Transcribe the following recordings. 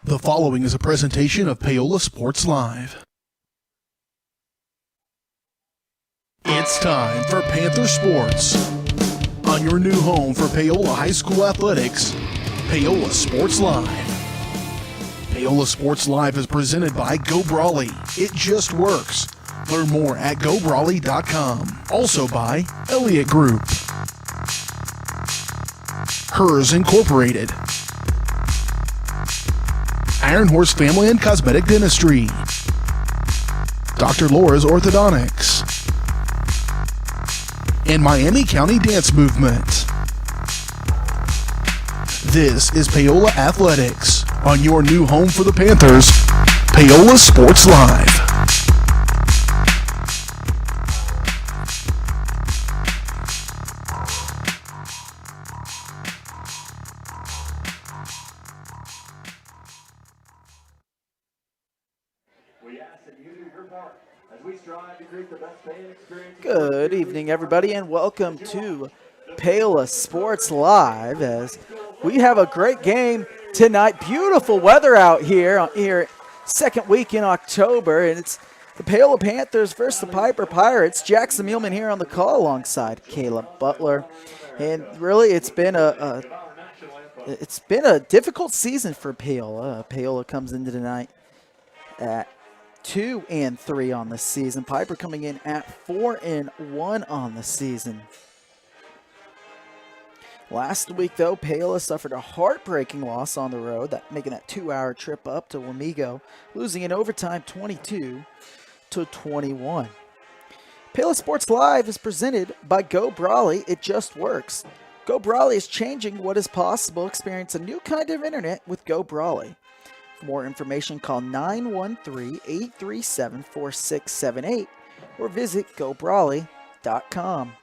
The following is a presentation of Paola Sports Live. It's time for Panther Sports. On your new home for Paola High School Athletics, Paola Sports Live. Paola Sports Live is presented by Go Brawley. It just works. Learn more at gobrawley.com. Also by Elliott Group. Hers Incorporated. Iron Horse Family and Cosmetic Dentistry. Dr. Laura's Orthodontics. And Miami County Dance Movement. This is Paola Athletics. On your new home for the Panthers, Paola Sports Live. Good evening, everybody, and welcome to Paola Sports Live as we have a great game tonight. Beautiful weather out here, second week in October, and it's the Paola Panthers versus the Piper Pirates. Jackson Mielman here on the call alongside Caleb Butler, and really it's been a difficult season for Paola. Paola comes into tonight at 2-3 on the season. Piper coming in at 4-1 on the season. Last week, though, Paola suffered a heartbreaking loss on the road, making that 2-hour trip up to Wamego, losing in overtime 22-21. Paola Sports Live is presented by Go Brawley. It just works. Go Brawley is changing what is possible. Experience a new kind of internet with Go Brawley. For more information, call 913-837-4678 or visit gobrawley.com.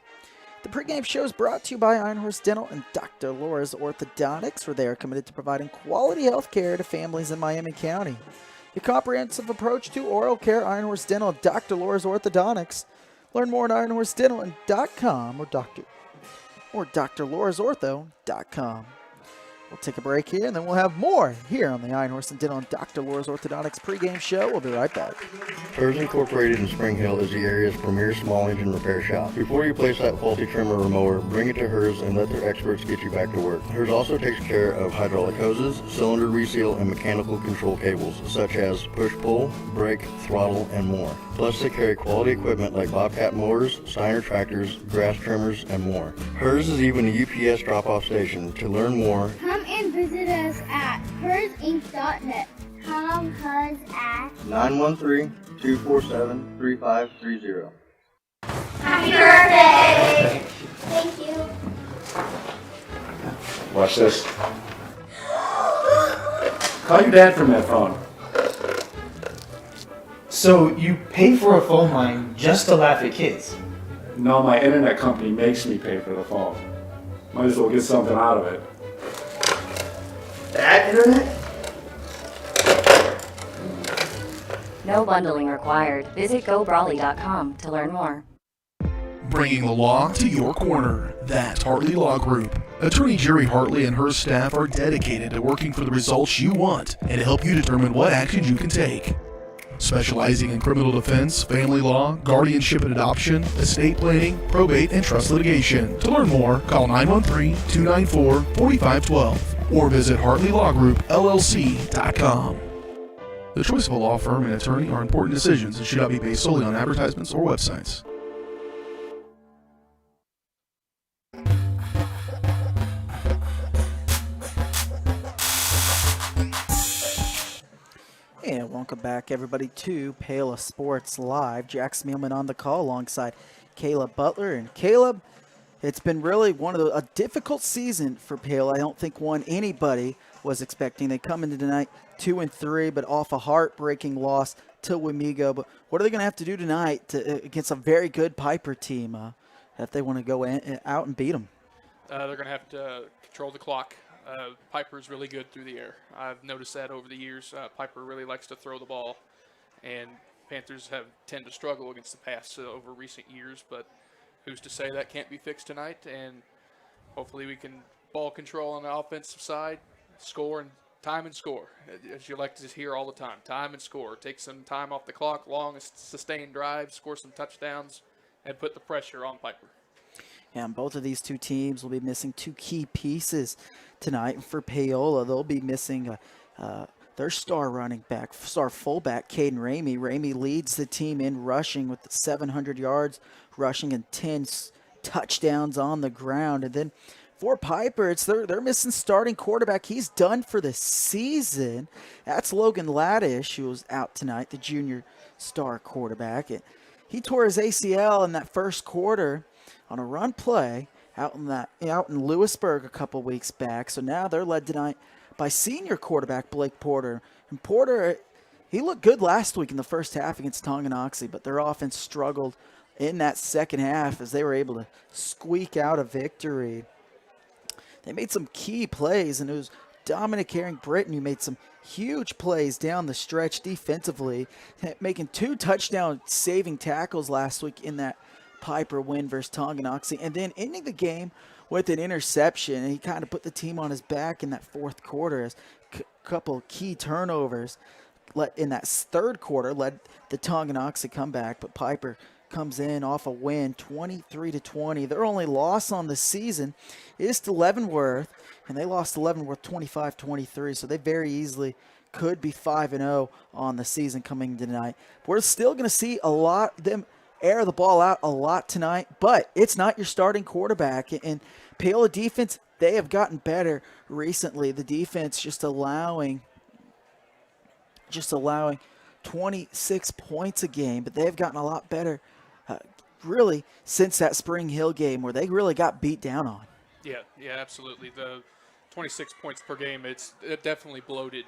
The pregame show is brought to you by Iron Horse Dental and Dr. Laura's Orthodontics, where they are committed to providing quality health care to families in Miami County. Your comprehensive approach to oral care, Iron Horse Dental and Dr. Laura's Orthodontics. Learn more at ironhorsedental.com or drlaurasortho.com. We'll take a break here, and then we'll have more here on the Iron Horse and Dental and Dr. Laura's Orthodontics pregame show. We'll be right back. Hers Incorporated in Spring Hill is the area's premier small engine repair shop. Before you place that faulty trimmer or mower, bring it to Hers and let their experts get you back to work. Hers also takes care of hydraulic hoses, cylinder reseal, and mechanical control cables, such as push-pull, brake, throttle, and more. Plus, they carry quality equipment like Bobcat mowers, Steiner tractors, grass trimmers, and more. Hers is even a UPS drop-off station. To learn more, come and visit us at hersinc.net. Come huz at 913-247-3530. Happy birthday! Thank you. Watch this. Call your dad from that phone. So you pay for a phone line just to laugh at kids? No, my internet company makes me pay for the phone. Might as well get something out of it. That internet? No bundling required. Visit gobrawley.com to learn more. Bringing the law to your corner. That's Hartley Law Group. Attorney Jerry Hartley and her staff are dedicated to working for the results you want and to help you determine what actions you can take. Specializing in criminal defense, family law, guardianship and adoption, estate planning, probate, and trust litigation. To learn more, call 913-294-4512 or visit HartleyLawGroupLLC.com. The choice of a law firm and attorney are important decisions and should not be based solely on advertisements or websites. And welcome back, everybody, to Paola Sports Live. Jackson Mielman on the call alongside Caleb Butler. And Caleb, it's been really a difficult season for Paola. I don't think one anybody was expecting. They come into tonight 2-3, but off a heartbreaking loss to Wamego. But what are they going to have to do tonight against a very good Piper team if they want to go out and beat them? They're going to have to control the clock. Piper's really good through the air. I've noticed that over the years. Piper really likes to throw the ball, and Panthers tend to struggle against the pass over recent years, but who's to say that can't be fixed tonight? And hopefully we can ball control on the offensive side, score, and time and score, as you like to hear all the time. Time and score. Take some time off the clock, long, sustained drives, score some touchdowns, and put the pressure on Piper. And both of these two teams will be missing two key pieces tonight. For Paola, they'll be missing their star running back, star fullback, Caden Ramey. Ramey leads the team in rushing with 700 yards rushing and 10 touchdowns on the ground. And then for Piper, they're missing starting quarterback. He's done for the season. That's Logan Laddish, who was out tonight, the junior star quarterback. And he tore his ACL in that first quarter on a run play out in Lewisburg a couple weeks back. So now they're led tonight by senior quarterback Blake Porter. And Porter, he looked good last week in the first half against Tonganoxie, but their offense struggled in that second half as they were able to squeak out a victory. They made some key plays, and it was Dominic Herring-Britton who made some huge plays down the stretch defensively, making 2 touchdown saving tackles last week in that Piper win versus Tonganoxie, and then ending the game with an interception. And he kind of put the team on his back in that fourth quarter as a couple key turnovers in that third quarter led the Tonganoxie comeback, but Piper comes in off a win 23-20. Their only loss on the season is to Leavenworth, and they lost to Leavenworth 25-23, so they very easily could be 5-0 on the season coming tonight. We're still going to see a lot of them air the ball out a lot tonight, but it's not your starting quarterback. And Paola defense, they have gotten better recently. The defense just allowing 26 points a game, but they've gotten a lot better really since that Spring Hill game where they really got beat down on. Yeah, absolutely. The 26 points per game, it definitely bloated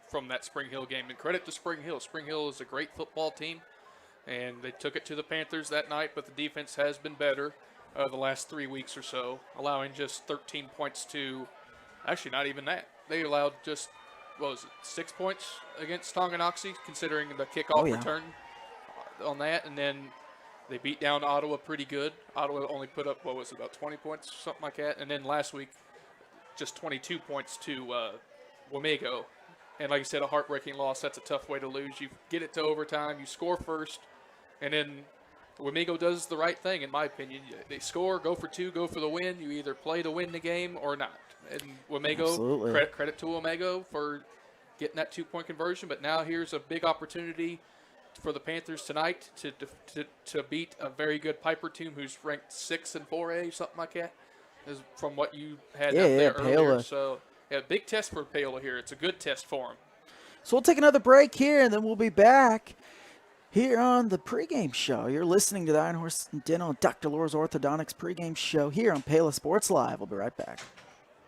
from that Spring Hill game. And credit to Spring Hill. Spring Hill is a great football team, and they took it to the Panthers that night, but the defense has been better the last 3 weeks or so, allowing just 13 points to – actually, not even that. They allowed just, 6 points against Tonganoxie, considering the kickoff return on that, and then they beat down Ottawa pretty good. Ottawa only put up, about 20 points, something like that, and then last week, just 22 points to Wamego. And like I said, a heartbreaking loss. That's a tough way to lose. You get it to overtime, you score first, and then Wamego does the right thing, in my opinion. They score, go for 2, go for the win. You either play to win the game or not. And Wamego, credit to Wamego for getting that 2-point conversion. But now here's a big opportunity for the Panthers tonight to beat a very good Piper team who's ranked 6 in 4A, something like that, is from what you had up there earlier. Paola. So, big test for Paola here. It's a good test for him. So we'll take another break here, and then we'll be back here on the pregame show. You're listening to the Iron Horse Dental and Dr. Laura's Orthodontics pregame show here on Paola Sports Live. We'll be right back.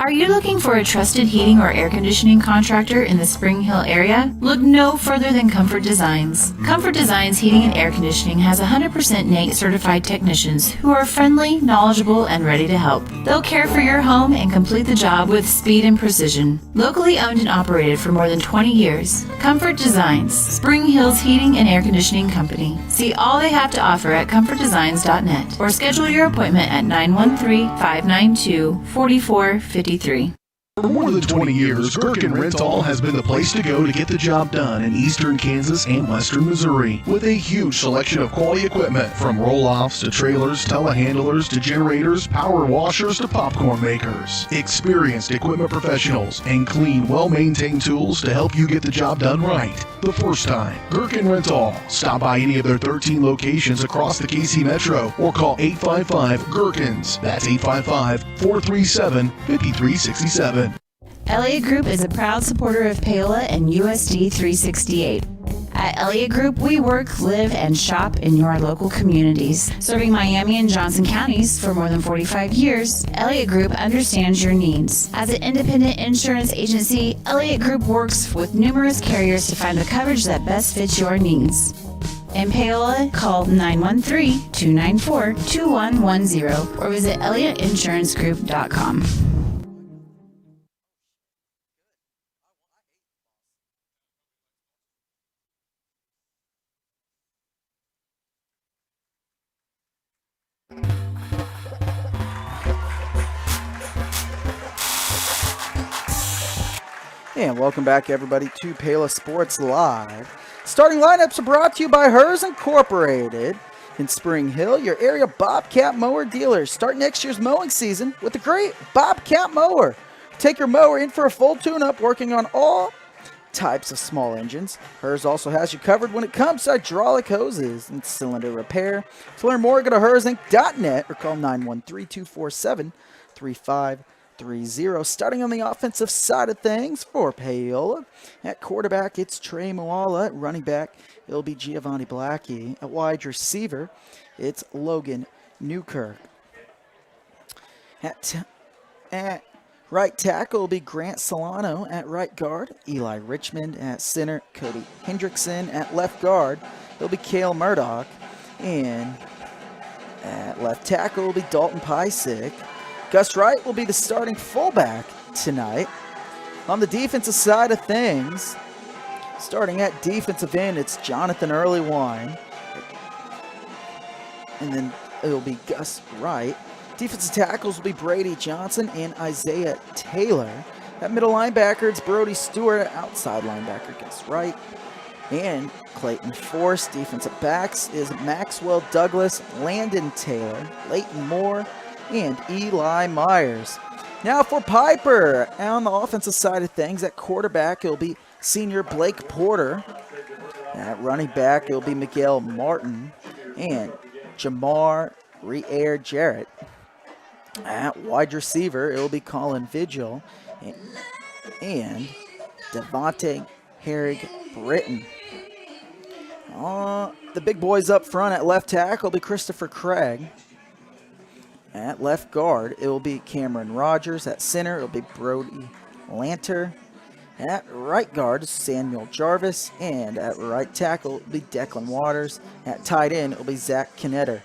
Are you looking for a trusted heating or air conditioning contractor in the Spring Hill area? Look no further than Comfort Designs. Comfort Designs Heating and Air Conditioning has 100% NATE certified technicians who are friendly, knowledgeable, and ready to help. They'll care for your home and complete the job with speed and precision. Locally owned and operated for more than 20 years, Comfort Designs, Spring Hill's Heating and Air Conditioning Company. See all they have to offer at comfortdesigns.net or schedule your appointment at 913-592-4453. For more than 20 years, Gherkin Rental has been the place to go to get the job done in eastern Kansas and western Missouri. With a huge selection of quality equipment, from roll-offs to trailers, telehandlers to generators, power washers to popcorn makers. Experienced equipment professionals and clean, well-maintained tools to help you get the job done right the first time. Gherkin Rental. Stop by any of their 13 locations across the KC Metro or call 855-GHERKINS. That's 855-437-5367. Elliott Group is a proud supporter of Paola and USD 368. At Elliott Group, we work, live, and shop in your local communities. Serving Miami and Johnson counties for more than 45 years, Elliott Group understands your needs. As an independent insurance agency, Elliott Group works with numerous carriers to find the coverage that best fits your needs. In Paola, call 913-294-2110 or visit ElliottInsuranceGroup.com. And welcome back, everybody, to Paola Sports Live. Starting lineups are brought to you by Hers Incorporated in Spring Hill, your area Bobcat mower dealer. Start next year's mowing season with a great Bobcat mower. Take your mower in for a full tune-up, working on all types of small engines. Hers also has you covered when it comes to hydraulic hoses and cylinder repair. To learn more, go to hersinc.net or call 913-247-3530. Starting on the offensive side of things for Paola. At quarterback, it's Trey Moala. At running back, it'll be Giovanni Blackie. At wide receiver, it's Logan Newkirk. At right tackle will be Grant Solano. At right guard, Eli Richmond. At center, Cody Hendrickson. At left guard, it'll be Cale Murdoch. And at left tackle will be Dalton Pysick. Gus Wright will be the starting fullback tonight. On the defensive side of things, starting at defensive end, it's Jonathan Earlywine. And then it'll be Gus Wright. Defensive tackles will be Brady Johnson and Isaiah Taylor. At middle linebacker, it's Brody Stewart. Outside linebacker, Gus Wright. And Clayton Force. Defensive backs is Maxwell Douglas, Landon Taylor, Leighton Moore, and Eli Myers. Now for Piper. On the offensive side of things, at quarterback, it'll be senior Blake Porter. At running back, it'll be Miguel Martin and Jamar Reair Jarrett. At wide receiver, it'll be Colin Vigil and Devontae Herrig Britton. The big boys up front at left tackle will be Christopher Craig. At left guard, it will be Cameron Rogers. At center, it will be Brody Lanter. At right guard, Samuel Jarvis. And at right tackle, it will be Declan Waters. At tight end, it will be Zach Knetter.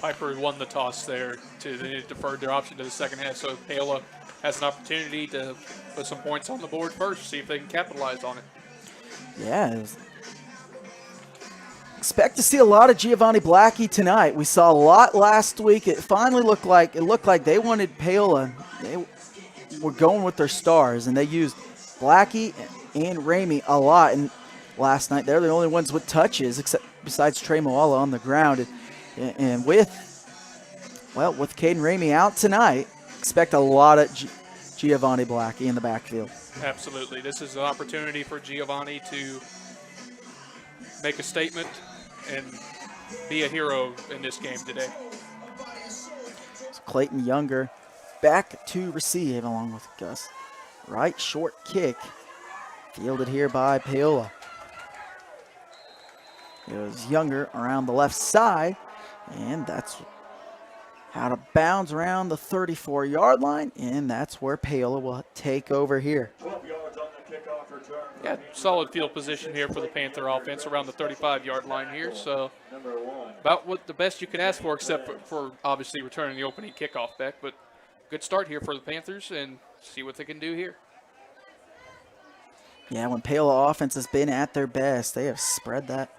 Piper won the toss there. They deferred their option to the second half, so Paola has an opportunity to put some points on the board first, see if they can capitalize on it. Yeah, expect to see a lot of Giovanni Blackie tonight. We saw a lot last week. It finally looked like they wanted Paola. They were going with their stars, and they used Blackie and Ramey a lot. And last night, they're the only ones with touches, except besides Trey Moala on the ground. And with Caden Ramey out tonight, expect a lot of Giovanni Blackie in the backfield. Absolutely. This is an opportunity for Giovanni to make a statement and be a hero in this game today. So Clayton Younger back to receive along with Gus. Right short kick fielded here by Paola. It was Younger around the left side, and that's out of bounds around the 34-yard line, and that's where Paola will take over here. Yeah, solid field position here for the Panther offense around the 35-yard line here. So about what the best you can ask for, except for obviously returning the opening kickoff back. But good start here for the Panthers, and see what they can do here. Yeah, when Paola offense has been at their best, they have spread that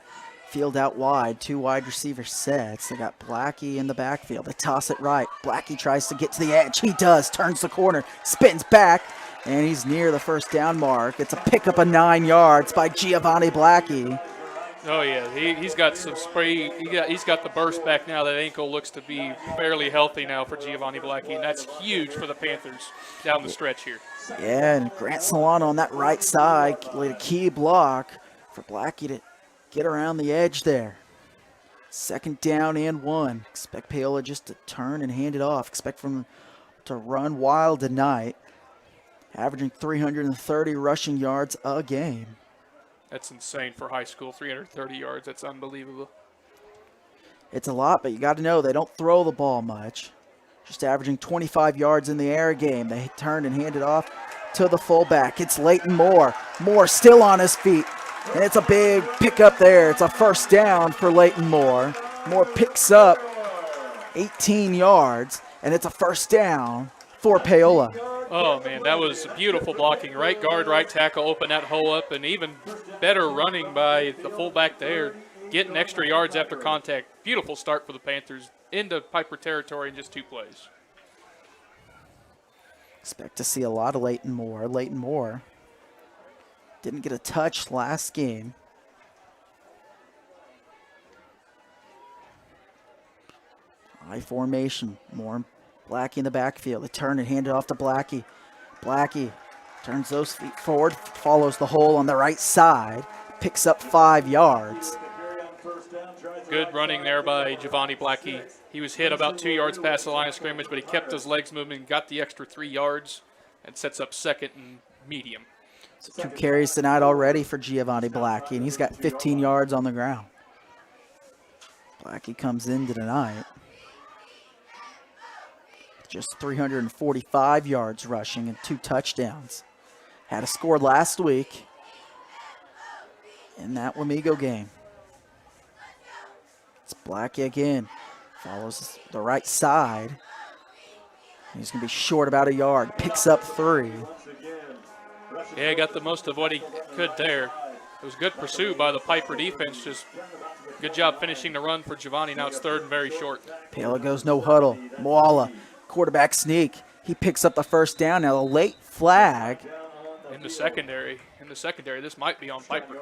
field out wide, two wide receiver sets. They got Blackie in the backfield. They toss it right. Blackie tries to get to the edge. He does, turns the corner, spins back, and he's near the first down mark. It's a pickup of 9 yards by Giovanni Blackie. Oh, yeah, he's got some spray. He's got the burst back now. That ankle looks to be fairly healthy now for Giovanni Blackie, and that's huge for the Panthers down the stretch here. Yeah, and Grant Solano on that right side laid a key block for Blackie to get around the edge there. Second down and 1. Expect Paola just to turn and hand it off. Expect them to run wild tonight, averaging 330 rushing yards a game. That's insane for high school, 330 yards. That's unbelievable. It's a lot, but you got to know they don't throw the ball much. Just averaging 25 yards in the air game. They turn and hand it off to the fullback. It's Leighton Moore. Moore still on his feet. And it's a big pickup there. It's a first down for Leighton Moore. Moore picks up 18 yards, and it's a first down for Paola. Oh, man, that was beautiful blocking. Right guard, right tackle, open that hole up, and even better running by the fullback there, getting extra yards after contact. Beautiful start for the Panthers into Piper territory in just 2 plays. Expect to see a lot of Leighton Moore. Leighton Moore didn't get a touch last game. High formation. Moore, Blackie in the backfield. They turn and hand it off to Blackie. Blackie turns those feet forward, follows the hole on the right side, picks up 5 yards. Good running there by Giovanni Blackie. He was hit about 2 yards past the line of scrimmage, but he kept his legs moving, got the extra 3 yards, and sets up second and medium. So 2 carries tonight already for Giovanni Blackie, and he's got 15 yards on the ground. Blackie comes into tonight. Just 345 yards rushing and 2 touchdowns. Had a score last week in that Wamego game. It's Blackie again. Follows the right side. He's going to be short about a yard. Picks up 3. Yeah, got the most of what he could there. It was good pursuit by the Piper defense. Just good job finishing the run for Giovanni. Now it's 3rd and very short. Paola goes no huddle. Moala, quarterback sneak. He picks up the first down. Now a late flag. In the secondary, this might be on Piper.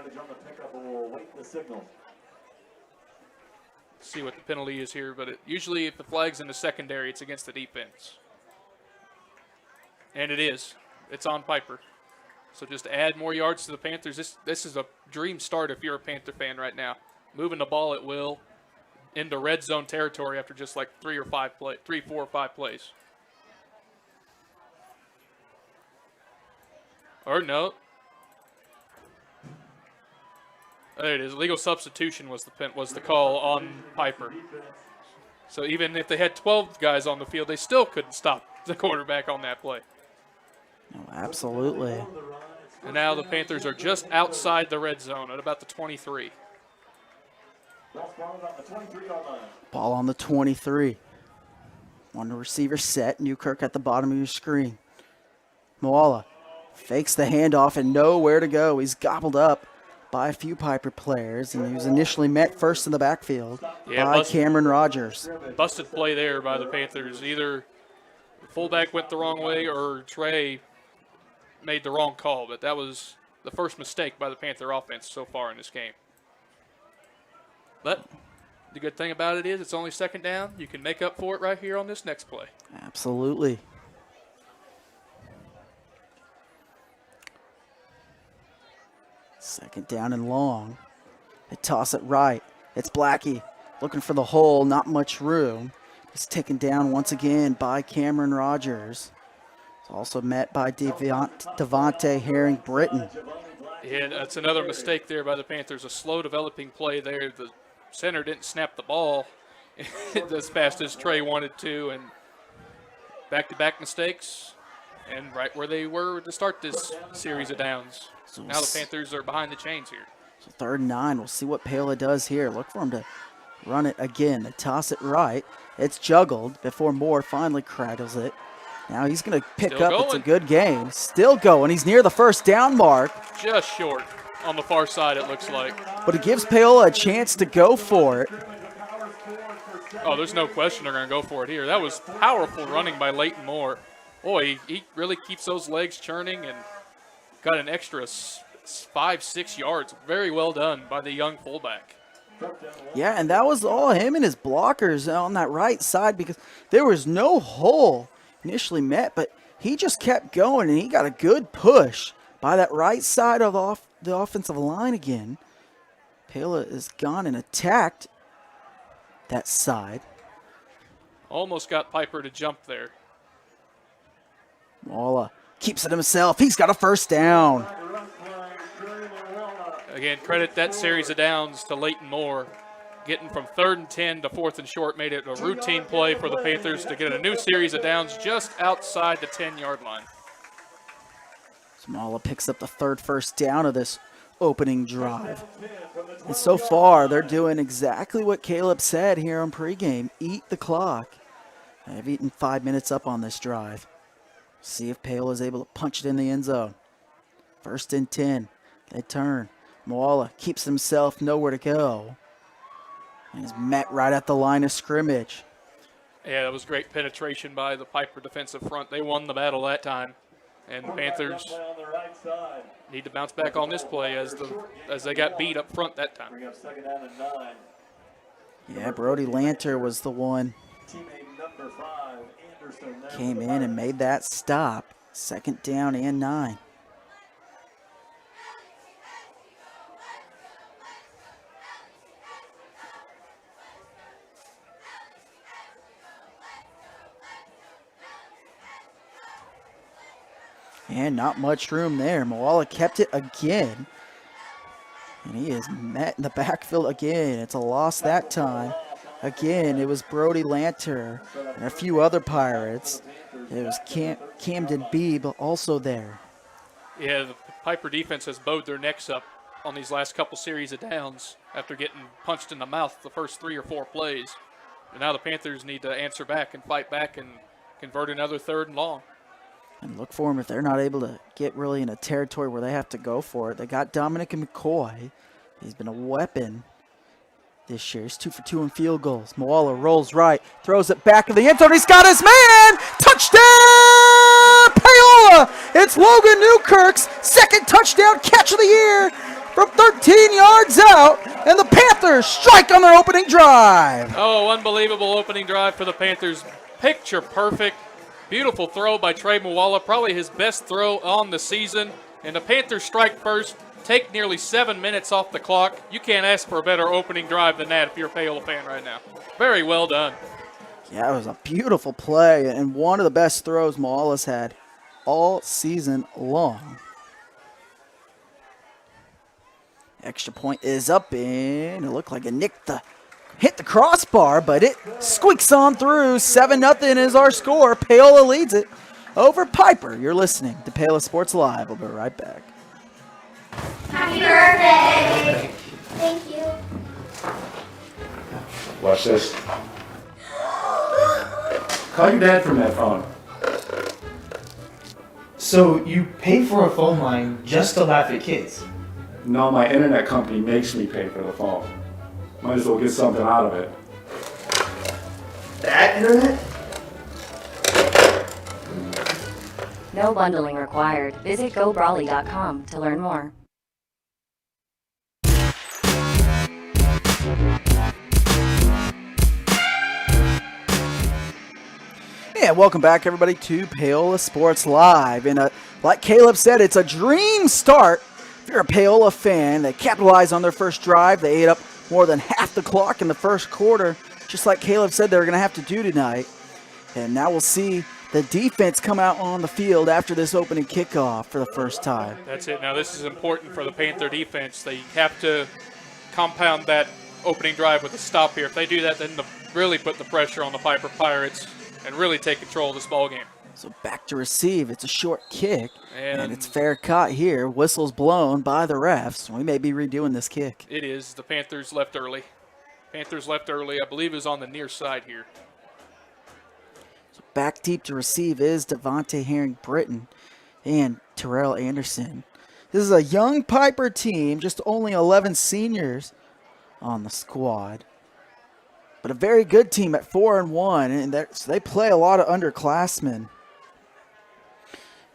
See what the penalty is here, but usually if the flag's in the secondary, it's against the defense. And it is. It's on Piper. So just add more yards to the Panthers. This is a dream start if you're a Panther fan right now. Moving the ball at will into red zone territory after just like 3, 4, or 5 plays. Or no. There it is. Legal substitution was the call on Piper. So even if they had 12 guys on the field, they still couldn't stop the quarterback on that play. No, absolutely. And now the Panthers are just outside the red zone at about the 23. Ball on the 23. One receiver set. Newkirk at the bottom of your screen. Moala fakes the handoff and nowhere to go. He's gobbled up by a few Piper players, and he was initially met first in the backfield by Cameron Rogers. Busted play there by the Panthers. Either the fullback went the wrong way or Trey made the wrong call, but that was the first mistake by the Panther offense so far in this game. But the good thing about it is it's only 2nd down. You can make up for it right here on this next play. Absolutely. Second down and long. They toss it right. It's Blackie looking for the hole, not much room. He's taken down once again by Cameron Rogers. He's also met by Devontae Herring-Britton. Yeah, that's another mistake there by the Panthers. A slow developing play there. The center didn't snap the ball as fast as Trey wanted to, and back-to-back mistakes, and right where they were to start this series of downs. So now the Panthers are behind the chains here. So 3rd and 9. We'll see what Paola does here. Look for him to run it again. They toss it right. It's juggled before Moore finally cradles it. Now he's going to pick Still up. going. It's a good game. Still going. He's near the 1st down mark. Just short on the far side, it looks like. But it gives Paola a chance to go for it. Oh, there's no question they're going to go for it here. That was powerful running by Leighton Moore. Boy, he really keeps those legs churning and got an extra 5, 6 yards. Very well done by the young fullback. Yeah, and that was all him and his blockers on that right side because there was no hole initially met, but he just kept going, and he got a good push by that right side of the offensive line again. Paola has gone and attacked that side. Almost got Piper to jump there. Moala keeps it himself. He's got a 1st down. Again, credit that series of downs to Leighton Moore. Getting from 3rd and 10 to 4th and short made it a routine play for the Panthers to get a new series of downs just outside the 10-yard line. Moala picks up the 3rd first down of this opening drive. And so far, they're doing exactly what Caleb said here on pregame. Eat the clock. They've eaten 5 minutes up on this drive. See if Paola is able to punch it in the end zone. 1st and 10. They turn. Moala keeps himself nowhere to go. And he's met right at the line of scrimmage. Yeah, that was great penetration by the Piper defensive front. They won the battle that time. And the Panthers need to bounce back on this play as they got beat up front that time. Yeah, Brody Lanter was the one. Came in and made that stop. 2nd down and 9. And not much room there. Moala kept it again. And he is met in the backfield again. It's a loss that time. Again, it was Brody Lanter and a few other Pirates. It was Camden Beebe also there. Yeah, the Piper defense has bowed their necks up on these last couple series of downs after getting punched in the mouth the first 3 or 4 plays. And now the Panthers need to answer back and fight back and convert another 3rd and long. And look for them if they're not able to get really in a territory where they have to go for it. They got Dominic McCoy. He's been a weapon this year. He's 2 for 2 in field goals. Moala rolls right, throws it back of the end zone. He's got his man! Touchdown, Paola! It's Logan Newkirk's 2nd touchdown catch of the year from 13 yards out. And the Panthers strike on their opening drive. Oh, unbelievable opening drive for the Panthers. Picture perfect. Beautiful throw by Trey Moala, probably his best throw on the season. And the Panthers strike first, take nearly 7 minutes off the clock. You can't ask for a better opening drive than that if you're a Paola fan right now. Very well done. Yeah, it was a beautiful play and one of the best throws Moala's had all season long. Extra point is up and it looked like it hit the crossbar, but it squeaks on through. 7-0 is our score. Paola leads it over Piper. You're listening to Paola Sports Live. We'll be right back. Happy birthday! Thank you. Watch this. Call your dad from that phone. So you pay for a phone line just to laugh at kids? No, my internet company makes me pay for the phone. Might as well get something out of it. That internet? No bundling required. Visit GoBrawly.com to learn more. Yeah, welcome back, everybody, to Paola Sports Live. And like Caleb said, it's a dream start. If you're a Paola fan, they capitalized on their first drive. They ate up more than half the clock in the first quarter, just like Caleb said they were going to have to do tonight. And now we'll see the defense come out on the field after this opening kickoff for the first time. That's it. Now this is important for the Panther defense. They have to compound that opening drive with a stop here. If they do that, then they'll really put the pressure on the Piper Pirates and really take control of this ball game. So back to receive. It's a short kick, and it's And fair caught here. Whistle's blown by the refs. We may be redoing this kick. it is. The Panthers left early. Panthers left early. I believe it was on the near side here. So back deep to receive is Devontae Herring-Britton and Terrell Anderson. This is a young Piper team, just only 11 seniors on the squad. But a very good team at 4-1, and so they play a lot of underclassmen.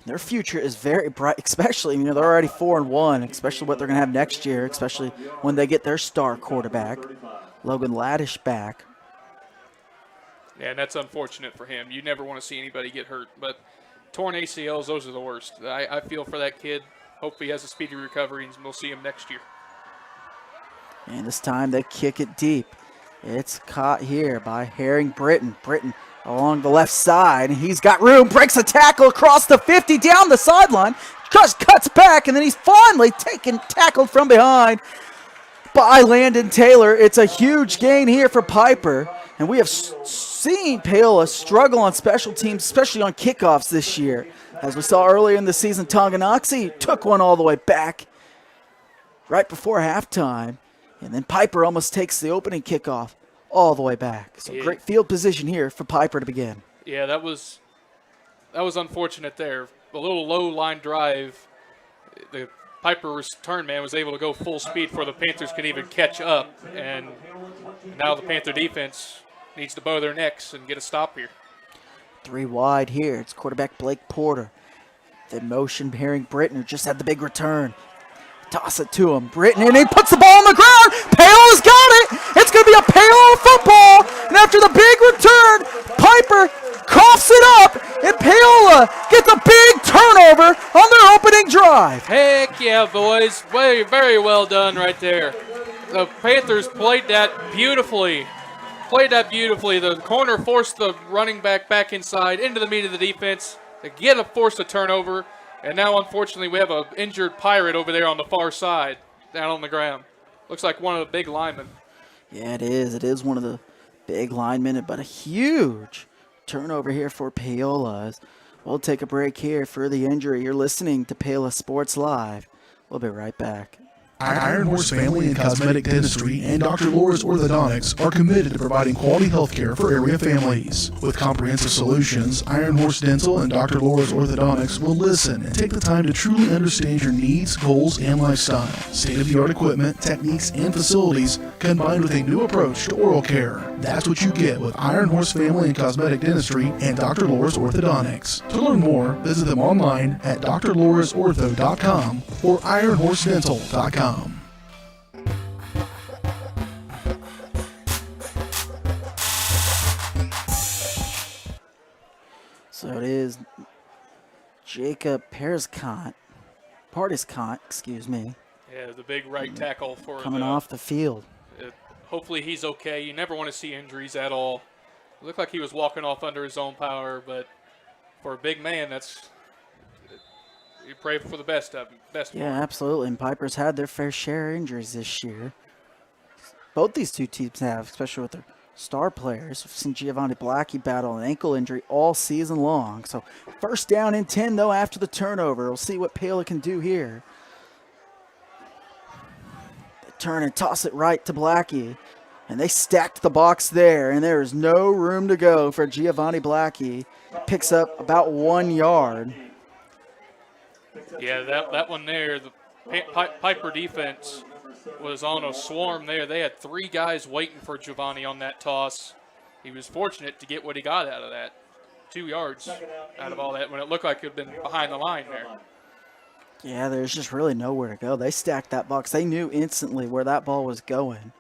Their future is very bright, especially, they're already 4-1, especially what they're going to have next year, especially when they get their star quarterback, Logan Laddish, back. Yeah, and that's unfortunate for him. You never want to see anybody get hurt, but torn ACLs, those are the worst. I feel for that kid. Hope he has a speedy recovery, and we'll see him next year. And this time they kick it deep. It's caught here by Herring-Britton. Britton along the left side. He's got room, breaks a tackle across the 50, down the sideline, just cuts back, and then he's finally tackled from behind by Landon Taylor. It's a huge gain here for Piper, and we have seen Paola struggle on special teams, especially on kickoffs this year. As we saw earlier in the season, Tonganoxie took one all the way back right before halftime. And then Piper almost takes the opening kickoff all the way back. So Yeah. great field position here for Piper to begin. Yeah, that was unfortunate there. A little low line drive. The Piper return man was able to go full speed before the Panthers could even catch up. And now the Panther defense needs to bow their necks and get a stop here. 3 wide here. It's quarterback Blake Porter. The motion pairing Britton, who just had the big return. Toss it to him. Britton, and he puts the ball on the ground. Paola's got it. It's going to be a Paola football. And after the big return, Piper coughs it up, and Paola gets a big turnover on their opening drive. Heck yeah, boys. Very, very well done right there. The Panthers played that beautifully. The corner forced the running back inside into the meat of the defense. Again, forced a turnover. And now, unfortunately, we have an injured Pirate over there on the far side, down on the ground. Looks like one of the big linemen. Yeah, it is. It is one of the big linemen, but a huge turnover here for Paola. We'll take a break here for the injury. You're listening to Paola Sports Live. We'll be right back. Iron Horse Family and Cosmetic Dentistry and Dr. Laura's Orthodontics are committed to providing quality health care for area families. With comprehensive solutions, Iron Horse Dental and Dr. Laura's Orthodontics will listen and take the time to truly understand your needs, goals, and lifestyle. State-of-the-art equipment, techniques, and facilities combined with a new approach to oral care. That's what you get with Iron Horse Family and Cosmetic Dentistry and Dr. Laura's Orthodontics. To learn more, visit them online at drlaurasortho.com or ironhorsedental.com. So it is Jacob Partiscont, excuse me. Yeah, the big right tackle for coming off the field. Hopefully he's okay. You never want to see injuries at all. It looked like he was walking off under his own power, but for a big man, you pray for the best of him. Yeah, absolutely. And Piper's had their fair share of injuries this year. Both these two teams have, especially with their star players. We've seen Giovanni Blackie battle an ankle injury all season long. So first down and 10, though, after the turnover. We'll see what Paola can do here. They turn and toss it right to Blackie. And they stacked the box there, and there is no room to go for Giovanni Blackie. Picks up about 1 yard. Yeah, that one there, the Piper defense was on a swarm there. They had 3 guys waiting for Giovanni on that toss. He was fortunate to get what he got out of that. 2 yards out of all that when it looked like it had been behind the line there. Yeah, there's just really nowhere to go. They stacked that box. They knew instantly where that ball was going.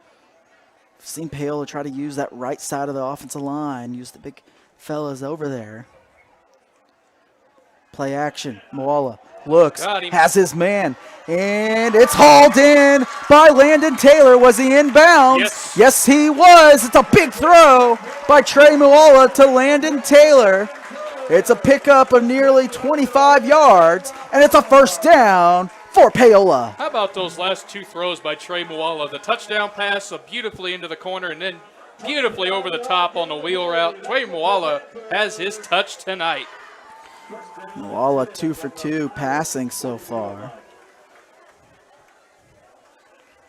I've seen Paola try to use that right side of the offensive line, use the big fellas over there. Play action. Moala looks, has his man, and it's hauled in by Landon Taylor. Was he inbounds? Yes. Yes, he was. It's a big throw by Trey Moala to Landon Taylor. It's a pickup of nearly 25 yards, and it's a first down for Paola. How about those last 2 throws by Trey Moala? The touchdown pass beautifully into the corner and then beautifully over the top on the wheel route. Trey Moala has his touch tonight. Moala 2 for 2 passing so far.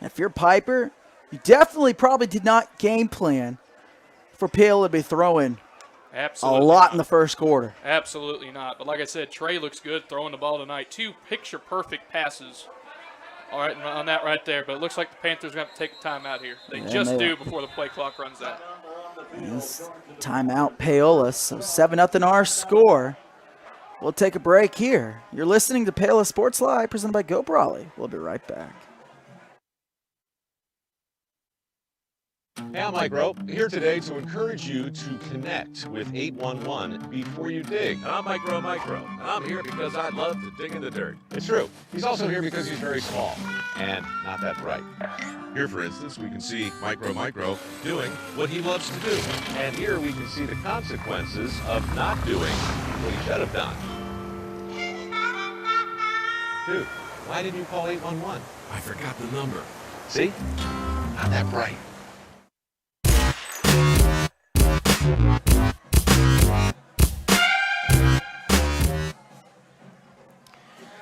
If you're Piper, you definitely probably did not game plan for Paola to be throwing Absolutely a lot not. in the first quarter. Absolutely not. But like I said, Trey looks good throwing the ball tonight. 2 picture-perfect passes. All right, on that right there. But it looks like the Panthers are going to have to take a timeout here. They just do before the play clock runs out. Timeout Paola, so 7-0 our score. We'll take a break here. You're listening to Paola Sports Live, presented by Go Brawley. We'll be right back. Hey, I'm Mike Rope, here today to encourage you to connect with 811 before you dig. And I'm Micro, and I'm here because I love to dig in the dirt. It's true. He's also here because he's very small and not that bright. Here, for instance, we can see Micro doing what he loves to do. And here we can see the consequences of not doing what he should have done. Dude, why didn't you call 811? I forgot the number. See? Not that bright.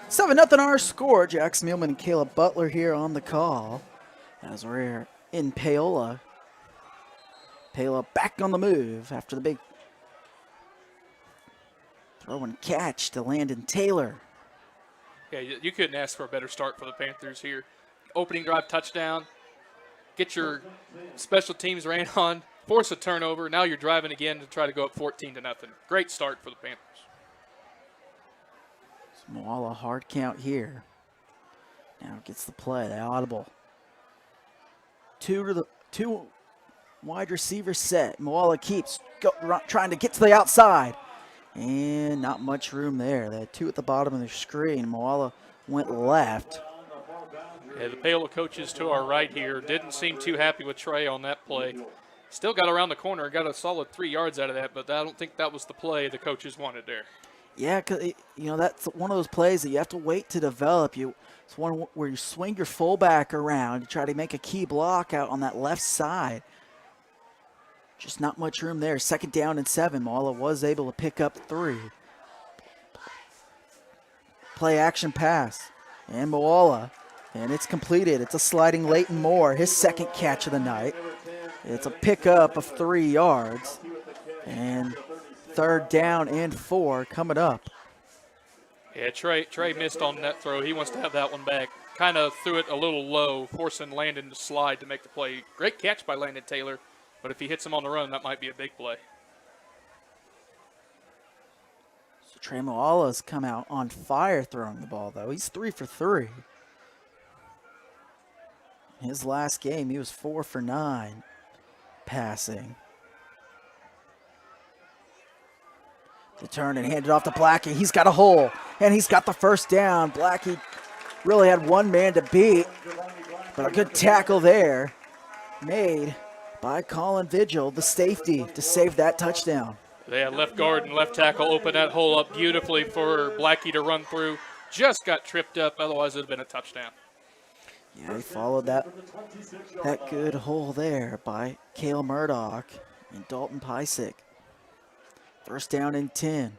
7-0 our score. Jax Mielman and Caleb Butler here on the call as we're in Paola. Paola back on the move after the big throw and catch to Landon Taylor. Yeah, you couldn't ask for a better start for the Panthers here. Opening drive touchdown. Get your special teams ran on. force a turnover. Now you're driving again to try to go up 14-0. Great start for the Panthers. Paola, hard count here. Now gets the play, the audible. Two wide receiver set. Paola keeps trying to get to the outside. And not much room there. They had two at the bottom of the screen. Paola went left. Yeah, the Paola coaches to our right here didn't seem too happy with Trey on that play. Still got around the corner, got a solid 3 yards out of that, but I don't think that was the play the coaches wanted there. Yeah, because that's one of those plays that you have to wait to develop. It's one where you swing your fullback around, you try to make a key block out on that left side. Just not much room there. 2nd down and 7. Paola was able to pick up 3. Play action pass. And Paola. And it's completed. It's a sliding Leighton Moore, his 2nd catch of the night. It's a pickup of 3 yards. And 3rd down and 4 coming up. Yeah, Trey missed on that throw. He wants to have that one back. Kind of threw it a little low, forcing Landon to slide to make the play. Great catch by Landon Taylor, but if he hits him on the run, that might be a big play. So Trey Moala's come out on fire throwing the ball, though. He's 3 for 3. His last game, he was 4 for 9 passing. The turn and hand it off to Blackie. He's got a hole, and he's got the 1st down. Blackie really had one man to beat, but a good tackle there made by Colin Vigil, the safety, to save that touchdown. They had left guard and left tackle open that hole up beautifully for Blackie to run through. Just got tripped up, otherwise it would have been a touchdown. Yeah, he followed that good hole there by Cale Murdoch and Dalton Pysick. 1st down and 10.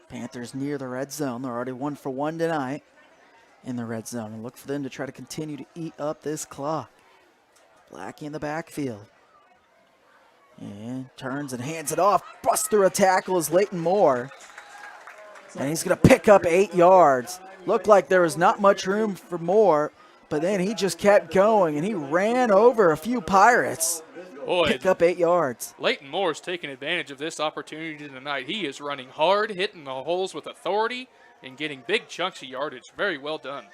Panthers near the red zone. They're already 1 for 1 tonight in the red zone. And look for them to try to continue to eat up this clock. Blackie in the backfield. And turns and hands it off. Busts through a tackle is Leighton Moore. And he's going to pick up 8 yards. Looked like there was not much room for Moore, but then he just kept going, and he ran over a few Pirates. Boy, pick up 8 yards. Leighton Moore's taking advantage of this opportunity tonight. He is running hard, hitting the holes with authority, and getting big chunks of yardage. Very well done.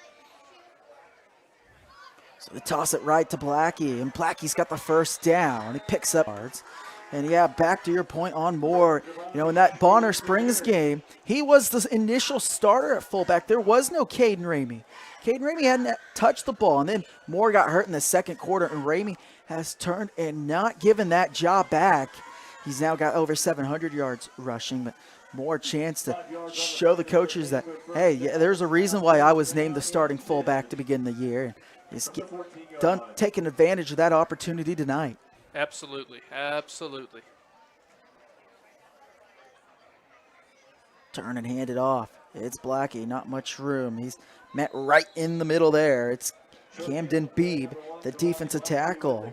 So they toss it right to Blackie, and Blackie's got the 1st down. He picks up yards. And yeah, back to your point on Moore, in that Bonner Springs game, he was the initial starter at fullback. There was no Caden Ramey. Caden Ramey hadn't touched the ball, and then Moore got hurt in the 2nd quarter, and Ramey has turned and not given that job back. He's now got over 700 yards rushing, but more chance to show the coaches that, hey, yeah, there's a reason why I was named the starting fullback to begin the year. And he's taking advantage of that opportunity tonight. Absolutely, absolutely. Turn and hand it off. It's Blackie, not much room. He's met right in the middle there. It's Camden Beebe, the defensive tackle.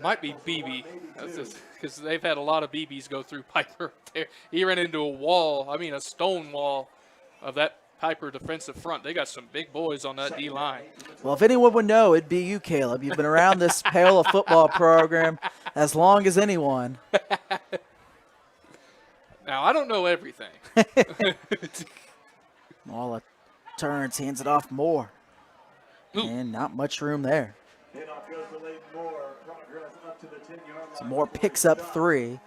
Might be BB, because they've had a lot of BBs go through Piper there. He ran into a wall, a stone wall of that Piper defensive front. They got some big boys on that D-line. Well, if anyone would know, it'd be you, Caleb. You've been around this Paola football program as long as anyone. Now, I don't know everything. Paola turns, hands it off Moore. Ooh. And not much room there. So Moore picks up 3.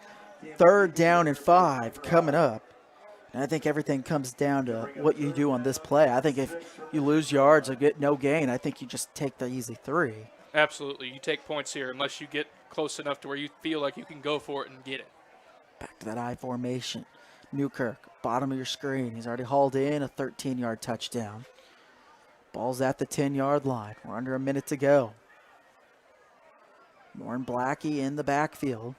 3rd down and 5 coming up. And I think everything comes down to what you do on this play. I think if you lose yards or get no gain, I think you just take the easy 3. Absolutely. You take points here unless you get close enough to where you feel like you can go for it and get it. Back to that I formation. Newkirk, bottom of your screen. He's already hauled in a 13-yard touchdown. Ball's at the 10-yard line. We're under a minute to go. Moore and Blackie in the backfield.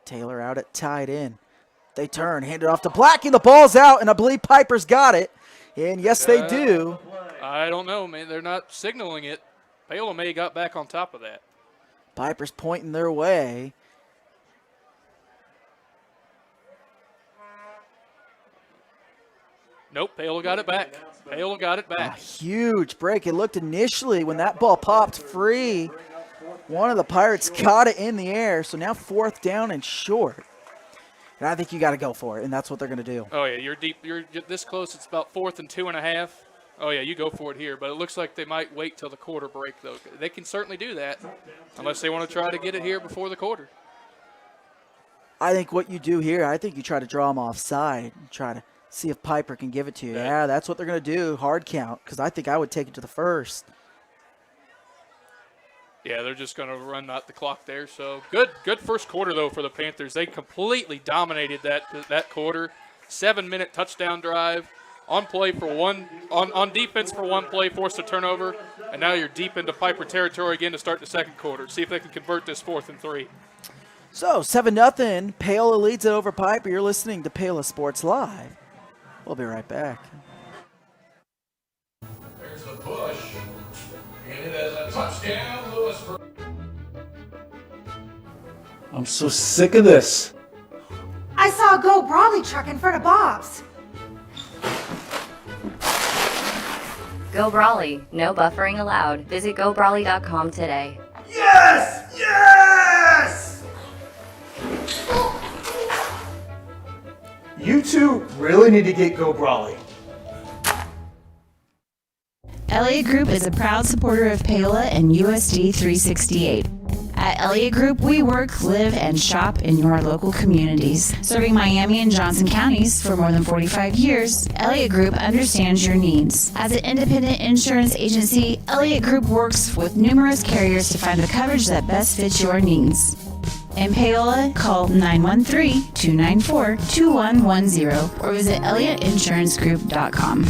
Taylor out at tight end. They turn, hand it off to Blackie. The ball's out, and I believe Piper's got it. And yes, they do. I don't know, man. They're not signaling it. Paola may have got back on top of that. Piper's pointing their way. Nope, Paola got it back. Paola got it A back. huge break. It looked initially when that ball popped free, one of the Pirates caught it in the air. So now 4th down and short. And I think you got to go for it, and that's what they're going to do. Oh, yeah, you're deep. You're this close. It's about 4th and 2.5. Oh, yeah, you go for it here. But it looks like they might wait till the quarter break, though. They can certainly do that unless they want to try to get it here before the quarter. I think what you do here, I think you try to draw them offside and try to see if Piper can give it to you. Yeah, that's what they're going to do, hard count, because I think I would take it to the first. Yeah, they're just going to run out the clock there. So good first quarter, though, for the Panthers. They completely dominated that quarter. 7-minute touchdown drive. On play for one, on defense for one play, forced a turnover, and now you're deep into Piper territory again to start the second quarter. See if they can convert this 4th and 3. So 7-0, Paola leads it over Piper. You're listening to Paola Sports Live. We'll be right back. There's the push, and it is a touchdown, Lewisburg. I'm so sick of this. I saw a Go Brawley truck in front of Bob's. Go Brawley. No buffering allowed. Visit GoBrawley.com today. Yes! Yes! You two really need to get Go Brawley. Elliott Group is a proud supporter of Paola and USD 368. At Elliott Group, we work, live, and shop in your local communities. Serving Miami and Johnson counties for more than 45 years, Elliott Group understands your needs. As an independent insurance agency, Elliott Group works with numerous carriers to find the coverage that best fits your needs. In Paola, call 913-294-2110 or visit ElliottInsuranceGroup.com.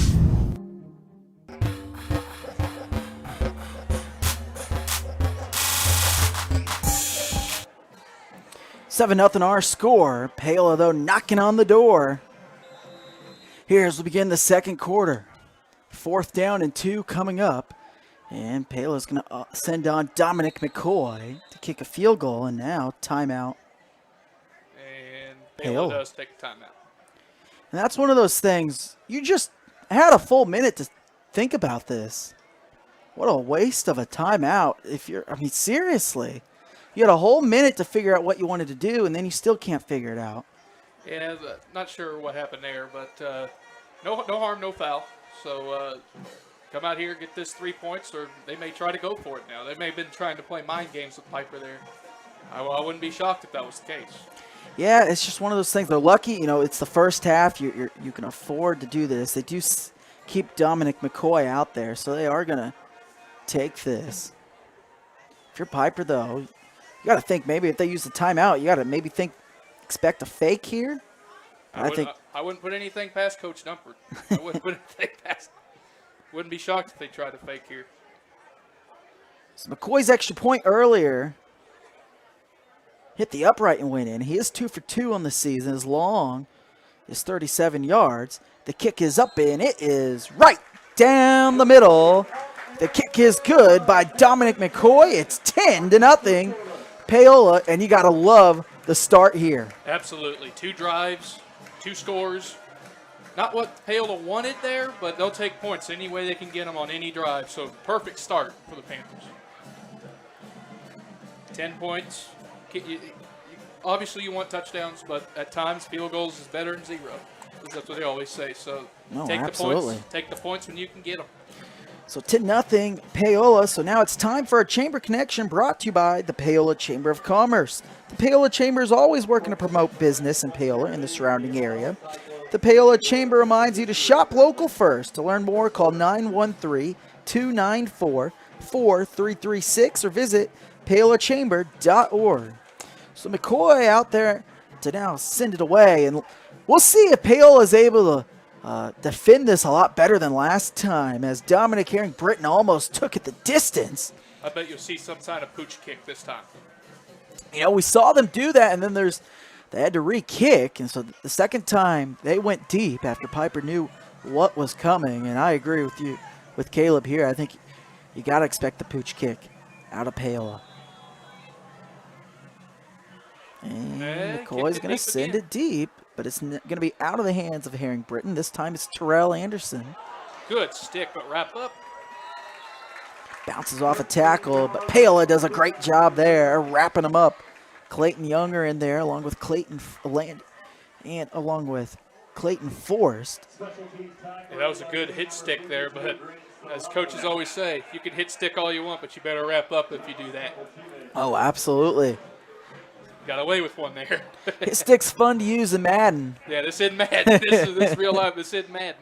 7-0 our score. Paola, though, knocking on the door. Here as we begin the second quarter. 4th down and 2 coming up. And Paola's going to send on Dominic McCoy to kick a field goal. And now timeout. And Paola does take a timeout. And that's one of those things. You just had a full minute to think about this. What a waste of a timeout. Seriously. You had a whole minute to figure out what you wanted to do, and then you still can't figure it out. Yeah, not sure what happened there, but no harm, no foul. So come out here, get this 3 points, or they may try to go for it now. They may have been trying to play mind games with Piper there. I wouldn't be shocked if that was the case. Yeah, it's just one of those things. They're lucky, it's the first half. You can afford to do this. They do keep Dominic McCoy out there, so they are going to take this. If you're Piper, though, you got to think maybe if they use the timeout, you got to maybe expect a fake here. I wouldn't put anything past Coach Dumpert. I wouldn't put anything past. Wouldn't be shocked if they tried to fake here. So McCoy's extra point earlier hit the upright and went in. He is 2 for 2 on the season. His long is 37 yards. The kick is up and it is right down the middle. The kick is good by Dominic McCoy. It's 10-0. Paola, and you got to love the start here. Absolutely. 2 drives, 2 scores. Not what Paola wanted there, but they'll take points any way they can get them on any drive. So perfect start for the Panthers. 10 points. Obviously you want touchdowns, but at times field goals is better than 0. That's what they always say. So take the points when you can get them. So 10-0 Paola. So now it's time for a Chamber Connection brought to you by the Paola Chamber of Commerce. The Paola Chamber is always working to promote business in Paola and the surrounding area. The Paola Chamber reminds you to shop local first. To learn more, call 913-294-4336 or visit paolachamber.org. So McCoy out there to now send it away. And we'll see if Paola is able to defend this a lot better than last time, as Dominic Herring-Britton almost took it the distance. I bet you'll see some kind of pooch kick this time. We saw them do that, and then they had to re-kick, and so the second time they went deep after Piper knew what was coming, and I agree with Caleb here. I think you got to expect the pooch kick out of Paola. And McCoy's going to send it deep, but it's going to be out of the hands of Herring-Britton. This time it's Terrell Anderson. Good stick, but wrap up. Bounces off a tackle, but Paola does a great job there, wrapping him up. Clayton Younger in there, along with Clayton Land, and along with Clayton Forrest. Yeah, that was a good hit stick there, but as coaches always say, you can hit stick all you want, but you better wrap up if you do that. Oh, absolutely. Got away with one there. Hit stick's fun to use in Madden. Yeah, this isn't Madden. This is real life. This isn't Madden.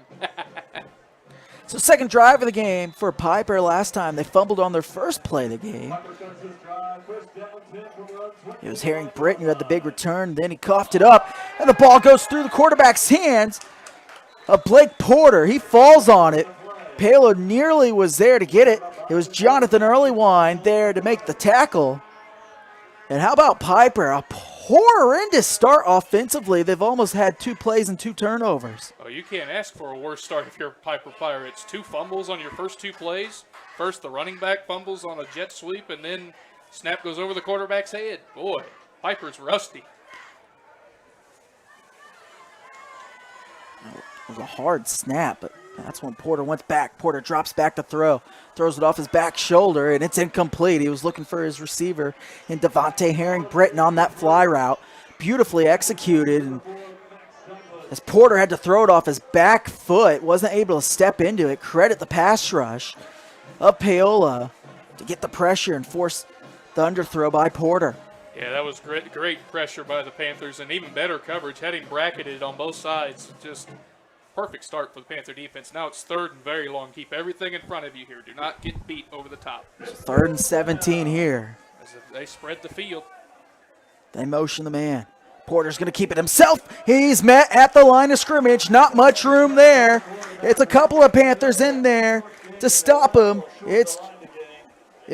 So second drive of the game for Piper. Last time they fumbled on their first play of the game. It was Herring Britton who had the big return. Then he coughed it up, and the ball goes through the quarterback's hands of Blake Porter. He falls on it. Paola nearly was there to get it. It was Jonathan Earlywine there to make the tackle. And how about Piper? A horrendous start offensively. They've almost had 2 plays and 2 turnovers. Oh, you can't ask for a worse start if you're Piper Pirates. 2 fumbles on your first 2 plays. First, the running back fumbles on a jet sweep, and then snap goes over the quarterback's head. Boy, Piper's rusty. It was a hard snap, but that's when Porter went back. Porter drops back to throw. Throws it off his back shoulder, and it's incomplete. He was looking for his receiver in Devontae Herring Britton on that fly route. Beautifully executed. And as Porter had to throw it off his back foot, wasn't able to step into it. Credit the pass rush of Paola to get the pressure and force the underthrow by Porter. Yeah, that was great pressure by the Panthers, and even better coverage. Had him bracketed on both sides. Just perfect start for the Panther defense. Now it's 3rd and very long. Keep everything in front of you here. Do not get beat over the top. 3rd and 17 here. As they spread the field. They motion the man. Porter's going to keep it himself. He's met at the line of scrimmage. Not much room there. It's a couple of Panthers in there to stop him. It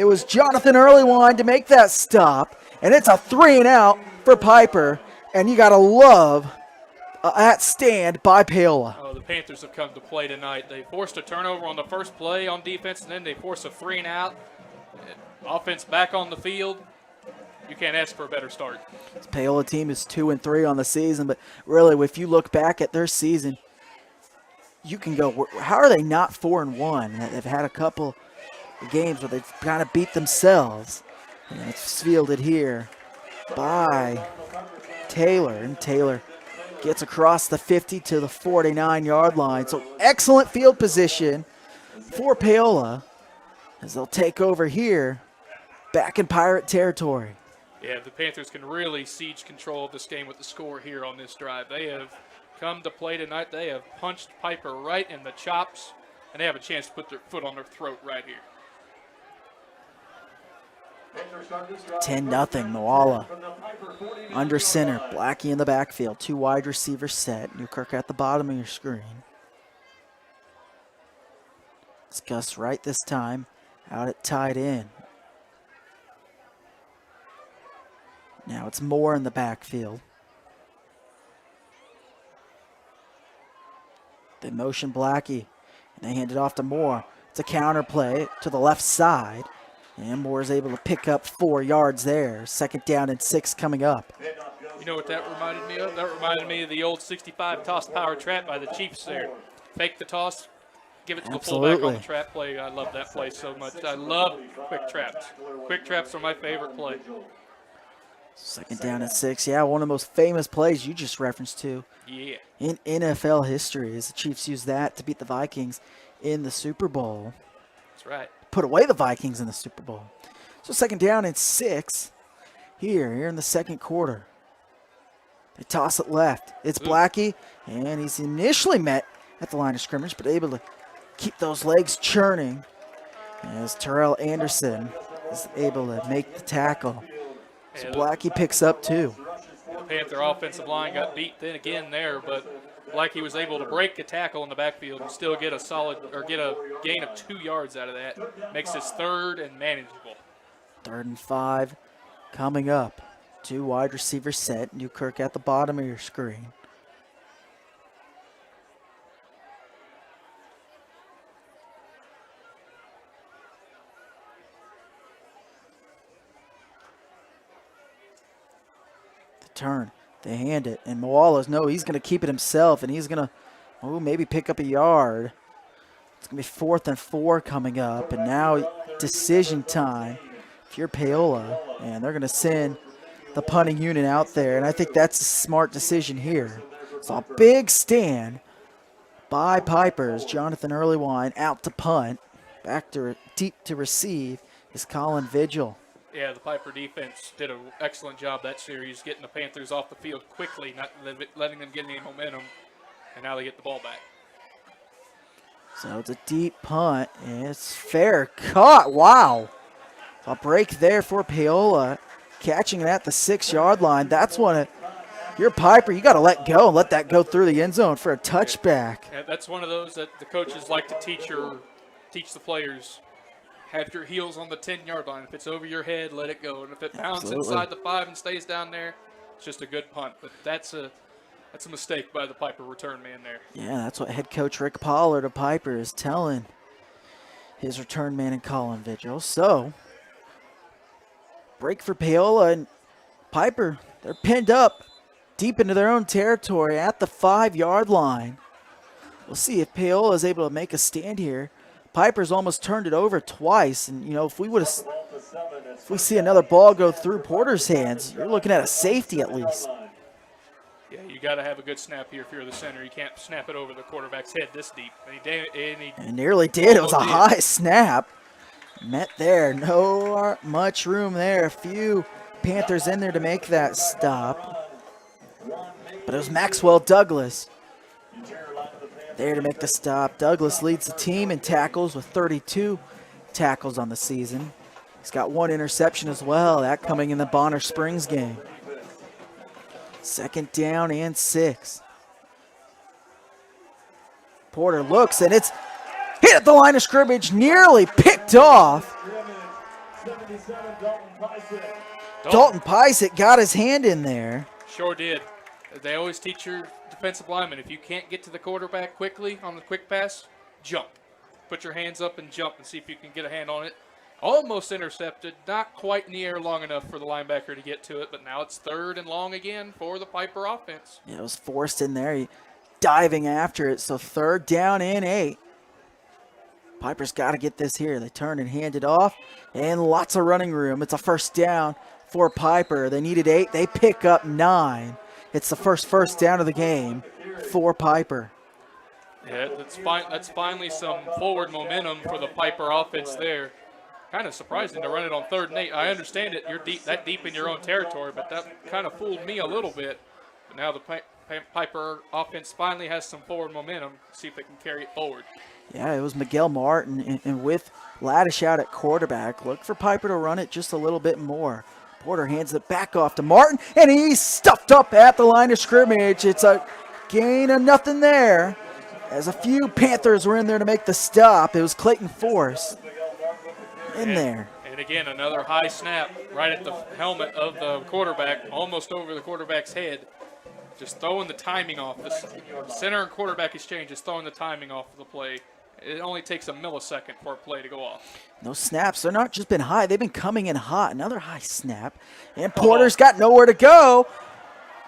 was Jonathan Earlywine to make that stop. And it's a 3 and out for Piper. And you got to love that stand by Paola. Oh, the Panthers have come to play tonight. They forced a turnover on the first play on defense, and then they forced a 3 and out. Offense back on the field. You can't ask for a better start. This Paola team is 2-3 on the season, but really, if you look back at their season, you can go, how are they not 4-1? They've had a couple of games where they've kind of beat themselves. And it's fielded here by Taylor, and Taylor gets across the 50 to the 49-yard line. So excellent field position for Paola as they'll take over here back in Pirate territory. Yeah, the Panthers can really siege control of this game with the score here on this drive. They have come to play tonight. They have punched Piper right in the chops, and they have a chance to put their foot on their throat right here. 10-0, Moala. Under center, Blackie in the backfield. 2 wide receivers set. Newkirk at the bottom of your screen. It's Gus Wright this time, out at tight end. Now it's Moore in the backfield. They motion Blackie, and they hand it off to Moore. It's a counter play to the left side. And Moore is able to pick up 4 yards there. 2nd down and 6 coming up. You know what that reminded me of? That reminded me of the old 65 toss power trap by the Chiefs there. Fake the toss, give it to the fullback on the trap play. I love that play so much. I love quick traps. Quick traps are my favorite play. 2nd down and 6. Yeah, one of the most famous plays you just referenced to. Yeah. In NFL history, as the Chiefs used that to beat the Vikings in the Super Bowl. That's right. Put away the Vikings in the Super Bowl. So 2nd down and 6 here in the 2nd quarter. They toss it left. It's Blackie, and he's initially met at the line of scrimmage, but able to keep those legs churning as Terrell Anderson is able to make the tackle. So Blackie picks up 2. The Panther offensive line got beat then again there, but Blackie was able to break a tackle in the backfield and still get a gain of 2 yards out of that. Makes this 3rd and manageable. 3rd and 5 coming up. 2 wide receivers set. Newkirk at the bottom of your screen. The turn. They hand it, and Moala's, no, he's going to keep it himself, and he's going to, maybe pick up a yard. It's going to be 4th and 4 coming up, and now decision time. If you're Paola, and they're going to send the punting unit out there, and I think that's a smart decision here. So a big stand by Pipers. Jonathan Earlywine out to punt. Back to deep to receive is Colin Vigil. Yeah, the Piper defense did an excellent job that series, getting the Panthers off the field quickly, not letting them get any momentum, and now they get the ball back. So it's a deep punt, and it's fair caught. Wow. A break there for Paola, catching it at the 6-yard line. That's one of your Piper. You got to let go and let that go through the end zone for a touchback. Yeah, that's one of those that the coaches like to teach the players. Have your heels on the 10-yard line. If it's over your head, let it go. And if it bounces inside the 5 and stays down there, it's just a good punt. But that's a mistake by the Piper return man there. Yeah, that's what head coach Rick Pollard of Piper is telling his return man and Colin Vigil. So, break for Paola and Piper. They're pinned up deep into their own territory at the 5-yard line. We'll see if Paola is able to make a stand here. Piper's almost turned it over twice, and if we see another ball go through Porter's hands, you're looking at a safety at least. Yeah, you got to have a good snap here if you're the center. You can't snap it over the quarterback's head this deep. And he nearly did. It was a high snap. Met there. No much room there. A few Panthers in there to make that stop. But it was Maxwell Douglas there to make the stop. Douglas leads the team in tackles with 32 tackles on the season. He's got 1 interception as well, that coming in the Bonner Springs game. 2nd down and 6. Porter looks, and it's hit at the line of scrimmage, nearly picked off. Dalton Pysett got his hand in there. Sure did. They always teach your defensive linemen, if you can't get to the quarterback quickly on the quick pass, jump. Put your hands up and jump and see if you can get a hand on it. Almost intercepted, not quite in the air long enough for the linebacker to get to it, but now it's 3rd and long again for the Piper offense. Yeah, it was forced in there, diving after it, so 3rd down and 8. Piper's got to get this here. They turn and hand it off, and lots of running room. It's a 1st down for Piper. They needed 8. They pick up 9. It's the first down of the game for Piper. Yeah, that's finally some forward momentum for the Piper offense there. Kind of surprising to run it on 3rd and 8. I understand it. You're that deep in your own territory, but that kind of fooled me a little bit. But now the Piper offense finally has some forward momentum. See if they can carry it forward. Yeah, it was Miguel Martin, and with Laddish out at quarterback, look for Piper to run it just a little bit more. Porter hands it back off to Martin, and he's stuffed up at the line of scrimmage. It's a gain of nothing there, as a few Panthers were in there to make the stop. It was Clayton Force in there. And again, another high snap right at the helmet of the quarterback, almost over the quarterback's head. Just throwing the timing off. The center and quarterback exchange is throwing the timing off of the play. It only takes a millisecond for a play to go off. Those snaps, they're not just been high, they've been coming in hot. Another high snap, and Porter's got nowhere to go.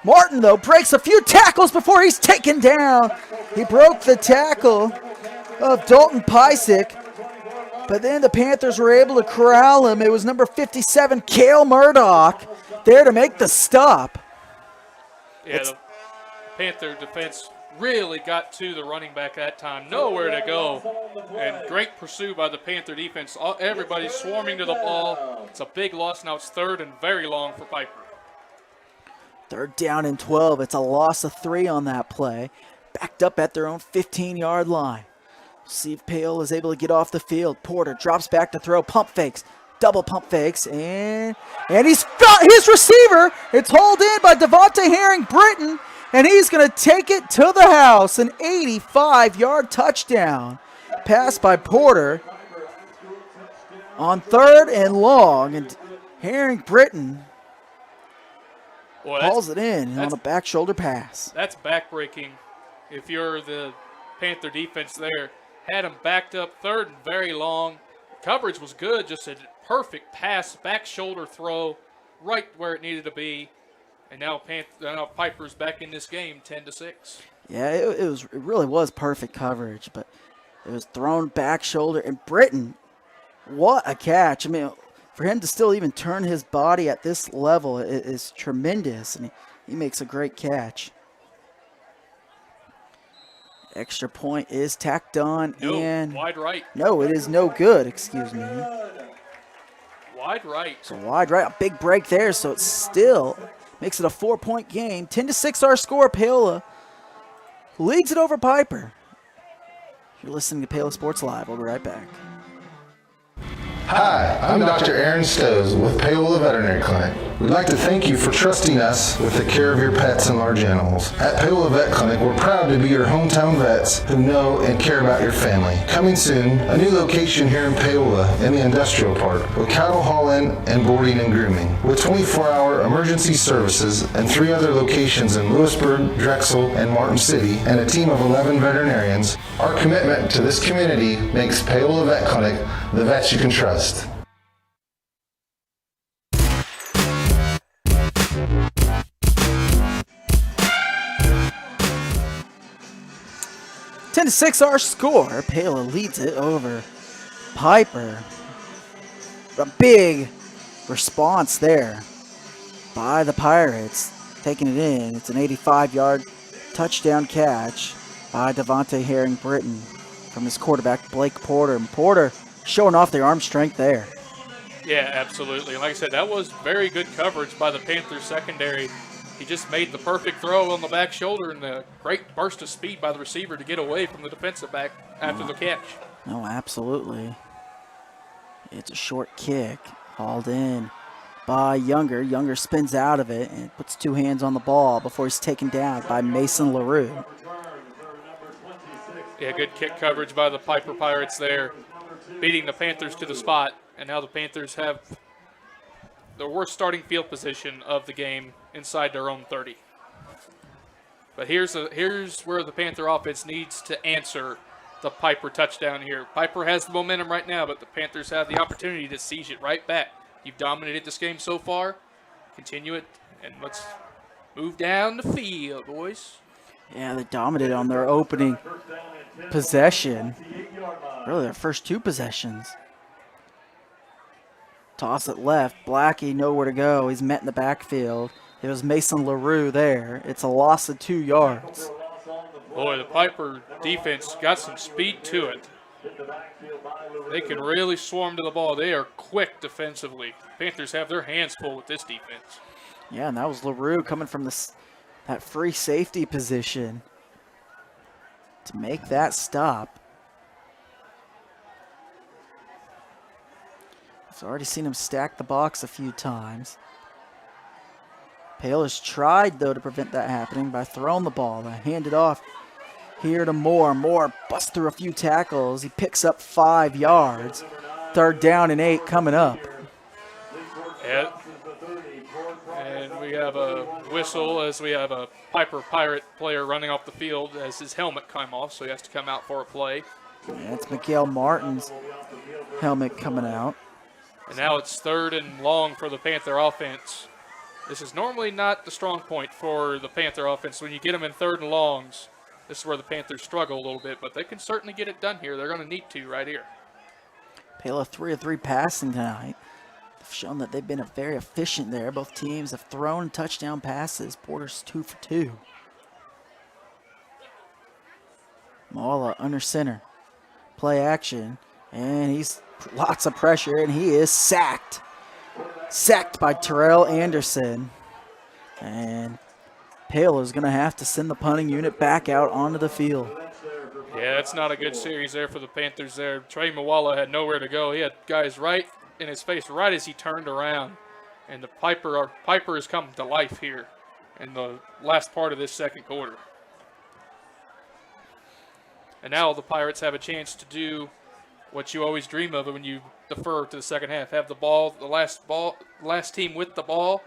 Martin, though, breaks a few tackles before he's taken down. He broke the tackle of Dalton Pysett, but then the Panthers were able to corral him. It was number 57, Cale Murdoch, there to make the stop. Yeah, the Panther defense really got to the running back that time. Nowhere to go. And great pursuit by the Panther defense. Everybody's swarming to the ball. It's a big loss. Now it's 3rd and very long for Piper. 3rd down and 12. It's a loss of 3 on that play. Backed up at their own 15-yard line. See if Paola is able to get off the field. Porter drops back to throw. Pump fakes. Double pump fakes. And he's got his receiver. It's hauled in by Devontae Herring-Britton. And he's going to take it to the house. An 85-yard touchdown. Pass by Porter on 3rd and long. And Herring-Britton hauls it in on a back shoulder pass. That's backbreaking if you're the Panther defense there. Had him backed up 3rd and very long. Coverage was good. Just a perfect pass, back shoulder throw, right where it needed to be. And now Piper's back in this game, 10-6. Yeah, it really was perfect coverage, but It was thrown back shoulder, and Britton, what a catch. I mean, for him to still even turn his body at this level is tremendous, and he makes a great catch. Extra point is tacked on, and wide right. No, it is no good, excuse me. Wide right. So wide right, a big break there, so it still makes it a 4-point game. 10-6 our score. Paola leads it over Piper. You're listening to Paola Sports Live. We'll be right back. Hi, I'm Dr. Aaron Stowe with Paola Veterinary Clinic. We'd like to thank you for trusting us with the care of your pets and large animals. At Paola Vet Clinic, we're proud to be your hometown vets who know and care about your family. Coming soon, a new location here in Paola in the industrial park with cattle hauling and boarding and grooming. With 24-hour emergency services and 3 other locations in Lewisburg, Drexel, and Martin City, and a team of 11 veterinarians, our commitment to this community makes Paola Vet Clinic the vets you can trust. 10-6 our score. Paola leads it over Piper. A big response there by the Pirates, taking it in. It's an 85-yard touchdown catch by Devontae Herring-Britton from his quarterback, Blake Porter. And Porter showing off their arm strength there. Yeah, absolutely. And like I said, that was very good coverage by the Panthers secondary. He just made the perfect throw on the back shoulder and a great burst of speed by the receiver to get away from the defensive back after the catch. No, absolutely. It's a short kick, hauled in by Younger. Younger spins out of it and puts 2 hands on the ball before he's taken down by Mason LaRue. Yeah, good kick coverage by the Piper Pirates there, beating the Panthers to the spot. And now the Panthers have the worst starting field position of the game inside their own 30. But here's where the Panther offense needs to answer the Piper touchdown here. Piper has the momentum right now, but the Panthers have the opportunity to seize it right back. You've dominated this game so far. Continue it, and let's move down the field, boys. Yeah, they dominated on their opening possession. Really, their first 2 possessions. Toss it left. Blackie nowhere to go. He's met in the backfield. It was Mason LaRue there. It's a loss of 2 yards. Boy, the Piper defense got some speed to it. They can really swarm to the ball. They are quick defensively. Panthers have their hands full with this defense. Yeah, and that was LaRue coming from that free safety position to make that stop. I've already seen him stack the box a few times. Paola's tried, though, to prevent that happening by throwing the ball. They hand it off here to Moore. Moore busts through a few tackles. He picks up 5 yards. 3rd down and 8 coming up. Yeah. And we have a whistle as we have a Piper Pirate player running off the field as his helmet came off, so he has to come out for a play. Yeah, it's Miguel Martin's helmet coming out. And now it's 3rd and long for the Panther offense. This is normally not the strong point for the Panther offense. When you get them in 3rd and longs, this is where the Panthers struggle a little bit, but they can certainly get it done here. They're going to need to right here. Paola 3 of 3 passing tonight. They've shown that they've been very efficient there. Both teams have thrown touchdown passes. Porter's 2 for 2. Paola under center. Play action. And he's lots of pressure, and he is sacked. Sacked by Terrell Anderson. And Paola's going to have to send the punting unit back out onto the field. Yeah, that's not a good series there for the Panthers there. Trey Mawala had nowhere to go. He had guys right in his face right as he turned around. And the Piper has come to life here in the last part of this 2nd quarter. And now the Pirates have a chance to do what you always dream of when you defer to the second half. Have the ball, the last team with the ball,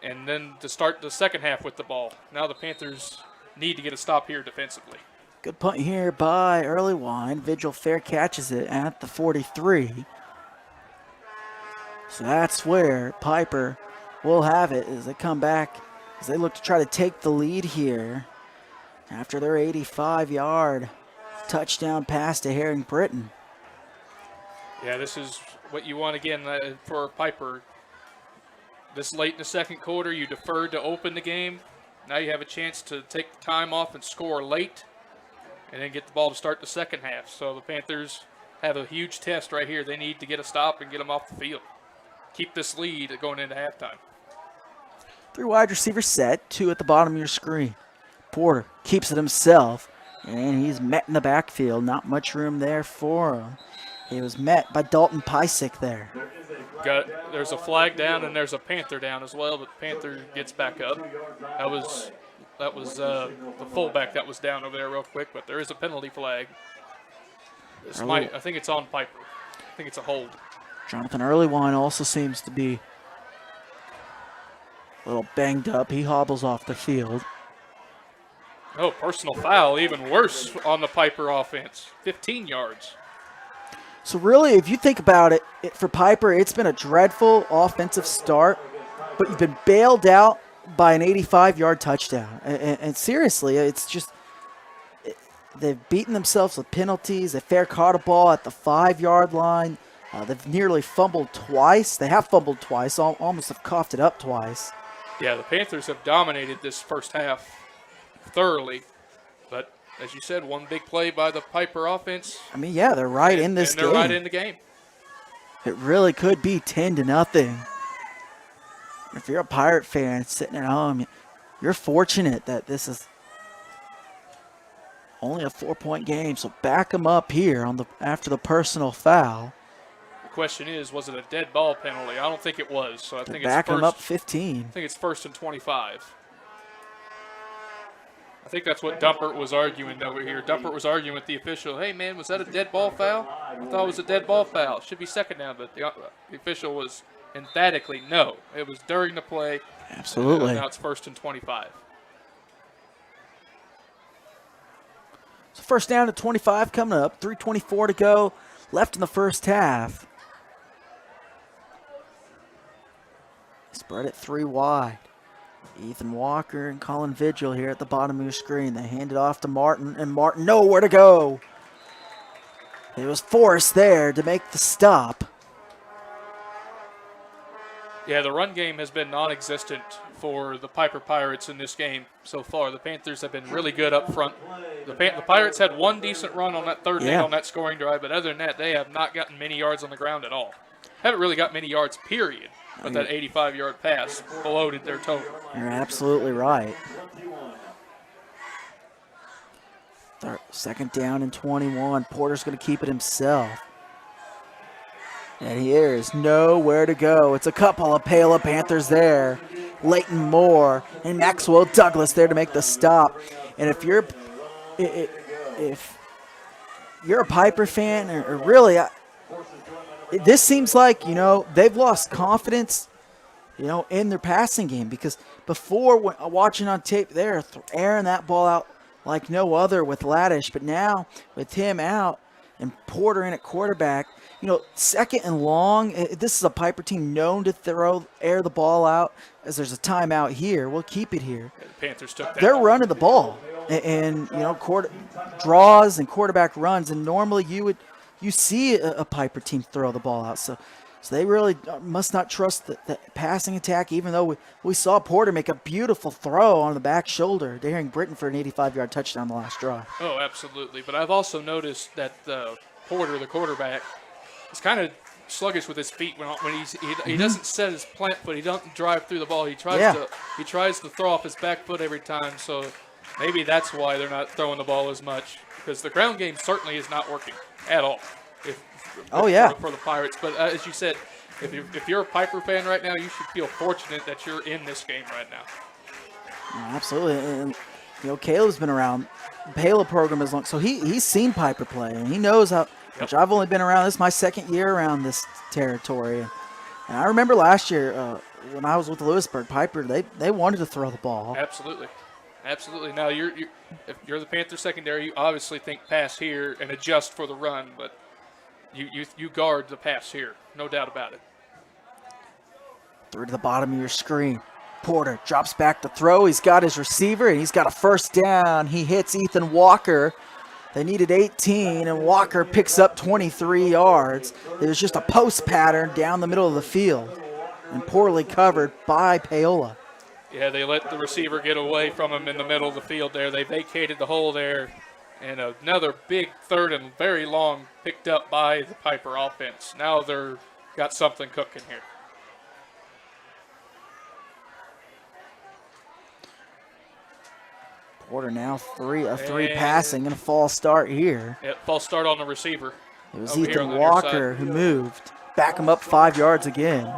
and then to start the second half with the ball. Now the Panthers need to get a stop here defensively. Good punt here by Early Wine. Vigil fair catches it at the 43. So that's where Piper will have it as they come back, as they look to try to take the lead here after their 85-yard touchdown pass to Herring Britton. Yeah, this is what you want again for Piper. This late in the second quarter, you deferred to open the game. Now you have a chance to take the time off and score late and then get the ball to start the second half. So the Panthers have a huge test right here. They need to get a stop and get them off the field. Keep this lead going into halftime. 3 wide receivers set, 2 at the bottom of your screen. Porter keeps it himself, and he's met in the backfield. Not much room there for him. He was met by Dalton Pysick there. There's a flag down and there's a Panther down as well, but the Panther gets back up. That was the fullback that was down over there real quick, but there is a penalty flag. I think it's on Piper. I think it's a hold. Jonathan Earlywine also seems to be a little banged up. He hobbles off the field. Oh, personal foul, even worse on the Piper offense. 15 yards. So really, if you think about it, for Piper, it's been a dreadful offensive start, but you've been bailed out by an 85-yard touchdown. And seriously, it's just they've beaten themselves with penalties. They fair caught a ball at the 5-yard line. They've nearly fumbled twice. They have fumbled twice, almost have coughed it up twice. Yeah, the Panthers have dominated this first half thoroughly, but as you said, one big play by the Piper offense. I mean, yeah, they're right in this game. They're right in the game. It really could be 10-0. If you're a Pirate fan sitting at home, you're fortunate that this is only a 4-point game. So back them up here after the personal foul. The question is, was it a dead ball penalty? I don't think it was. So I think it's back them up 15. I think it's 1st and 25. I think that's what Dumpert was arguing over here. Dumpert was arguing with the official, hey, man, was that a dead ball foul? I thought it was a dead ball foul. It should be second down, but the official was emphatically no. It was during the play. Absolutely. Now it's 1st and 25. So first down to 25 coming up. 3:24 to go left in the first half. Spread it 3 wide. Ethan Walker and Colin Vigil here at the bottom of your screen. They hand it off to Martin, and Martin nowhere to go. It was forced there to make the stop. Yeah, the run game has been non-existent for the Piper Pirates in this game so far. The Panthers have been really good up front. The Pirates had one decent run on that third inning on that scoring drive, but other than that, they have not gotten many yards on the ground at all. Haven't really got many yards, period. But that 85-yard pass bloated their total. You're absolutely right. Second down and 21. Porter's going to keep it himself. And here is nowhere to go. It's a couple of Paola Panthers there. Leighton Moore and Maxwell Douglas there to make the stop. And if you're a Piper fan, or really, this seems like, they've lost confidence, in their passing game, because before, watching on tape, they're airing that ball out like no other with Laddish, but now with him out and Porter in at quarterback, second and long, this is a Piper team known to air the ball out. As there's a timeout here, we'll keep it here. Yeah, the Panthers took that. They're running the ball, and draws and quarterback runs, and normally you see a Piper team throw the ball out. So they really must not trust the passing attack, even though we saw Porter make a beautiful throw on the back shoulder, daring Britton for an 85-yard touchdown on the last drive. Oh, absolutely. But I've also noticed that Porter, the quarterback, is kind of sluggish with his feet when he doesn't set his plant foot. He doesn't drive through the ball. He tries to throw off his back foot every time. So maybe that's why they're not throwing the ball as much, because the ground game certainly is not working at all. For the Pirates. But as you said, if you're a Piper fan right now, you should feel fortunate that you're in this game right now. Absolutely. And, Caleb's been around Paola program as long, so he's seen Piper play, and he knows how much. I've only been around. This is my second year around this territory. And I remember last year when I was with Lewisburg, Piper, they wanted to throw the ball. Absolutely. Now, if you're the Panther secondary, you obviously think pass here and adjust for the run, but you guard the pass here, no doubt about it. Through to the bottom of your screen. Porter drops back to throw. He's got his receiver, and he's got a first down. He hits Ethan Walker They needed 18, and Walker picks up 23 yards. It was just a post pattern down the middle of the field and poorly covered by Paola. Yeah, they let the receiver get away from him in the middle of the field there. They vacated the hole there. And another big third and very long picked up by the Piper offense. Now they're got something cooking here. Porter now 3 of 3 passing and a false start here. Yeah, false start on the receiver. It was Ethan Walker who moved. Back him up 5 yards again.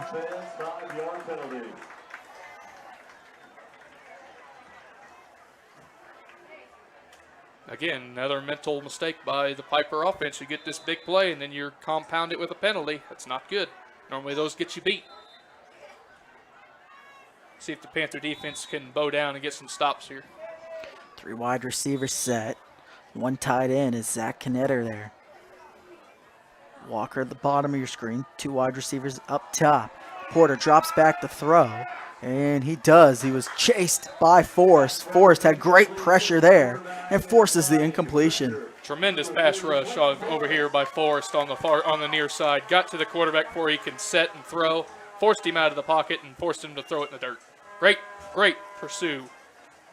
Again, another mental mistake by the Piper offense. You get this big play, and then you compound it with a penalty. That's not good. Normally those get you beat. See if the Panther defense can bow down and get some stops here. 3 wide receivers set. 1 tight end is Zach Knetter there. Walker at the bottom of your screen. 2 wide receivers up top. Porter drops back to throw. And he does. He was chased by Forrest. Forrest had great pressure there and forces the incompletion. Tremendous pass rush over here by Forrest on the near side. Got to the quarterback before he can set and throw. Forced him out of the pocket and forced him to throw it in the dirt. Great pursue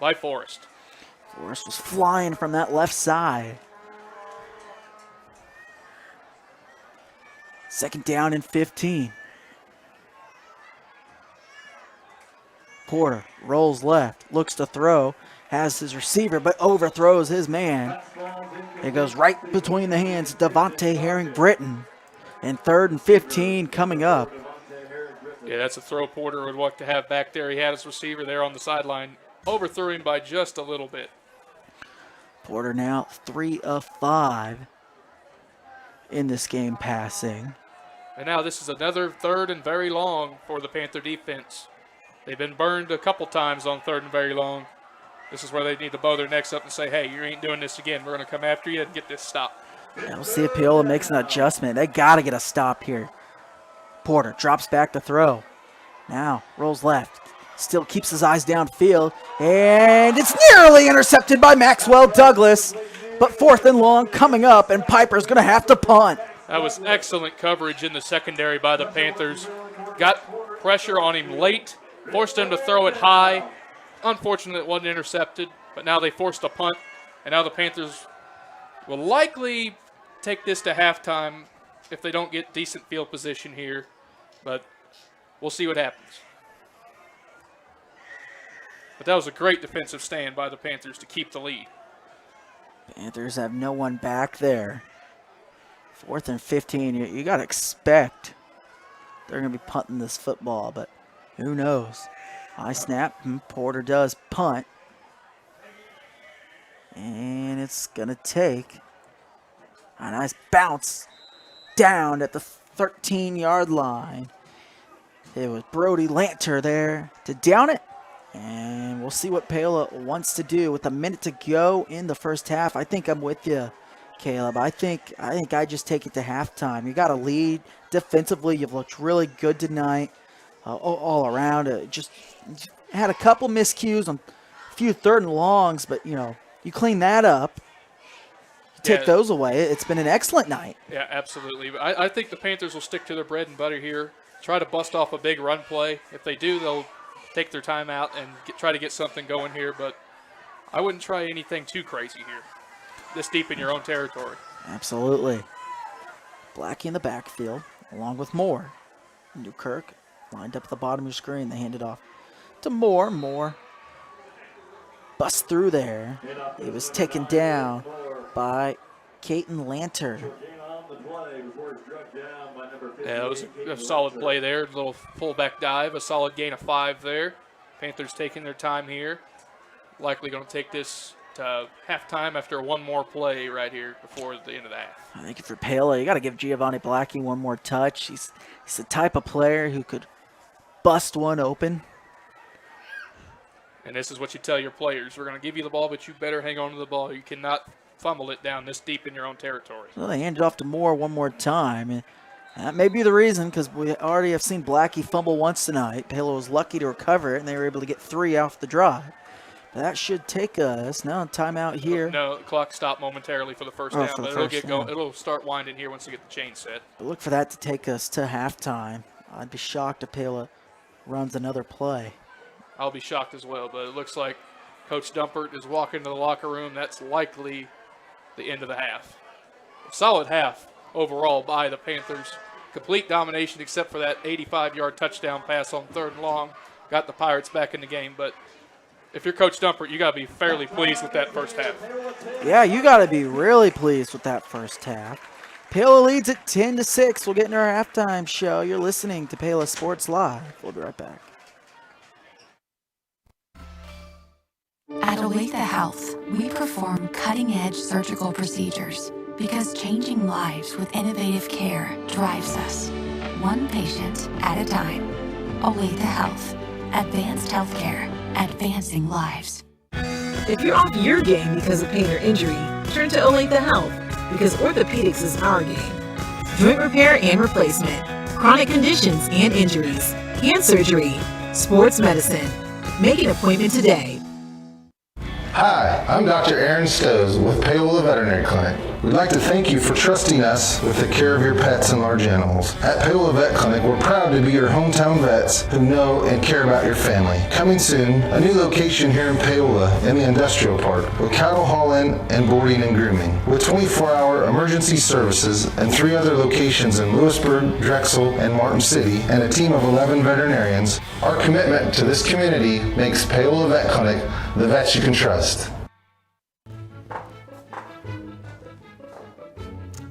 by Forrest. Forrest was flying from that left side. 2nd down and 15. Porter rolls left, looks to throw, has his receiver, but overthrows his man. It goes right between the hands of Devontae Herring-Britton. And 3rd and 15 coming up. Yeah, that's a throw Porter would want to have back there. He had his receiver there on the sideline. Overthrew him by just a little bit. Porter now 3 of 5 in this game passing. And now this is another 3rd and very long for the Panther defense. They've been burned a couple times on 3rd and very long. This is where they need to bow their necks up and say, hey, you ain't doing this again. We're going to come after you and get this stop. Yeah, we'll see if Paola makes an adjustment. They got to get a stop here. Porter drops back to throw. Now rolls left. Still keeps his eyes downfield. And it's nearly intercepted by Maxwell Douglas. But 4th and long coming up, and Piper's going to have to punt. That was excellent coverage in the secondary by the Panthers. Got pressure on him late. Forced him to throw it high. Unfortunately, it wasn't intercepted, but now they forced a punt, and now the Panthers will likely take this to halftime if they don't get decent field position here, but we'll see what happens. But that was a great defensive stand by the Panthers to keep the lead. Panthers have no one back there. 4th and 15, you got to expect they're going to be punting this football, but who knows? High snap, and Porter does punt. And it's going to take a nice bounce down at the 13-yard line. It was Brody Lanter there to down it. And we'll see what Paola wants to do with a minute to go in the first half. I think I'm with you, Caleb. I think I just take it to halftime. You got a lead defensively. You've looked really good tonight. All around. Just had a couple miscues on a few 3rd and longs, but you clean that up. You take those away. It's been an excellent night. Yeah, absolutely. I think the Panthers will stick to their bread and butter here. Try to bust off a big run play. If they do, they'll take their time out and try to get something going here, but I wouldn't try anything too crazy here. This deep in your own territory. Absolutely. Blackie in the backfield, along with Moore. Newkirk lined up at the bottom of your screen. They hand it off to Moore. Moore busts through there. He was taken down by Caton Lanter. Yeah, it was a solid play there. A little fullback dive, a solid gain of 5 there. Panthers taking their time here. Likely going to take this to halftime after one more play right here before the end of the half. I think for Paola, you got to give Giovanni Blackie one more touch. He's the type of player who could bust one open. And this is what you tell your players. We're going to give you the ball, but you better hang on to the ball. You cannot fumble it down this deep in your own territory. Well, they hand it off to Moore one more time. And that may be the reason, because we already have seen Blackie fumble once tonight. Paola was lucky to recover it, and they were able to get 3 off the drive. That should take us now. Timeout here. No, the clock stopped momentarily for the first down, but it'll get going. It'll start winding here once you get the chain set. But look for that to take us to halftime. I'd be shocked if Paola runs another play. I'll be shocked as well, but it looks like Coach Dumpert is walking to the locker room. That's likely the end of the half. Solid half overall by the Panthers. Complete domination except for that 85-yard touchdown pass on 3rd and long. Got the Pirates back in the game, but if you're Coach Dumpert, you got to be fairly pleased with that first half. Yeah, you got to be really pleased with that first half. Paola leads at 10-6. We'll get into our halftime show. You're listening to Paola Sports Live. We'll be right back. At Olathe Health, we perform cutting-edge surgical procedures because changing lives with innovative care drives us, one patient at a time. Olathe Health, advanced healthcare, advancing lives. If you're off your game because of pain or injury, turn to Olathe Health because orthopedics is our game. Joint repair and replacement, chronic conditions and injuries, hand surgery, sports medicine. Make an appointment today. Hi, I'm Dr. Aaron Stowe with Paola Veterinary Clinic. We'd like to thank you for trusting us with the care of your pets and large animals. At Paola Vet Clinic, we're proud to be your hometown vets who know and care about your family. Coming soon, a new location here in Paola in the industrial park with cattle hauling and boarding and grooming. With 24-hour emergency services and 3 other locations in Lewisburg, Drexel, and Martin City, and a team of 11 veterinarians, our commitment to this community makes Paola Vet Clinic the vets you can trust.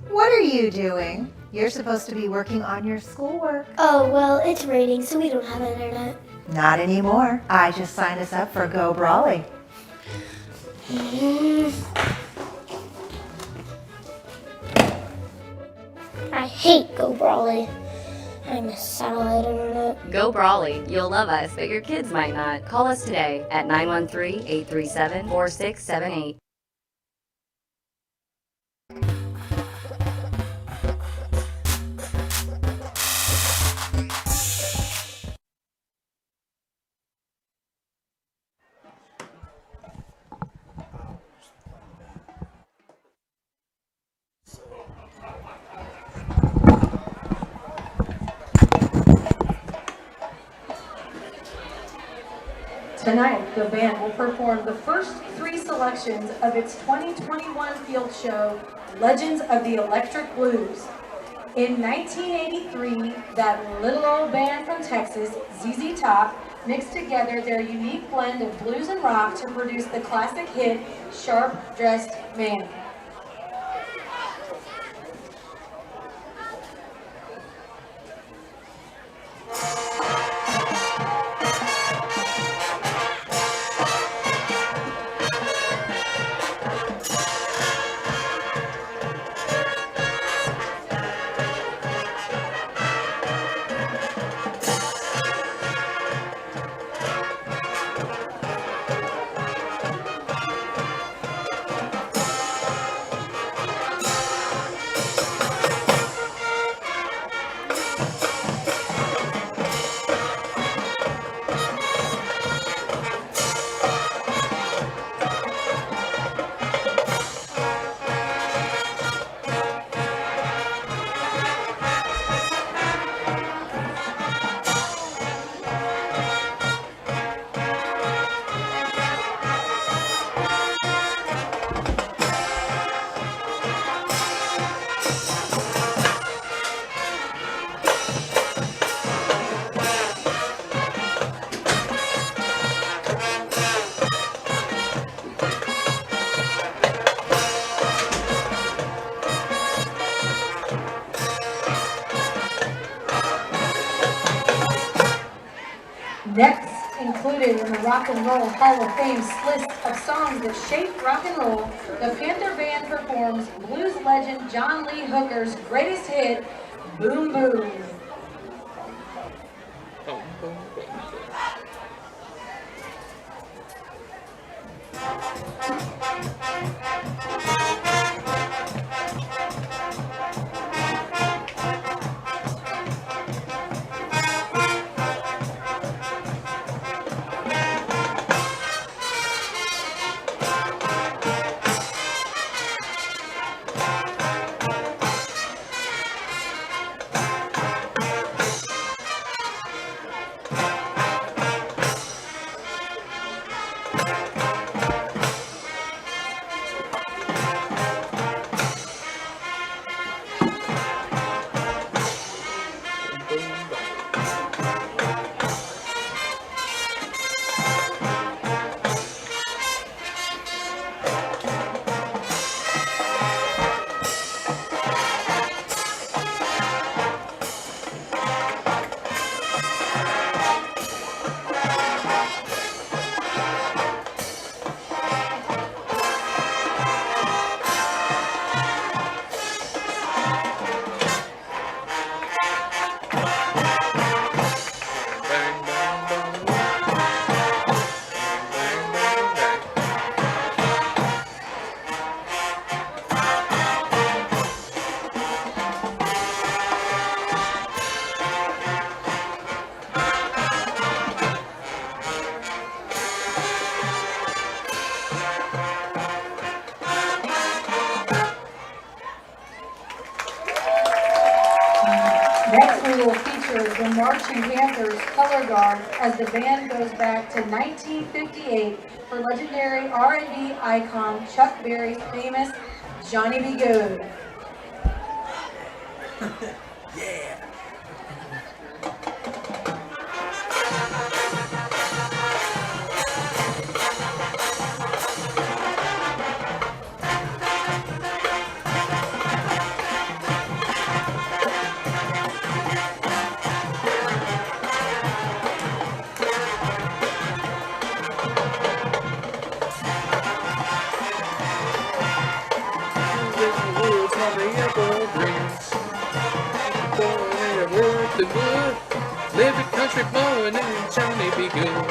What are you doing? You're supposed to be working on your schoolwork. Oh, well, it's raining, so we don't have internet. Not anymore. I just signed us up for Go Brawley. I hate Go Brawley. I miss satellite internet. Go Brawley. You'll love us, but your kids might not. Call us today at 913-837-4678. Tonight, the band will perform the first 3 selections of its 2021 field show, Legends of the Electric Blues. In 1983, that little old band from Texas, ZZ Top, mixed together their unique blend of blues and rock to produce the classic hit, Sharp Dressed Man. Next, included in the Rock and Roll Hall of Fame's list of songs that shaped rock and roll, the Panther Band performs blues legend John Lee Hooker's greatest hit, Boom Boom. will feature the Marching Panthers color guard as the band goes back to 1958 for legendary R&B icon Chuck Berry's famous Johnny B. Good. Yeah. Live the country blowing and Johnny be good.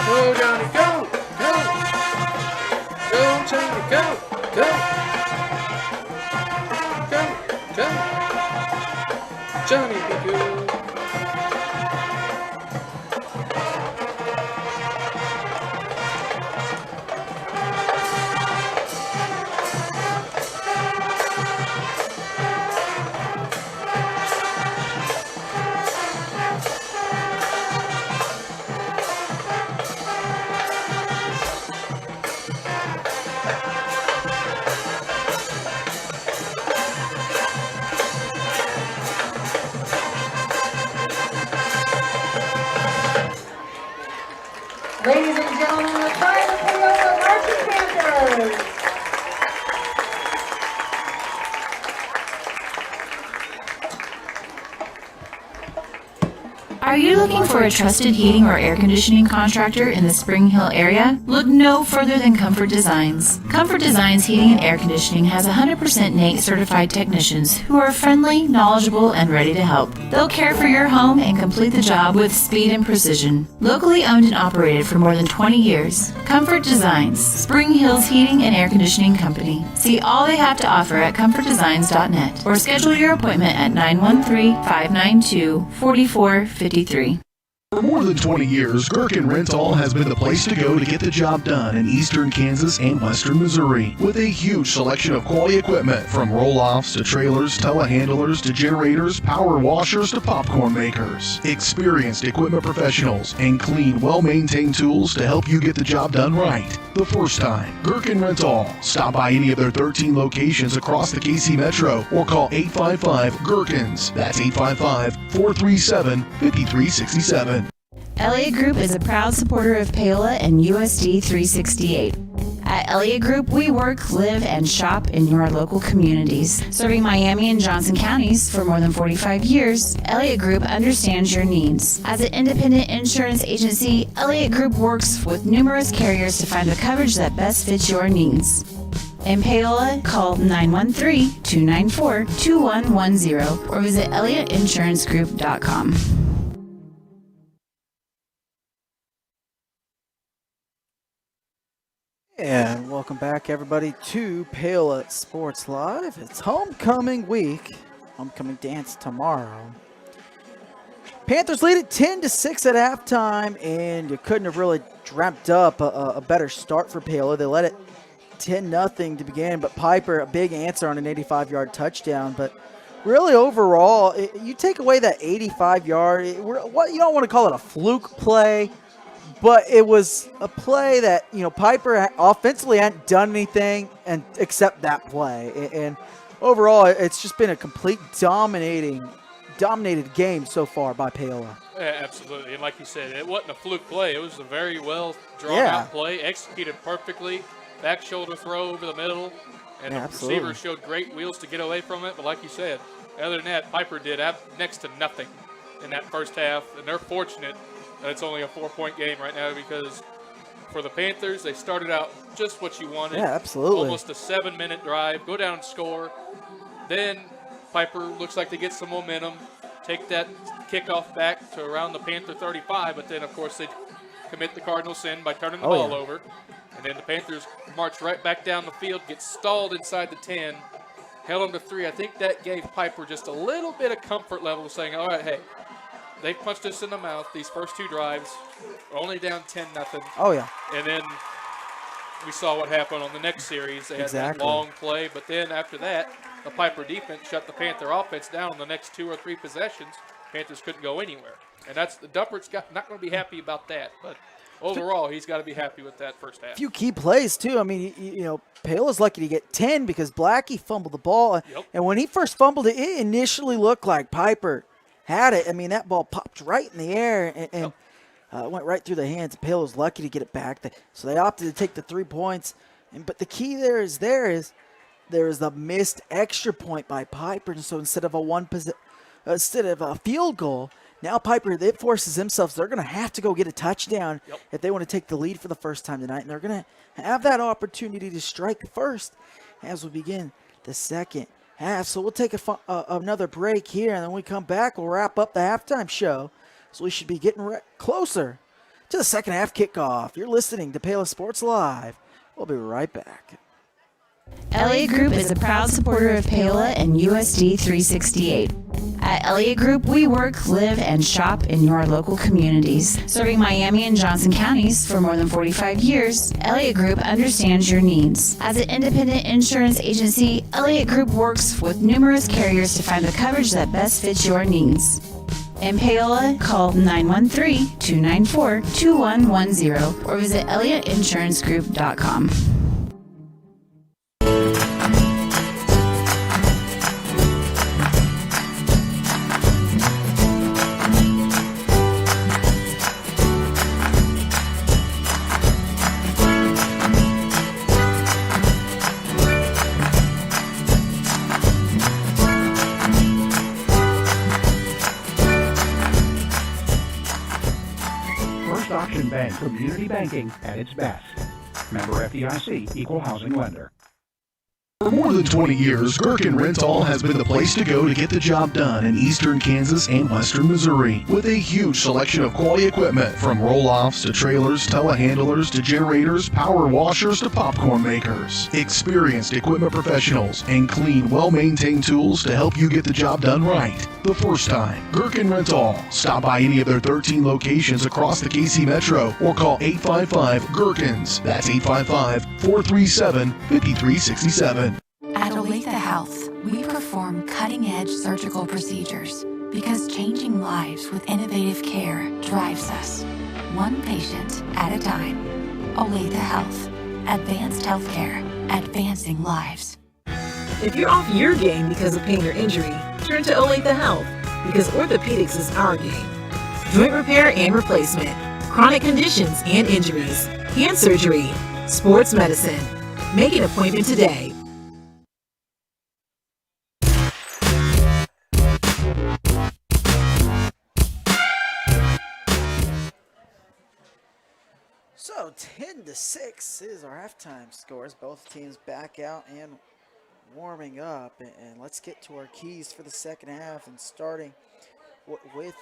Go Johnny, go, go, go Johnny, go, go, go, go, Johnny be good. Ladies and gentlemen, the final Paola Marching Panthers. Are you looking for a trusted heating or air conditioning contractor in the Spring Hill area? Look no further than Comfort Designs. Comfort Designs Heating and Air Conditioning has 100% NATE certified technicians who are friendly, knowledgeable, and ready to help. They'll care for your home and complete the job with speed and precision. Locally owned and operated for more than 20 years, Comfort Designs, Spring Hill's Heating and Air Conditioning Company. See all they have to offer at comfortdesigns.net or schedule your appointment at 913-592-4453. For more than 20 years, Gherkin Rental has been the place to go to get the job done in eastern Kansas and western Missouri. With a huge selection of quality equipment, from roll-offs to trailers, telehandlers to generators, power washers to popcorn makers. Experienced equipment professionals and clean, well-maintained tools to help you get the job done right. The first time, Gherkin Rental. Stop by any of their 13 locations across the KC Metro or call 855-GHERKINS. That's 855-437-5367. Elliott Group is a proud supporter of Paola and USD 368. At Elliott Group, we work, live, and shop in your local communities. Serving Miami and Johnson counties for more than 45 years, Elliott Group understands your needs. As an independent insurance agency, Elliott Group works with numerous carriers to find the coverage that best fits your needs. In Paola, call 913-294-2110 or visit ElliottInsuranceGroup.com. And welcome back, everybody, to Paola Sports Live. It's homecoming week. Homecoming dance tomorrow. Panthers lead it 10-6 at halftime, and you couldn't have really dreamt up a better start for Paola. They led it 10-0 to begin, but Piper, a big answer on an 85-yard touchdown. But really, overall, you take away that 85-yard, you don't want to call it a fluke play, but it was a play that, Piper offensively hadn't done anything except that play. And overall, it's just been a complete dominated game so far by Paola. Yeah, absolutely. And like you said, it wasn't a fluke play. It was a very well drawn-out play, executed perfectly, back shoulder throw over the middle, and the receiver showed great wheels to get away from it. But like you said, other than that, Piper did next to nothing in that first half, and they're fortunate that it's only a 4-point game right now, because for the Panthers, they started out just what you wanted. Yeah, absolutely. Almost a 7-minute drive, go down and score. Then Piper looks like they get some momentum, take that kickoff back to around the Panther 35, but then, of course, they commit the cardinal sin by turning the ball over. And then the Panthers march right back down the field, get stalled inside the 10, held them to 3. I think that gave Piper just a little bit of comfort level, saying, all right, hey, they punched us in the mouth these first two drives. We're only down 10-0. Oh, yeah. And then we saw what happened on the next series. They had that long play, but then after that, the Piper defense shut the Panther offense down on the next 2 or 3 possessions. Panthers couldn't go anywhere. And that's the Dumpert's not going to be happy about that. But overall, he's got to be happy with that first half. A few key plays, too. I mean, Paola's lucky to get 10 because Blackie fumbled the ball. Yep. And when he first fumbled it, it initially looked like Piper had it. I mean, that ball popped right in the air and went right through the hands. Paola was lucky to get it back. So they opted to take the 3 points. But the key there is there is the missed extra point by Piper. And so instead of a field goal, now Piper, it forces themselves. They're going to have to go get a touchdown if they want to take the lead for the first time tonight. And they're going to have that opportunity to strike first as we begin the second half. So we'll take another break here, and then when we come back, we'll wrap up the halftime show. So we should be getting closer to the second half kickoff. You're listening to Paola Sports Live. We'll be right back. Elliott Group is a proud supporter of Paola and USD 368. At Elliott Group, we work, live, and shop in your local communities. Serving Miami and Johnson counties for more than 45 years, Elliott Group understands your needs. As an independent insurance agency, Elliott Group works with numerous carriers to find the coverage that best fits your needs. In Paola, call 913-294-2110 or visit ElliottInsuranceGroup.com. Bank community banking at its best. Member FDIC, equal housing lender. For more than 20 years, Gherkin Rental has been the place to go to get the job done in eastern Kansas and western Missouri. With a huge selection of quality equipment, from roll-offs to trailers, telehandlers to generators, power washers to popcorn makers. Experienced equipment professionals and clean, well-maintained tools to help you get the job done right. The first time, Gherkin Rental. Stop by any of their 13 locations across the KC Metro or call 855-GHERKINS. That's 855-437-5367. At Olathe Health, we perform cutting-edge surgical procedures because changing lives with innovative care drives us, one patient at a time. Olathe Health, advanced healthcare, advancing lives. If you're off your game because of pain or injury, turn to Olathe Health because orthopedics is our game. Joint repair and replacement, chronic conditions and injuries, hand surgery, sports medicine. Make an appointment today. So 10-6 is our halftime scores. Both teams back out and warming up. And let's get to our keys for the second half. And starting with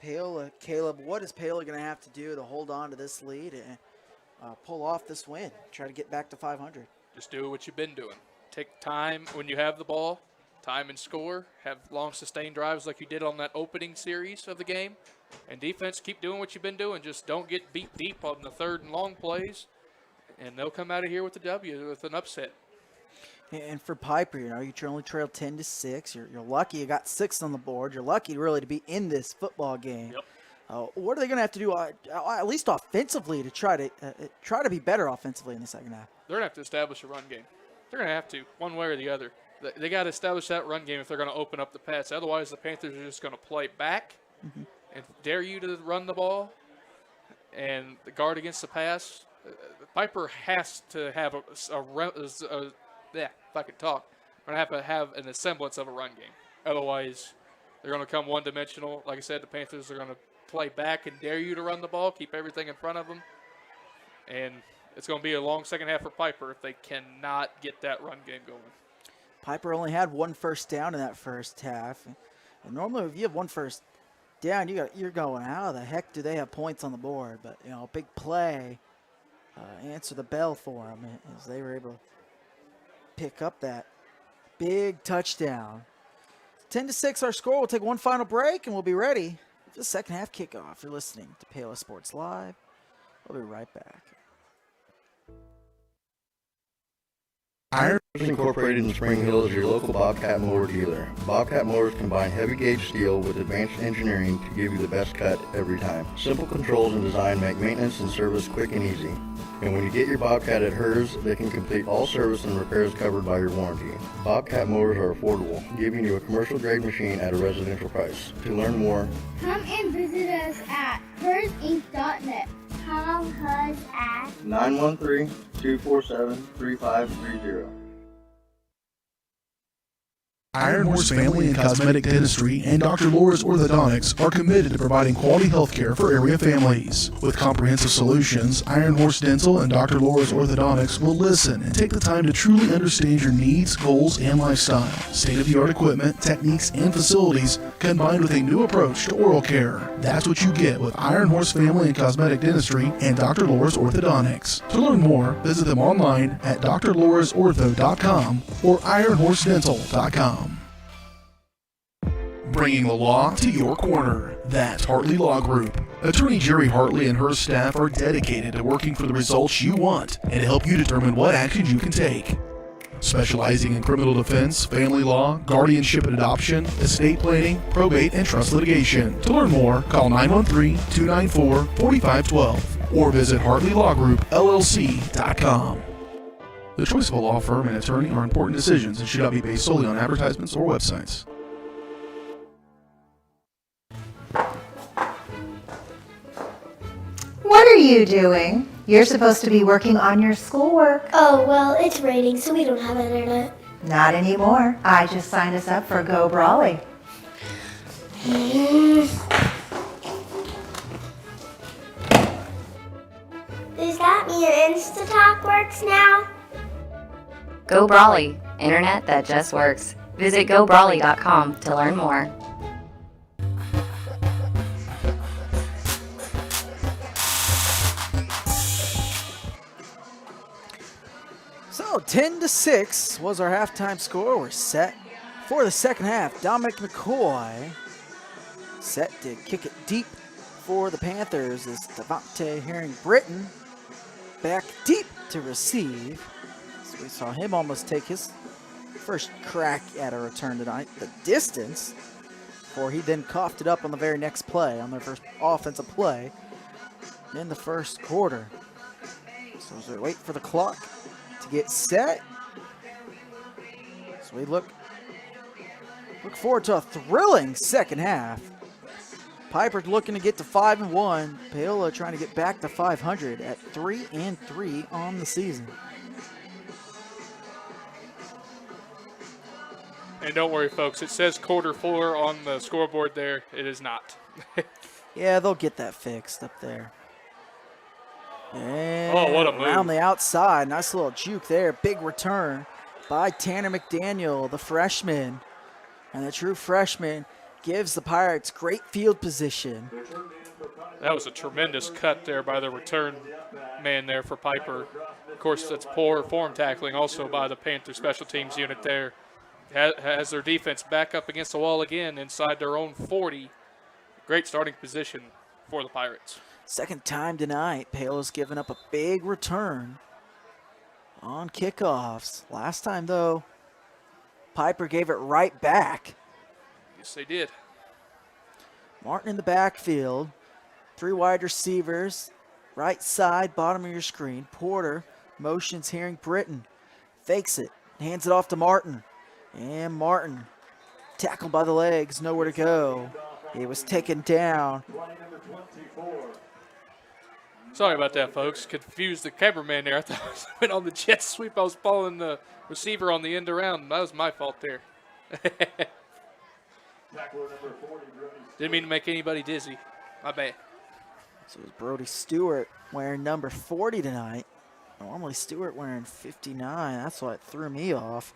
Paola. Caleb, what is Paola going to have to do to hold on to this lead and pull off this win? Try to get back to 500. Just do what you've been doing. Take time when you have the ball, time and score. Have long sustained drives like you did on that opening series of the game. And defense, keep doing what you've been doing. Just don't get beat deep on the third and long plays, and they'll come out of here with a W, with an upset. And for Piper, you only trailed 10-6. You're lucky you got 6 on the board. You're lucky really to be in this football game. Yep. What are they going to have to do, at least offensively, to try to be better offensively in the second half? They're going to have to establish a run game. They're going to have to, one way or the other. They got to establish that run game if they're going to open up the pass. Otherwise, the Panthers are just going to play back. Mm-hmm. And dare you to run the ball and the guard against the pass. Piper has to have if I could talk, we're going to have an semblance of a run game. Otherwise, they're going to come one-dimensional. Like I said, the Panthers are going to play back and dare you to run the ball, keep everything in front of them. And it's going to be a long second half for Piper if they cannot get that run game going. Piper only had 1 first down in that first half. And normally if you have 1 first down, you're going, how the heck do they have points on the board? But, a big play answer the bell for them as they were able to pick up that big touchdown. 10-6 our score. We'll take one final break, and we'll be ready for the second half kickoff. You're listening to Paola Sports Live. We'll be right back. Iron Incorporated in Spring Hill is your local Bobcat mower dealer. Bobcat mowers combine heavy gauge steel with advanced engineering to give you the best cut every time. Simple controls and design make maintenance and service quick and easy. And when you get your Bobcat at Hers, they can complete all service and repairs covered by your warranty. Bobcat mowers are affordable, giving you a commercial grade machine at a residential price. To learn more, come and visit us at hersinc.net. Call us at 913-247-3530. Iron Horse Family and Cosmetic Dentistry and Dr. Laura's Orthodontics are committed to providing quality health care for area families. With comprehensive solutions, Iron Horse Dental and Dr. Laura's Orthodontics will listen and take the time to truly understand your needs, goals, and lifestyle. State-of-the-art equipment, techniques, and facilities combined with a new approach to oral care. That's what you get with Iron Horse Family and Cosmetic Dentistry and Dr. Laura's Orthodontics. To learn more, visit them online at drlaurasortho.com or ironhorsedental.com. Bringing the law to your corner. That's Hartley Law Group. Attorney Jerry Hartley and her staff are dedicated to working for the results you want and to help you determine what actions you can take. Specializing in criminal defense, family law, guardianship and adoption, estate planning, probate, and trust litigation. To learn more, call 913-294-4512 or visit HartleyLawGroupLLC.com. The choice of a law firm and attorney are important decisions and should not be based solely on advertisements or websites. What are you doing? You're supposed to be working on your schoolwork. Oh, well, it's raining, so we don't have internet. Not anymore. I just signed us up for Go Brawley. Does that mean InstaTalk works now? Go Brawley, internet that just works. Visit gobrawley.com to learn more. So 10-6 was our halftime score. We're set for the second half. Dominic McCoy set to kick it deep for the Panthers as Devontae Herring-Britton back deep to receive. So we saw him almost take his first crack at a return tonight. The distance, before he then coughed it up on the very next play, on their first offensive play in the first quarter. So as we wait for the clock to get set, so we look forward to a thrilling second half. Piper looking to get to 5-1. Paola trying to get back to 500 at 3-3 on the season. And don't worry, folks. It says quarter 4 on the scoreboard there. It is not. Yeah, they'll get that fixed up there. And oh, what a move. Around the outside. Nice little juke there. Big return by Tanner McDaniel, the freshman. And the true freshman gives the Pirates great field position. That was a tremendous cut there by the return man there for Piper. Of course, that's poor form tackling also by the Panther special teams unit there. Has their defense back up against the wall again inside their own 40. Great starting position for the Pirates. Second time tonight, Paola's given up a big return on kickoffs. Last time, though, Piper gave it right back. Yes, they did. Martin in the backfield. 3 wide receivers. Right side, bottom of your screen. Porter motions Herring-Britton. Fakes it. Hands it off to Martin. And Martin, tackled by the legs, nowhere to go. He was taken down. Sorry about that, folks. Confused the cameraman there. I thought I went on the jet sweep. I was following the receiver on the end around. That was my fault there. Didn't mean to make anybody dizzy. My bad. So it was Brody Stewart wearing number 40 tonight. Normally Stewart wearing 59. That's why it threw me off.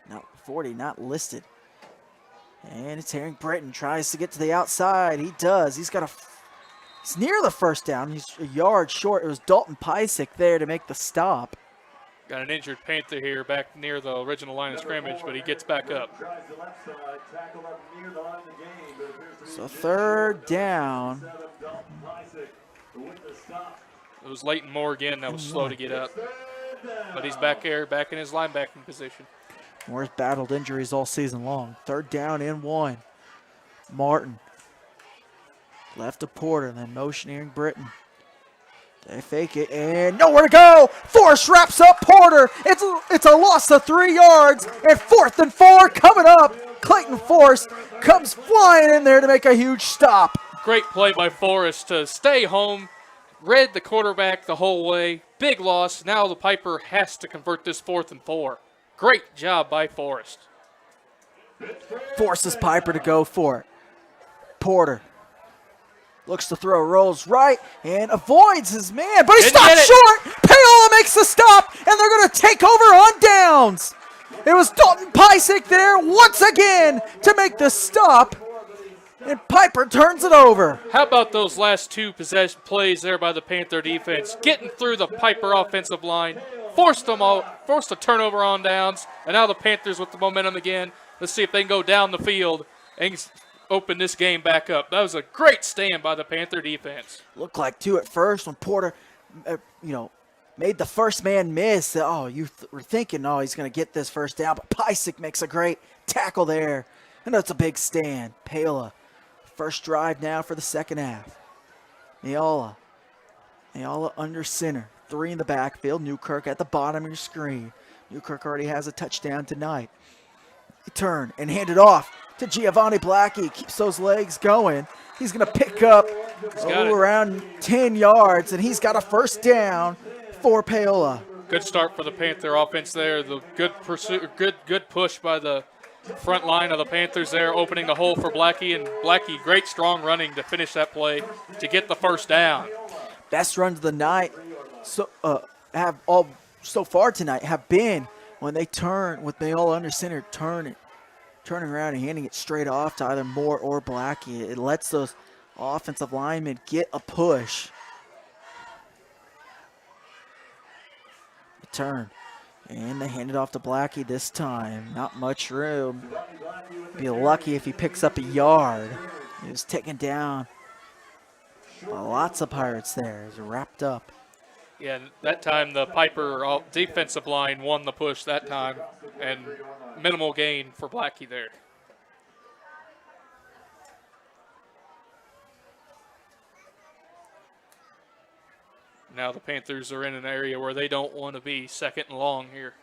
Now 40 not listed. And it's Herring-Britton. Tries to get to the outside. He does. He's near the first down. He's a yard short. It was Dalton Pysick there to make the stop. Got an injured Panther here back near the original line of scrimmage, but he gets back up. So third down. It was Leighton Moore again that was slow to get up. But he's back there, back in his linebacking position. Moore's battled injuries all season long. 3rd down and 1. Martin. Left to Porter, then motioning Britton. They fake it, and nowhere to go. Forrest wraps up Porter. It's a loss of 3 yards, and 4th and 4 coming up. Clayton Forrest comes flying in there to make a huge stop. Great play by Forrest to stay home. Read the quarterback the whole way. Big loss. Now the Piper has to convert this 4th and 4. Great job by Forrest. Forces Piper to go for it. Porter looks to throw, rolls right, and avoids his man, but he stops short. Paola makes the stop, and they're going to take over on downs. It was Dalton Pysick there once again to make the stop, and Piper turns it over. How about those last 2 possession plays there by the Panther defense, getting through the Piper offensive line, forced a turnover on downs, and now the Panthers with the momentum again. Let's see if they can go down the field and open this game back up. That was a great stand by the Panther defense. Looked like 2 at first when Porter, made the first man miss. Oh, you were thinking, he's going to get this first down, but Pysick makes a great tackle there, and that's a big stand. Paola, first drive now for the second half. Paola under center, 3 in the backfield. Newkirk at the bottom of your screen. Newkirk already has a touchdown tonight. He turned and handed off to Giovanni Blackie. Keeps those legs going. He's going to pick up around 10 yards, and he's got a first down for Paola. Good start for the Panther offense there. The good pursuit, good push by the front line of the Panthers there, opening the hole for Blackie, and Blackie, great strong running to finish that play to get the first down. Best runs of the night so far tonight have been when they turn with Paola under center, turning around and handing it straight off to either Moore or Blackie. It lets those offensive linemen get a push. Return. And they hand it off to Blackie this time. Not much room. Be lucky if he picks up a yard. He was taken down by lots of Pirates there. He's wrapped up. Yeah, that time the Piper defensive line won the push that time, and minimal gain for Blackie there. Now the Panthers are in an area where they don't want to be, 2nd and long here.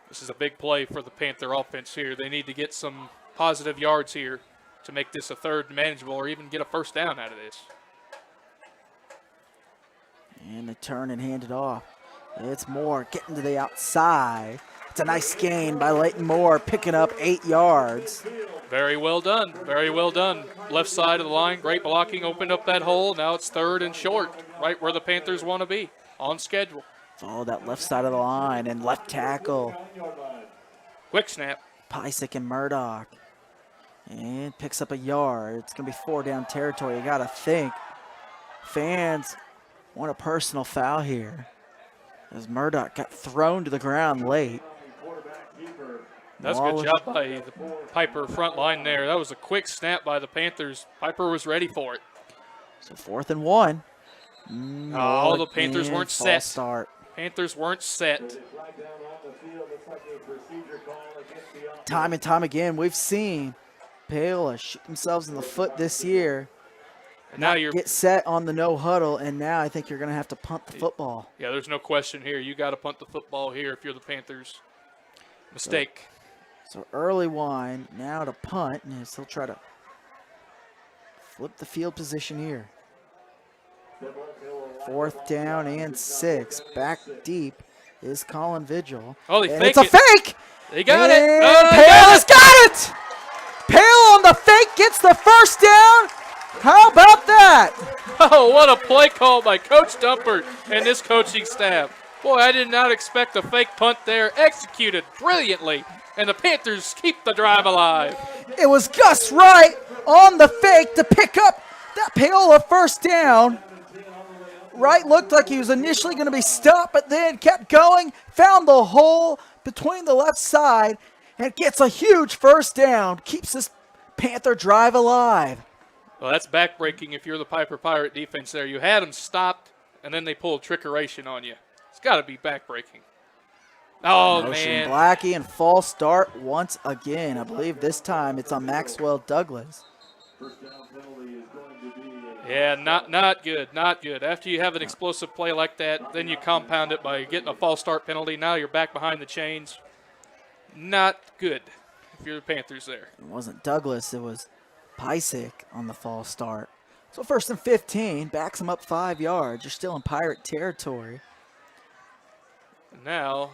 This is a big play for the Panther offense here. They need to get some positive yards here to make this a 3rd manageable or even get a first down out of this. And they turn and hand it off. It's Moore getting to the outside. It's a nice gain by Leighton Moore, picking up 8 yards. Very well done. Very well done. Left side of the line, great blocking, opened up that hole. Now it's 3rd and short, right where the Panthers want to be, on schedule. Follow that left side of the line and left tackle. Quick snap. Pysick and Murdoch. And picks up a yard. It's going to be 4 down territory. You got to think. Fans want a personal foul here, as Murdoch got thrown to the ground late. That's a good job by the Piper front line there. That was a quick snap by the Panthers. Piper was ready for it. So 4th and 1. The Panthers weren't set. Start. Panthers weren't set. Time and time again, we've seen Paola shoot themselves in the foot this year. Now you get set on the no huddle, and now I think you're going to have to punt the football. Yeah, there's no question here. You got to punt the football here if you're the Panthers. Mistake. So early wind, now to punt, and he'll try to flip the field position here. 4th down and 6. Back deep is Colin Vigil. Oh, they faked it. It's a fake! They got it! Paola's got it! Paola on the fake gets the first down. How about that? Oh, what a play call by Coach Dumpert and this coaching staff. Boy, I did not expect a fake punt there. Executed brilliantly, and the Panthers keep the drive alive. It was Gus Wright on the fake to pick up that Paola first down. Wright looked like he was initially going to be stopped, but then kept going, found the hole between the left side, and gets a huge first down. Keeps this Panther drive alive. Well, that's backbreaking if you're the Piper Pirate defense there. You had them stopped, and then they pulled trickeration on you. It's got to be backbreaking. Oh, Motion man. Blackie and false start once again. I believe this time it's on Maxwell Douglas. Yeah, not good, not good. After you have an explosive play like that, then you compound it by getting a false start penalty. Now you're back behind the chains. Not good if you're the Panthers there. It wasn't Douglas, it was Pysick on the false start. So 1st and 15, backs him up 5 yards. You're still in Pirate territory. And now,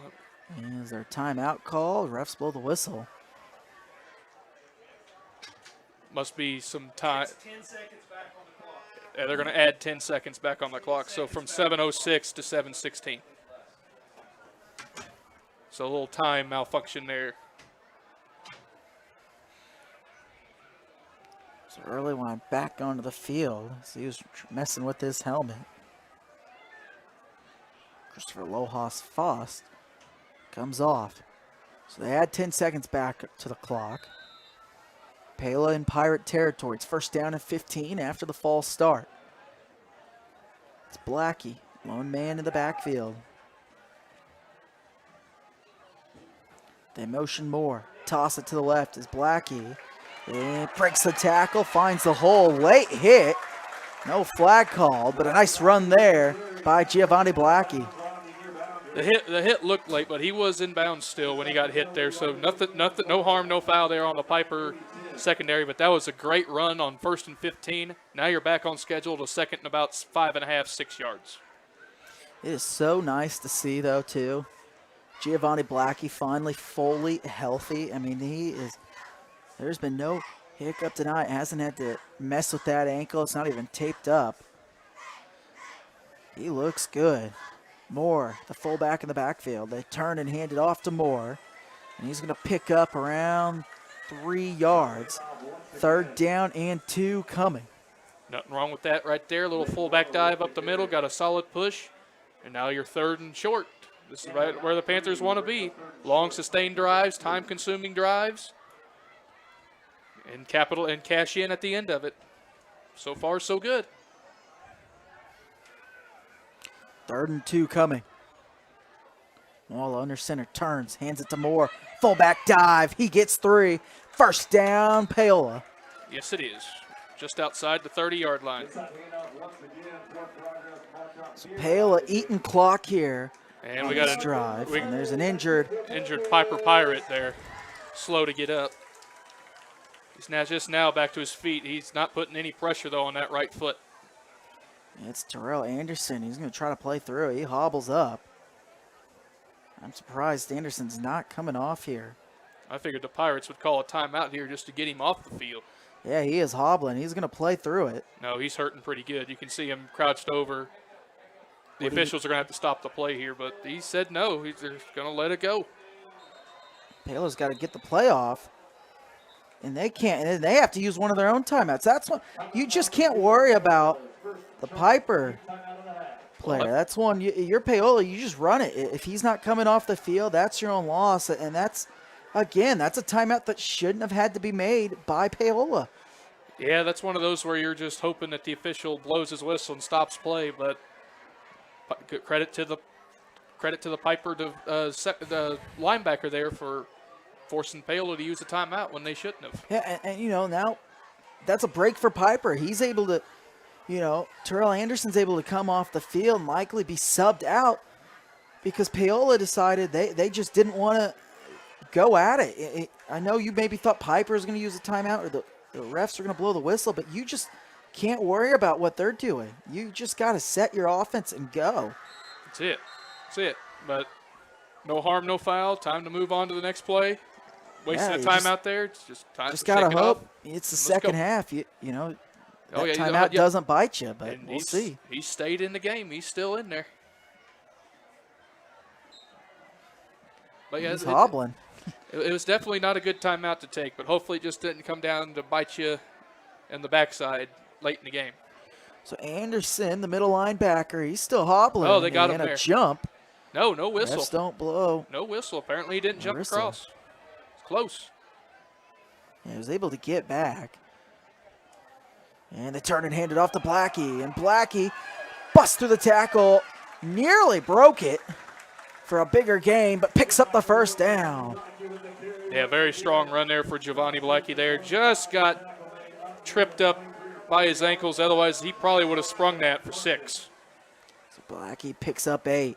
is there a timeout call? Refs blow the whistle. must be some time. 10 seconds back on the clock. Yeah, they're going to add 10 seconds back on the clock. So from 7:06 to 7:16. So a little time malfunction there. So early one back onto the field. So he was messing with his helmet. Christopher Lohas Fost comes off. So they add 10 seconds back to the clock. Paola in Pirate territory. It's 1st down and 15 after the false start. It's Blackie, lone man in the backfield. They motion more. Toss it to the left is Blackie. It breaks the tackle, finds the hole. Late hit. No flag called, but a nice run there by Giovanni Blackie. The hit looked late, but he was inbounds still when he got hit there. So nothing, no harm, no foul there on the Piper secondary. But that was a great run on 1st and 15. Now you're back on schedule to 2nd and about 5.5, 6 yards. It is so nice to see, though, too. Giovanni Blackie finally fully healthy. I mean, there's been no hiccup tonight. Hasn't had to mess with that ankle. It's not even taped up. He looks good. Moore, the fullback in the backfield. They turn and hand it off to Moore. And he's going to pick up around 3 yards. 3rd down and 2 coming. Nothing wrong with that right there. Little fullback dive up the middle. Got a solid push. And now you're 3rd and short. This is right where the Panthers want to be. Long sustained drives, time-consuming drives. And capital and cash in at the end of it. So far, so good. 3rd and 2 coming. Paola under center turns, hands it to Moore. Fullback dive, he gets 3. 1st down, Paola. Yes, it is. Just outside the 30-yard line. So Paola eating clock here. And we got a drive. And there's an injured Piper Pirate there. Slow to get up. He's just now back to his feet. He's not putting any pressure, though, on that right foot. It's Terrell Anderson. He's going to try to play through. He hobbles up. I'm surprised Anderson's not coming off here. I figured the Pirates would call a timeout here just to get him off the field. Yeah, he is hobbling. He's going to play through it. No, he's hurting pretty good. You can see him crouched over. The officials are going to have to stop the play here, but he said no. He's going to let it go. Paola's got to get the play off. And they can't. And they have to use one of their own timeouts. That's one. You just can't worry about the Piper player. That's one. You're Paola. You just run it. If he's not coming off the field, that's your own loss. And that's, again, that's a timeout that shouldn't have had to be made by Paola. Yeah, that's one of those where you're just hoping that the official blows his whistle and stops play. But credit to the Piper, the linebacker there for forcing Paola to use a timeout when they shouldn't have. Yeah, and now that's a break for Piper. He's able to, Terrell Anderson's able to come off the field and likely be subbed out because Paola decided they just didn't want to go at it. I know you maybe thought Piper was going to use a timeout or the refs are going to blow the whistle, but you just can't worry about what they're doing. You just got to set your offense and go. That's it. But no harm, no foul. Time to move on to the next play. Wasting a timeout there. It's just time to gotta shake it hope up. It's the second half. That timeout yeah. doesn't bite you, but And we'll see. He stayed in the game. He's still in there. But yeah, He's hobbling. It was definitely not a good timeout to take, but hopefully it just didn't come down to bite you in the backside late in the game. So Anderson, the middle linebacker, he's still hobbling. Oh, they got him and there. A jump. No whistle. Refs don't blow. No whistle. Apparently he didn't jump whistle. across. It's close. And he was able to get back. And they turn and hand it off to Blackie. And Blackie busts through the tackle, nearly broke it for a bigger gain, but picks up the first down. Yeah, very strong run there for Giovanni Blackie there. Just got tripped up by his ankles. Otherwise, he probably would have sprung that for 6. So Blackie picks up 8.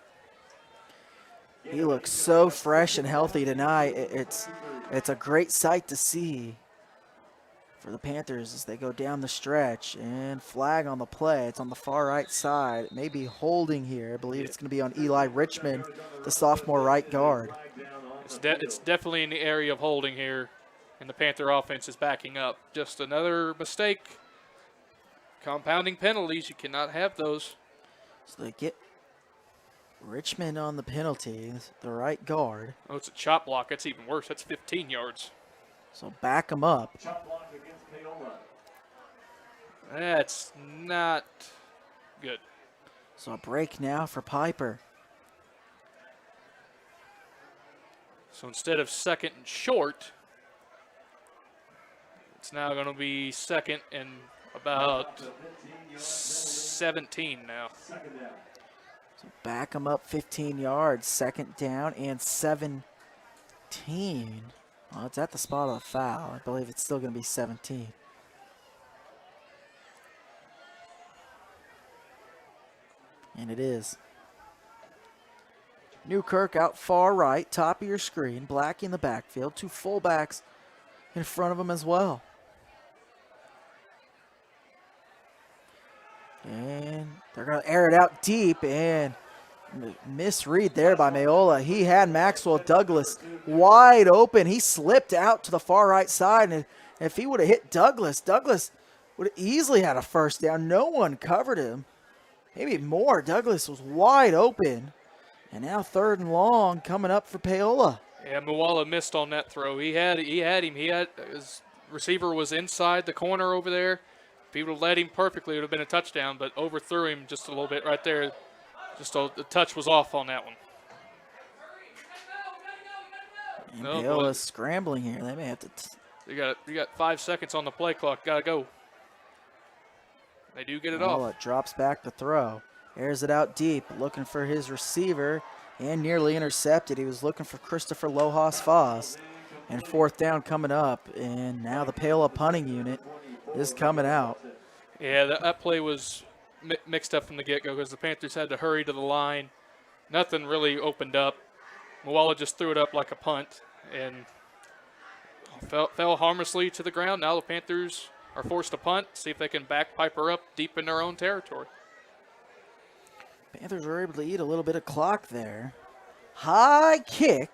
He looks so fresh and healthy tonight. It's a great sight to see for the Panthers as they go down the stretch. And flag on the play. It's on the far right side. It may be holding here. I believe it's going to be on Eli Richmond, the sophomore right guard. It's definitely in the area of holding here, and the Panther offense is backing up. Just another mistake. Compounding penalties, you cannot have those. So they get Richmond on the penalty, the right guard. Oh, it's a chop block. That's even worse. That's 15 yards. So back them up. That's not good. So a break now for Piper. So instead of 2nd and short, it's now going to be 2nd and about 17 now. So back them up 15 yards, 2nd down and 17. Well, it's at the spot of the foul. I believe it's still going to be 17. And it is. Newkirk out far right, top of your screen. Blackie in the backfield. 2 fullbacks in front of him as well. And they're going to air it out deep, and misread there by Paola. He had Maxwell Douglas wide open. He slipped out to the far right side, and if he would have hit Douglas, Douglas would have easily had a first down. No one covered him. Maybe more. Douglas was wide open. And now 3rd and long coming up for Paola. Yeah, Muwala missed on that throw. He had him. His receiver was inside the corner over there. If he would have led him perfectly, it would have been a touchdown, but overthrew him just a little bit right there. The touch was off on that one. And Paola's scrambling here. They may have to. You got 5 seconds on the play clock. Gotta go. They do get it off. It drops back to throw. Airs it out deep, looking for his receiver, and nearly intercepted. He was looking for Christopher Lojas Foss. And 4th down coming up, and now the Paola punting unit is coming out. Yeah, that play was mixed up from the get-go because the Panthers had to hurry to the line. Nothing really opened up. Muwala just threw it up like a punt and fell harmlessly to the ground. Now the Panthers are forced to punt, see if they can back Piper up deep in their own territory. Panthers were able to eat a little bit of clock there. High kick.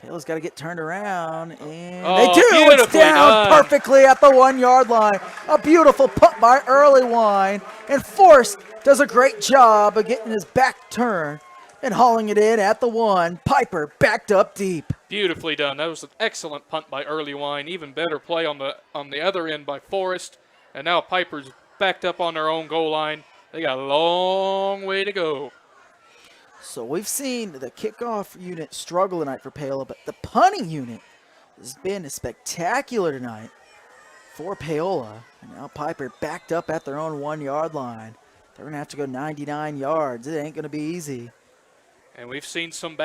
Paola's got to get turned around, and they do. It's down perfectly at the 1 yard line. A beautiful punt by Early Wine, and Forrest does a great job of getting his back turn and hauling it in at the 1. Piper backed up deep. Beautifully done. That was an excellent punt by Early Wine. Even better play on the other end by Forrest, and now Piper's backed up on their own goal line. They got a long way to go. So we've seen the kickoff unit struggle tonight for Paola, but the punting unit has been spectacular tonight for Paola. And now Piper backed up at their own 1 yard line. They're going to have to go 99 yards. It ain't going to be easy. And we've seen some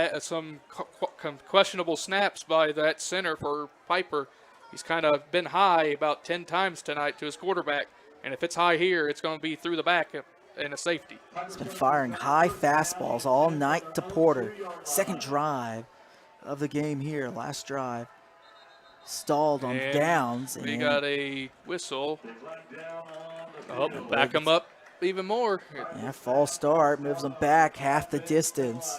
questionable snaps by that center for Piper. He's kind of been high about 10 times tonight to his quarterback. And if it's high here, it's going to be through the back and a safety. He's been firing high fastballs all night to Porter. 2nd drive of the game here. Last drive stalled on downs. We got a whistle. Oh, back him up even more. Yeah, false start moves them back half the distance.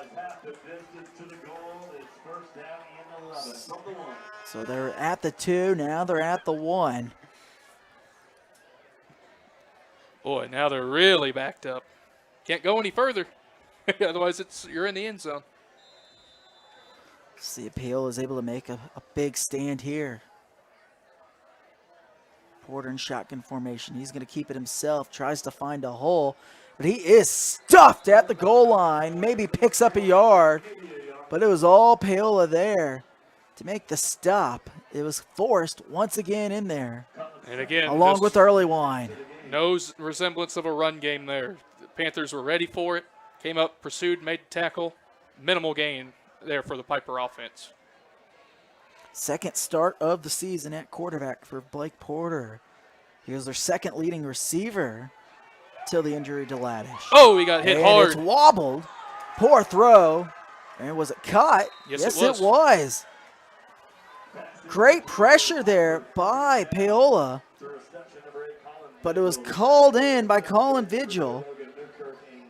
So they're at the 2, now they're at the 1. Boy, now they're really backed up. Can't go any further. Otherwise, you're in the end zone. See if Paola is able to make a big stand here. Porter in shotgun formation. He's going to keep it himself. Tries to find a hole. But he is stuffed at the goal line. Maybe picks up a yard. But it was all Paola there to make the stop. it was forced once again in there. And again, along with early wine. No resemblance of a run game there. The Panthers were ready for it, came up, pursued, made the tackle. Minimal gain there for the Piper offense. Second start of the season at quarterback for Blake Porter. He was their second leading receiver till the injury to Laddish. Oh, he got hit hard. It's wobbled. Poor throw. And was it caught? Yes, it was. Great pressure there by Paola. But it was called in by Colin Vigil.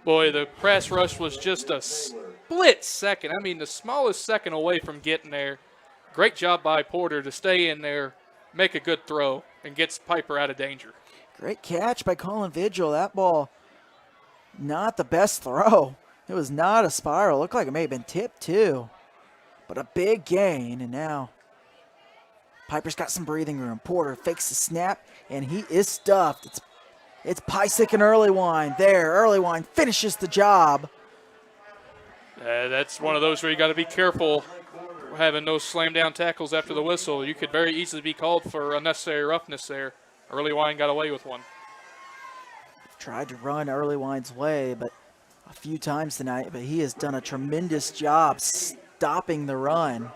Boy, the press rush was just a split second. I mean, the smallest second away from getting there. Great job by Porter to stay in there, make a good throw, and gets Piper out of danger. Great catch by Colin Vigil. That ball, not the best throw. It was not a spiral. Looked like it may have been tipped too. But a big gain, and now Piper's got some breathing room. Porter fakes the snap, and he is stuffed. It's Pysick and Early Wine there. Early Wine finishes the job. That's one of those where you got to be careful having those slam down tackles after the whistle. You could very easily be called for unnecessary roughness there. Early Wine got away with one. Tried to run Early Wine's way, but a few times tonight, but he has done a tremendous job stopping the run.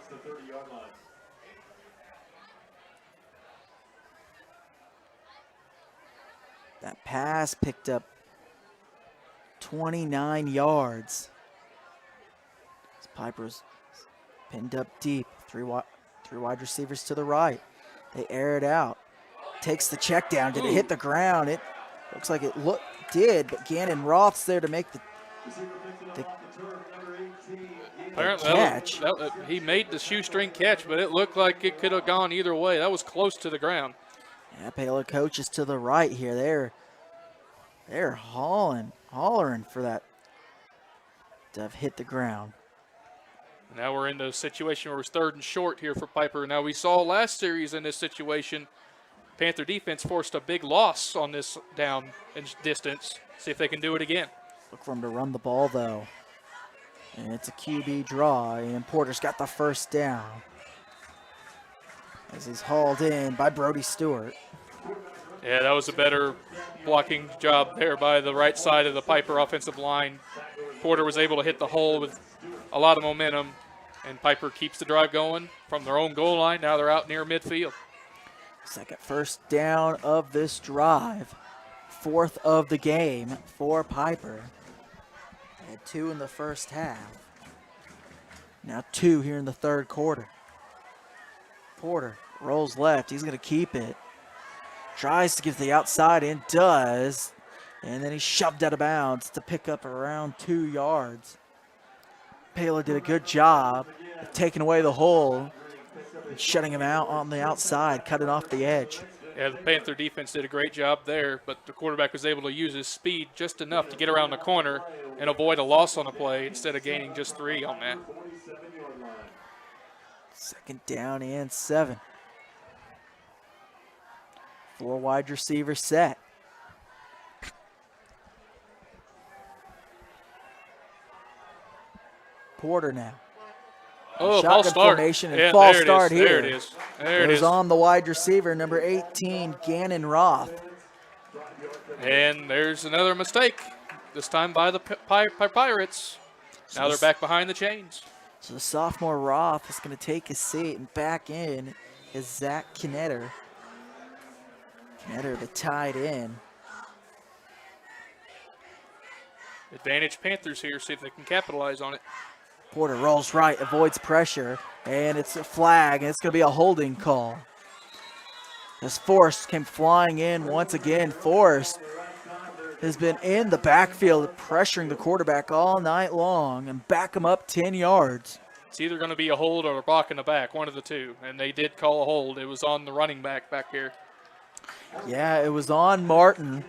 That pass picked up 29 yards. Piper's pinned up deep. Three wide receivers to the right. They air it out. Takes the check down. Did it hit the ground? It looks like it did, but Gannon Roth's there to make the catch. He made the shoestring catch, but it looked like it could have gone either way. That was close to the ground. Yeah, Paola coaches to the right here. They're hollering for that to have hit the ground. Now we're in the situation where it's 3rd and short here for Piper. Now we saw last series in this situation, Panther defense forced a big loss on this down and distance. See if they can do it again. Look for him to run the ball though. And it's a QB draw, and Porter's got the first down as he's hauled in by Brody Stewart. Yeah, that was a better blocking job there by the right side of the Piper offensive line. Porter was able to hit the hole with a lot of momentum, and Piper keeps the drive going from their own goal line. Now they're out near midfield. Second first down of this drive. 4th of the game for Piper. Had 2 in the first half. Now 2 here in the 3rd quarter. Porter rolls left. He's going to keep it. Tries to get to the outside and does. And then he's shoved out of bounds to pick up around 2 yards. Paola did a good job of taking away the hole and shutting him out on the outside, cutting off the edge. Yeah, the Panther defense did a great job there, but the quarterback was able to use his speed just enough to get around the corner and avoid a loss on the play instead of gaining just 3 on that. 2nd down and 7. 4 wide receivers set. Porter now. Oh, shotgun false start. Formation and yeah, false there start it is. here. There it is. There it is. on the wide receiver, number 18, Gannon Roth. And there's another mistake, this time by the Pirates. Now they're back behind the chains. So the sophomore Roth is going to take his seat, and back in is Zach Knetter. Knetter, the tight end. Advantage Panthers here, see if they can capitalize on it. Porter rolls right, avoids pressure, and it's a flag, and it's going to be a holding call. As Forrest came flying in once again. Forrest has been in the backfield pressuring the quarterback all night long and back him up 10 yards. It's either going to be a hold or a block in the back, one of the two, and they did call a hold. It was on the running back here. Yeah, it was on Martin.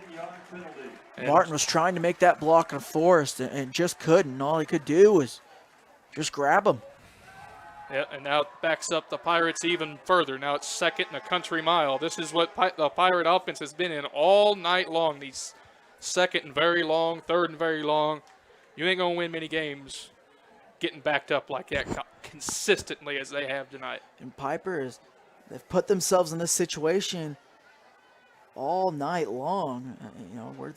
And Martin was trying to make that block on Forrest and just couldn't. All he could do was just grab him. Yeah, and now it backs up the Pirates even further. Now it's 2nd and a country mile. This is what the Pirate offense has been in all night long. These 2nd and very long, 3rd and very long. You ain't going to win many games getting backed up like that consistently as they have tonight. And Piper is they've put themselves in this situation all night long. We're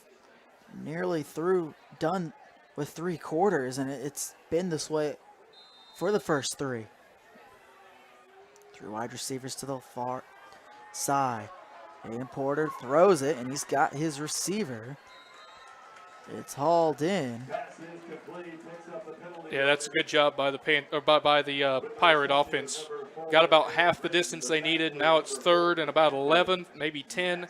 nearly done with 3 quarters, and it's been this way for the first 3. 3 wide receivers to the far side. And Porter throws it, and he's got his receiver. It's hauled in. Yeah, that's a good job by the Pirate offense. Got about half the distance they needed. Now it's 3rd and about 11, maybe 10.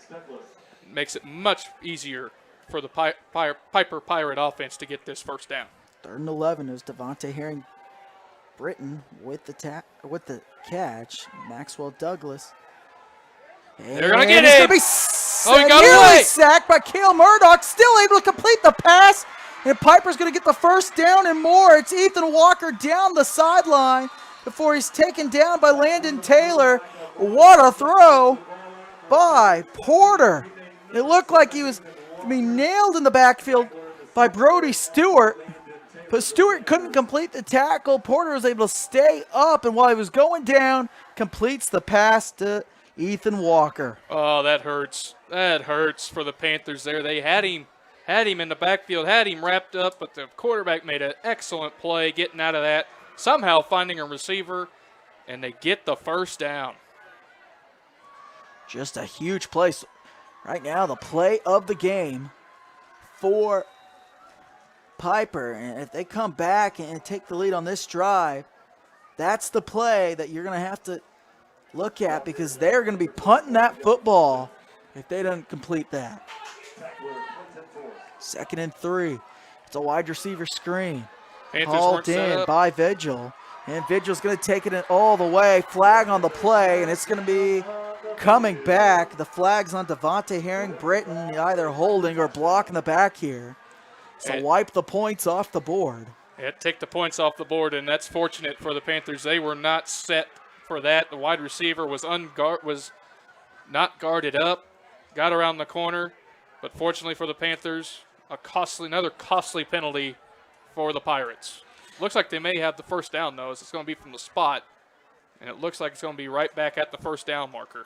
Makes it much easier for the Piper Pirate offense to get this first down. 3rd and 11 is Devontae Herring Britton with the catch. Maxwell Douglas. They're going to get it. He got away. Sacked by Cale Murdoch. Still able to complete the pass. And Piper's going to get the first down and more. It's Ethan Walker down the sideline before he's taken down by Landon Taylor. What a throw by Porter. It looked like he was being nailed in the backfield by Brody Stewart. But Stewart couldn't complete the tackle. Porter was able to stay up, and while he was going down, completes the pass to Ethan Walker. Oh, that hurts. That hurts for the Panthers there. They had him in the backfield, had him wrapped up, but the quarterback made an excellent play getting out of that, somehow finding a receiver, and they get the first down. Just a huge play. Right now, the play of the game for Piper. And if they come back and take the lead on this drive, that's the play that you're going to have to look at, because they're going to be punting that football if they don't complete that. 2nd and 3. It's a wide receiver screen. Hauled in by Vigil. And Vigil's going to take it all the way. Flag on the play, and it's going to be coming back. The flag's on Devontae Herring Britton, either holding or blocking the back here. So wipe the points off the board. Yeah, take the points off the board, and that's fortunate for the Panthers. They were not set for that. The wide receiver was not guarded up, got around the corner, but fortunately for the Panthers, another costly penalty for the Pirates. Looks like they may have the first down, though, as it's going to be from the spot, and it looks like it's going to be right back at the first down marker.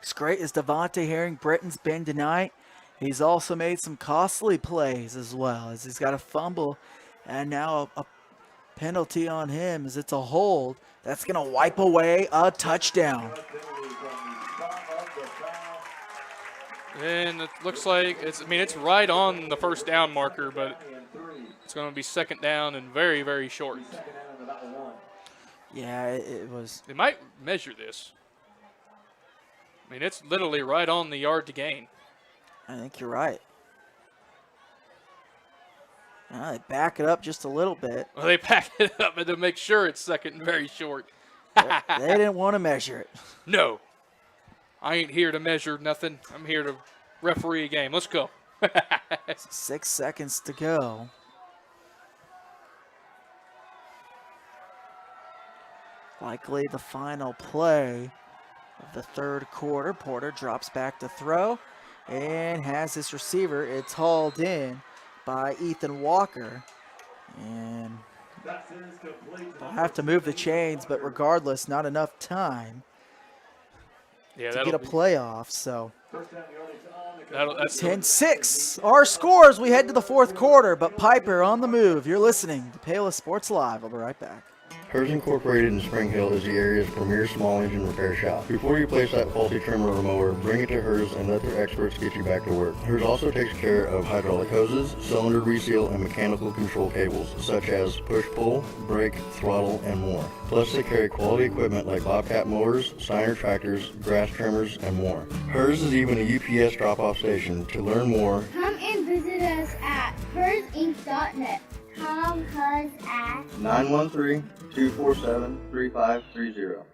As great as Devontae Herring Britton's been tonight, he's also made some costly plays as well, as he's got a fumble, and now a penalty on him as it's a hold. That's going to wipe away a touchdown. And it looks like it's right on the first down marker, but it's going to be 2nd down and very, very short. Yeah, it was. They might measure this. It's literally right on the yard to gain. I think you're right. They back it up just a little bit. Well, they back it up to make sure it's 2nd and very short. They didn't want to measure it. No. I ain't here to measure nothing. I'm here to referee a game. Let's go. 6 seconds to go. Likely the final play of the 3rd quarter. Porter drops back to throw and has his receiver. It's hauled in by Ethan Walker. And they'll have to move the chains, but regardless, not enough time to get a playoff. So 10-6. Our scores, we head to the 4th quarter, but Piper on the move. You're listening to Paola Sports Live. We'll be right back. Hers Incorporated in Spring Hill is the area's premier small engine repair shop. Before you place that faulty trimmer or mower, bring it to Hers and let their experts get you back to work. Hers also takes care of hydraulic hoses, cylinder reseal, and mechanical control cables, such as push-pull, brake, throttle, and more. Plus, they carry quality equipment like Bobcat mowers, Steiner tractors, grass trimmers, and more. Hers is even a UPS drop-off station. To learn more, come and visit us at hersinc.net. Come Huz at 913-247-3530.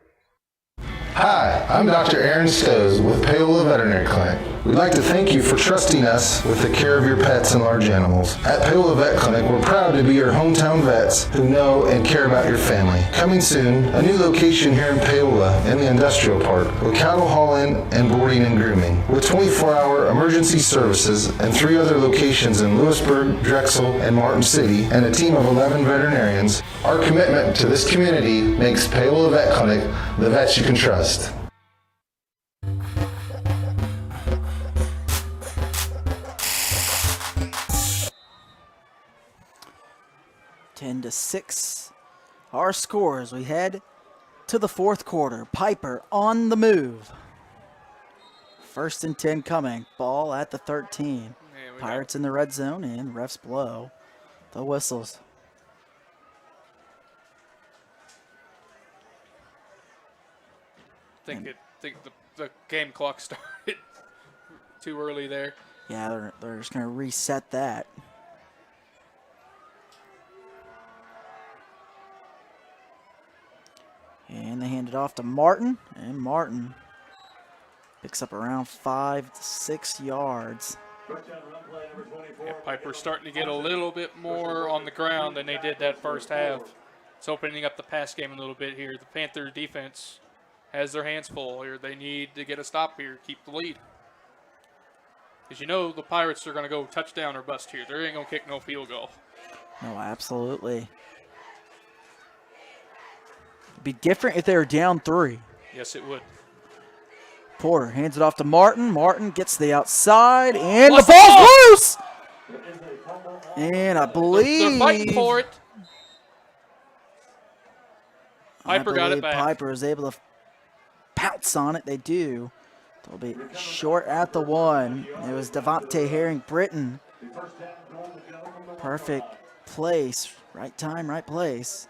Hi, I'm Dr. Aaron Stowe with Paola Veterinary Clinic. We'd like to thank you for trusting us with the care of your pets and large animals. At Paola Vet Clinic, we're proud to be your hometown vets who know and care about your family. Coming soon, a new location here in Paola in the industrial park with cattle hauling and boarding and grooming. With 24-hour emergency services and 3 other locations in Lewisburg, Drexel, and Martin City, and a team of 11 veterinarians, our commitment to this community makes Paola Vet Clinic the vets you can trust. 10-6. Our scores. We head to the fourth quarter. Piper on the move. 1st and 10 coming. Ball at the 13. Pirates in the red zone, and refs blow the whistles. I think the game clock started too early there. Yeah, they're just going to reset that. And they hand it off to Martin, and Martin picks up around 5 to 6 yards. Yeah, Piper's starting to get a little bit more on the ground than they did that first half. It's opening up the pass game a little bit here. The Panther defense has their hands full here. They need to get a stop here, keep the lead. Because you know the Pirates are going to go touchdown or bust here. They ain't going to kick no field goal. No, absolutely. It'd be different if they were down 3. Yes, it would. Porter hands it off to Martin. Martin gets the outside, and the ball's loose! And I believe they're fighting for it. Piper got it back. Piper is able to pounce on it. They do. They'll be short at the 1. It was Devontae Herring-Britton. Perfect place. Right time, right place.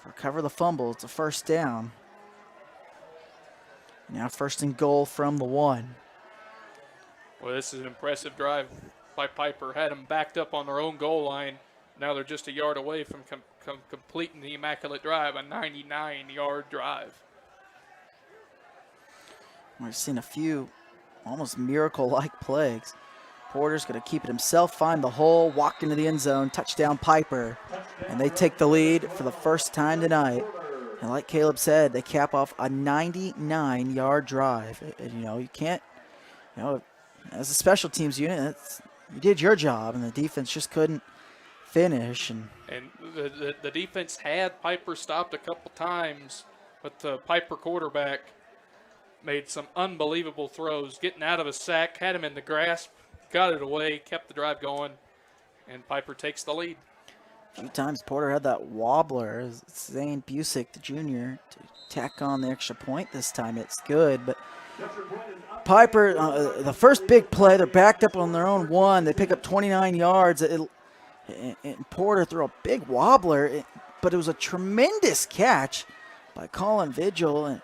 Recover the fumble. It's a 1st down. Now 1st and goal from the 1. Well, this is an impressive drive by Piper. Had them backed up on their own goal line. Now they're just a yard away from completing the immaculate drive, a 99-yard drive. We've seen a few almost miracle-like plays. Porter's going to keep it himself, find the hole, walk into the end zone, touchdown Piper. And they take the lead for the first time tonight. And like Caleb said, they cap off a 99-yard drive. And, you can't, as a special teams unit, you did your job, and the defense just couldn't finish. And the defense had Piper stopped a couple times, but the Piper quarterback made some unbelievable throws, getting out of a sack, had him in the grasp, got it away, kept the drive going, and Piper takes the lead. A few times Porter had that wobbler. Zane Busick, the junior, to tack on the extra point this time. It's good, but Piper, the first big play, they're backed up on their own 1. They pick up 29 yards. And Porter threw a big wobbler, but it was a tremendous catch by Colin Vigil, and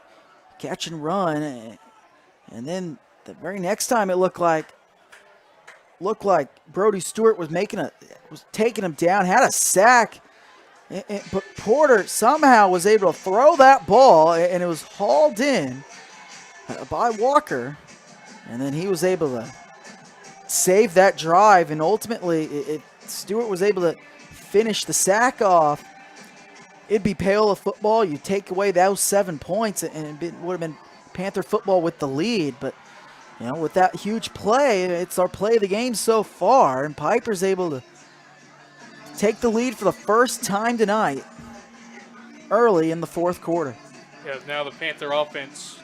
catch and run. And then the very next time it looked like Brody Stewart was taking him down, had a sack, but Porter somehow was able to throw that ball, and it was hauled in by Walker, and then he was able to save that drive, and ultimately Stewart was able to finish the sack off. It'd be Paola football. You take away those 7 points, and it would have been Panther football with the lead, but with that huge play, it's our play of the game so far, and Piper's able to take the lead for the first time tonight, early in the fourth quarter. Yeah, now the Panther offense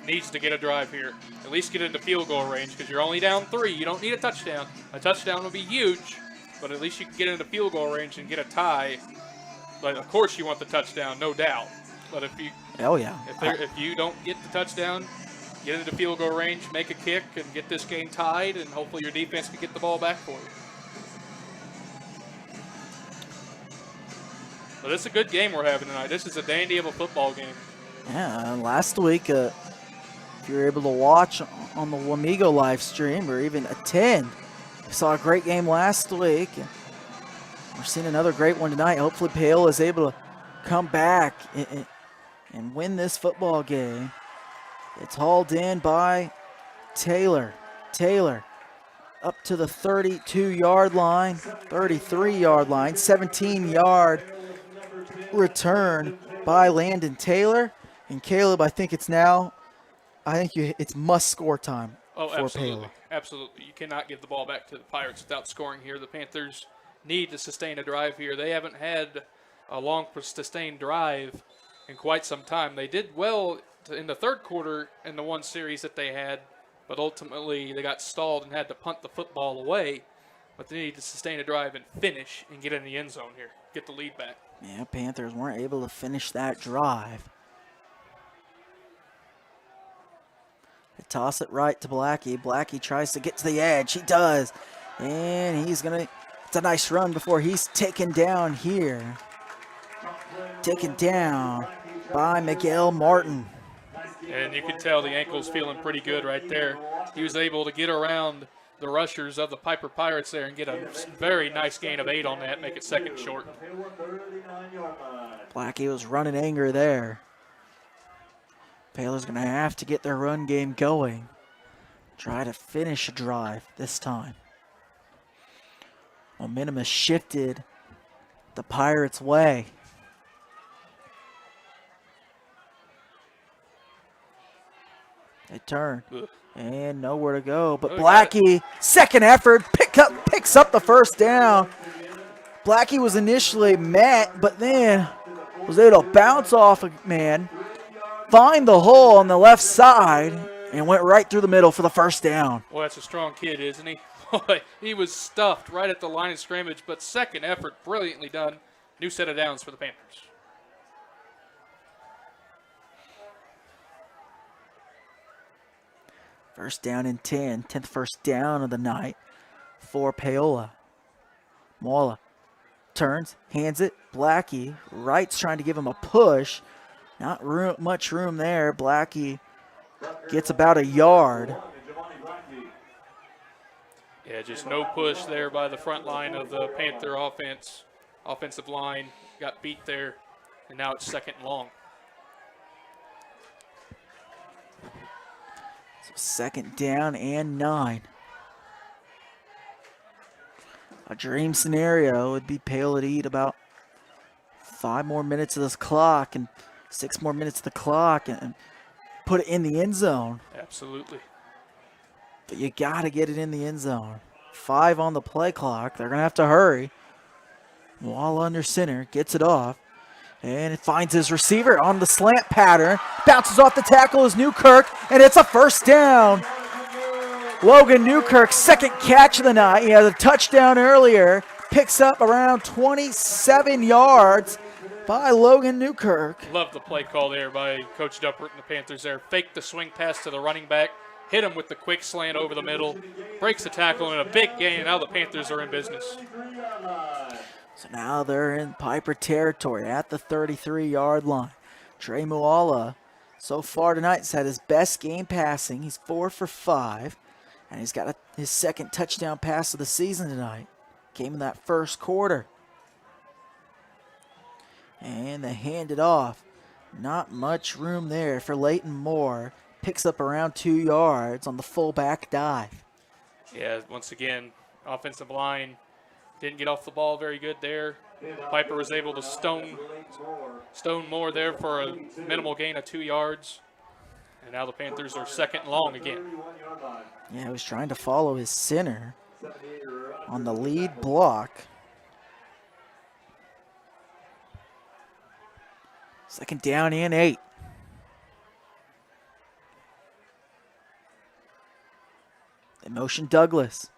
needs to get a drive here. At least get into field goal range, because you're only down 3. You don't need a touchdown. A touchdown would be huge, but at least you can get into field goal range and get a tie. But of course you want the touchdown, no doubt. But if you don't get the touchdown, get into field goal range, make a kick, and get this game tied, and hopefully your defense can get the ball back for you. But it's a good game we're having tonight. This is a dandy of a football game. Yeah, last week, if you were able to watch on the Wamego live stream or even attend, we saw a great game last week. We're seeing another great one tonight. Hopefully Paola is able to come back and win this football game. It's hauled in by Taylor. Taylor up to the 32-yard line, 33-yard line, 17-yard return by Landon Taylor. And Caleb, I think it's must-score time for Paola. Absolutely. You cannot give the ball back to the Pirates without scoring here. The Panthers need to sustain a drive here. They haven't had a long sustained drive in quite some time. They did well in the third quarter in the one series that they had, but ultimately they got stalled and had to punt the football away. But they need to sustain a drive and finish and get in the end zone here. get the lead back. Yeah, Panthers weren't able to finish that drive. They toss it right to Blackie. Blackie tries to get to the edge. He does. And he's going to, it's a nice run before he's taken down here. Taken down by Miguel Martin. And you can tell the ankle's feeling pretty good right there. He was able to get around the rushers of the Piper Pirates there and get a very nice gain of 8 on that, make it second short. Blackie was running anger there. Baylor's going to have to get their run game going. Try to finish a drive this time. Momentum has shifted the Pirates' way. They turn. And nowhere to go. But Blackie, second effort, picks up the first down. Blackie was initially met, but then was able to bounce off a man, find the hole on the left side, and went right through the middle for the first down. Well, that's a strong kid, isn't he? Boy, he was stuffed right at the line of scrimmage, but second effort, brilliantly done. New set of downs for the Panthers. First down and 10, 10th first down of the night for Paola. Paola turns, hands it, Blackie. Wright's trying to give him a push. Not much room there. Blackie gets about a yard. Yeah, just no push there by the front line of the Panther offense. Offensive line got beat there, and now it's second and long. So second down and 9. A dream scenario would be Paola to eat about 5 more minutes of this clock and 6 more minutes of the clock and put it in the end zone. Absolutely. But you got to get it in the end zone. 5 on the play clock. They're going to have to hurry. Wall under center, gets it off. And it finds his receiver on the slant pattern. Bounces off the tackle is Newkirk, and it's a first down. Logan Newkirk's second catch of the night. He had a touchdown earlier. Picks up around 27 yards by Logan Newkirk. Love the play call there by Coach Duppert and the Panthers there. Faked the swing pass to the running back. Hit him with the quick slant over the middle. Breaks the tackle and a big gain, and now the Panthers are in business. So now they're in Piper territory at the 33-yard line. Trey Muala, so far tonight, has had his best game passing. He's 4 for 5, and he's got his second touchdown pass of the season tonight. Came in that first quarter. And they hand it off. Not much room there for Leighton Moore. Picks up around 2 yards on the fullback dive. Yeah, once again, offensive line didn't get off the ball very good there. Piper was able to stone Moore there for a minimal gain of 2 yards. And now the Panthers are second and long again. Yeah, he was trying to follow his center on the lead block. Second down and 8. They motion Douglas.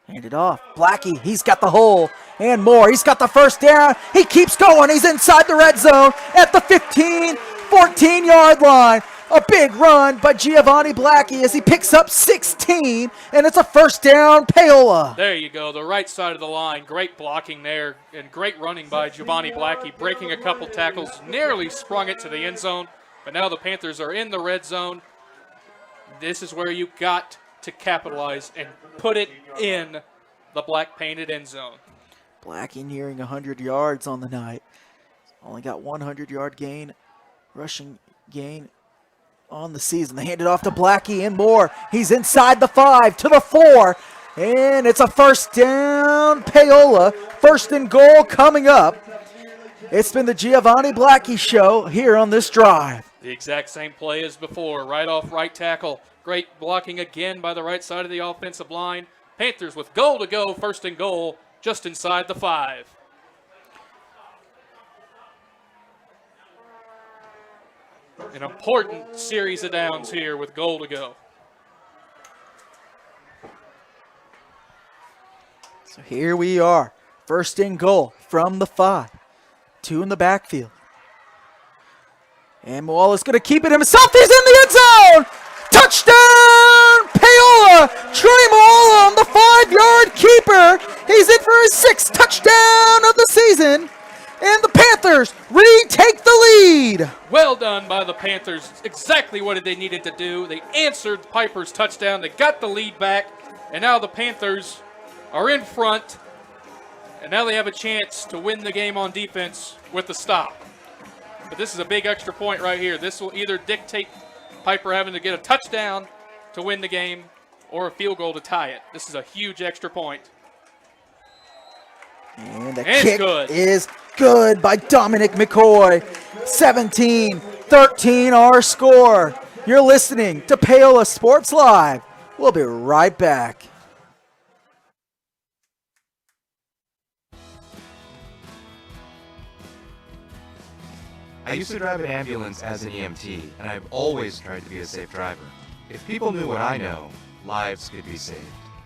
Hand it off. Blackie, he's got the hole. And Moore, he's got the first down. He keeps going. He's inside the red zone at the 15, 14-yard line. A big run by Giovanni Blackie as he picks up 16, and it's a first down, Paola. There you go, the right side of the line. Great blocking there and great running by Giovanni Blackie, breaking a couple tackles, nearly sprung it to the end zone. But now the Panthers are in the red zone. This is where you got to capitalize and put it in the black painted end zone. Blackie nearing 100 yards on the night. Only got 100-yard gain, rushing gain on the season. They hand it off to Blackie and Moore. He's inside the 5 to the 4, and it's a first down, Paola. First and goal coming up. It's been the Giovanni Blackie show here on this drive. The exact same play as before, right off right tackle. Great blocking again by the right side of the offensive line. Panthers with goal to go, first and goal, just inside the 5. An important series of downs here with goal to go. So here we are, first and goal from the 5. 2 in the backfield. And Paola's going to keep it himself. He's in the end zone. Touchdown, Paola. Trey Paola on the 5-yard keeper. He's in for his 6th touchdown of the season. And the Panthers retake the lead. Well done by the Panthers. Exactly what they needed to do. They answered Piper's touchdown. They got the lead back. And now the Panthers are in front. And now they have a chance to win the game on defense with the stop. But this is a big extra point right here. This will either dictate Piper having to get a touchdown to win the game or a field goal to tie it. This is a huge extra point. And the kick is good by Dominic McCoy. 17-13 our score. You're listening to Paola Sports Live. We'll be right back. I used to drive an ambulance as an EMT, and I've always tried to be a safe driver. If people knew what I know, lives could be saved.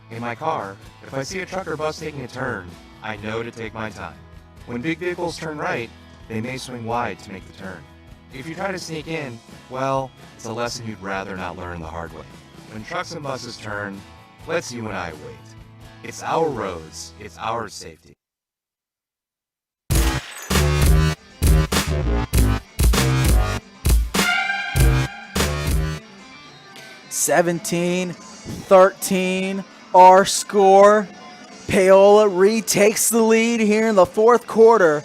In my car, if I see a truck or bus taking a turn, I know to take my time. When big vehicles turn right, they may swing wide to make the turn. If you try to sneak in, well, it's a lesson you'd rather not learn the hard way. When trucks and buses turn, let's you and I wait. It's our roads, it's our safety. 17-13 our score. Paola retakes the lead here in the 4th quarter.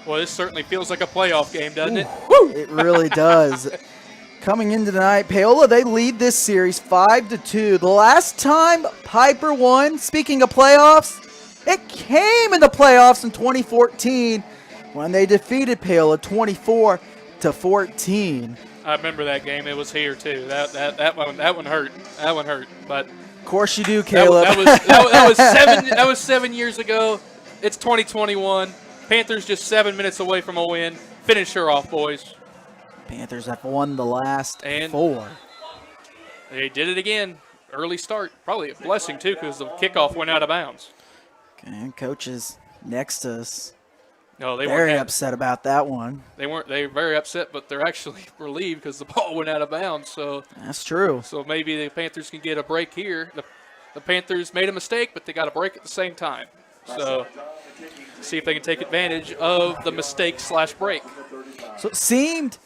Well, this certainly feels like a playoff game, doesn't it? It really does. Coming into tonight, Paola, they lead this series 5-2. The last time Piper won, speaking of playoffs, it came in the playoffs in 2014 when they defeated Paola 24-14. I remember that game. It was here too. That one hurt. That one hurt. But of course you do, Caleb. That was 7 years ago. It's 2021. Panthers just 7 minutes away from a win. Finish her off, boys. Panthers have won the last 4. They did it again. Early start. Probably a blessing too, because the kickoff went out of bounds. Okay, and coaches next to us. No, they very weren't upset about that one. They weren't. They were very upset, but they're actually relieved because the ball went out of bounds. So that's true. So maybe the Panthers can get a break here. The Panthers made a mistake, but they got a break at the same time. So see if they can take advantage of the mistake/break. So it seemed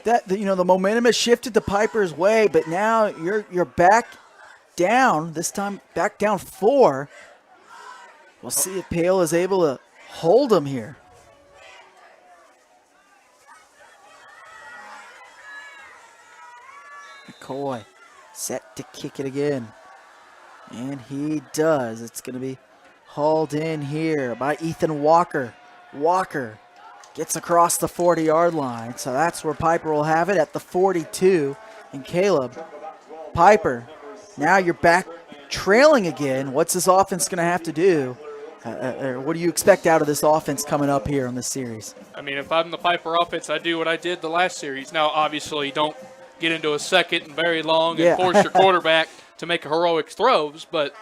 that the momentum has shifted to Piper's way, but now you're back down. This time back down 4. We'll see if Paola is able to hold him here. McCoy set to kick it again. And he does. It's going to be hauled in here by Ethan Walker. Walker gets across the 40-yard line. So that's where Piper will have it at the 42. And Caleb, Piper, now you're back trailing again. What's this offense going to have to do? What do you expect out of this offense coming up here in this series? I mean, if I'm the Piper offense, I do what I did the last series. Now, obviously, don't get into a second and very long and force your quarterback to make heroic throws, but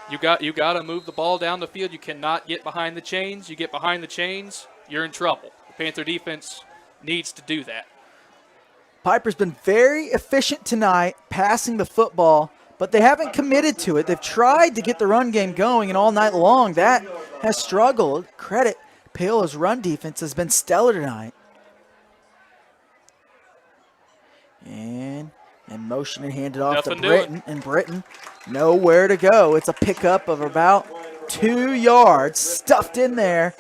you got to move the ball down the field. You cannot get behind the chains. You get behind the chains, you're in trouble. The Panther defense needs to do that. Piper's been very efficient tonight passing the football, but they haven't committed to it. They've tried to get the run game going, and all night long that has struggled. Credit, Paola's run defense has been stellar tonight. And in motion and handed off to Britton. And Britton, nowhere to go. It's a pickup of about 2 yards, stuffed in there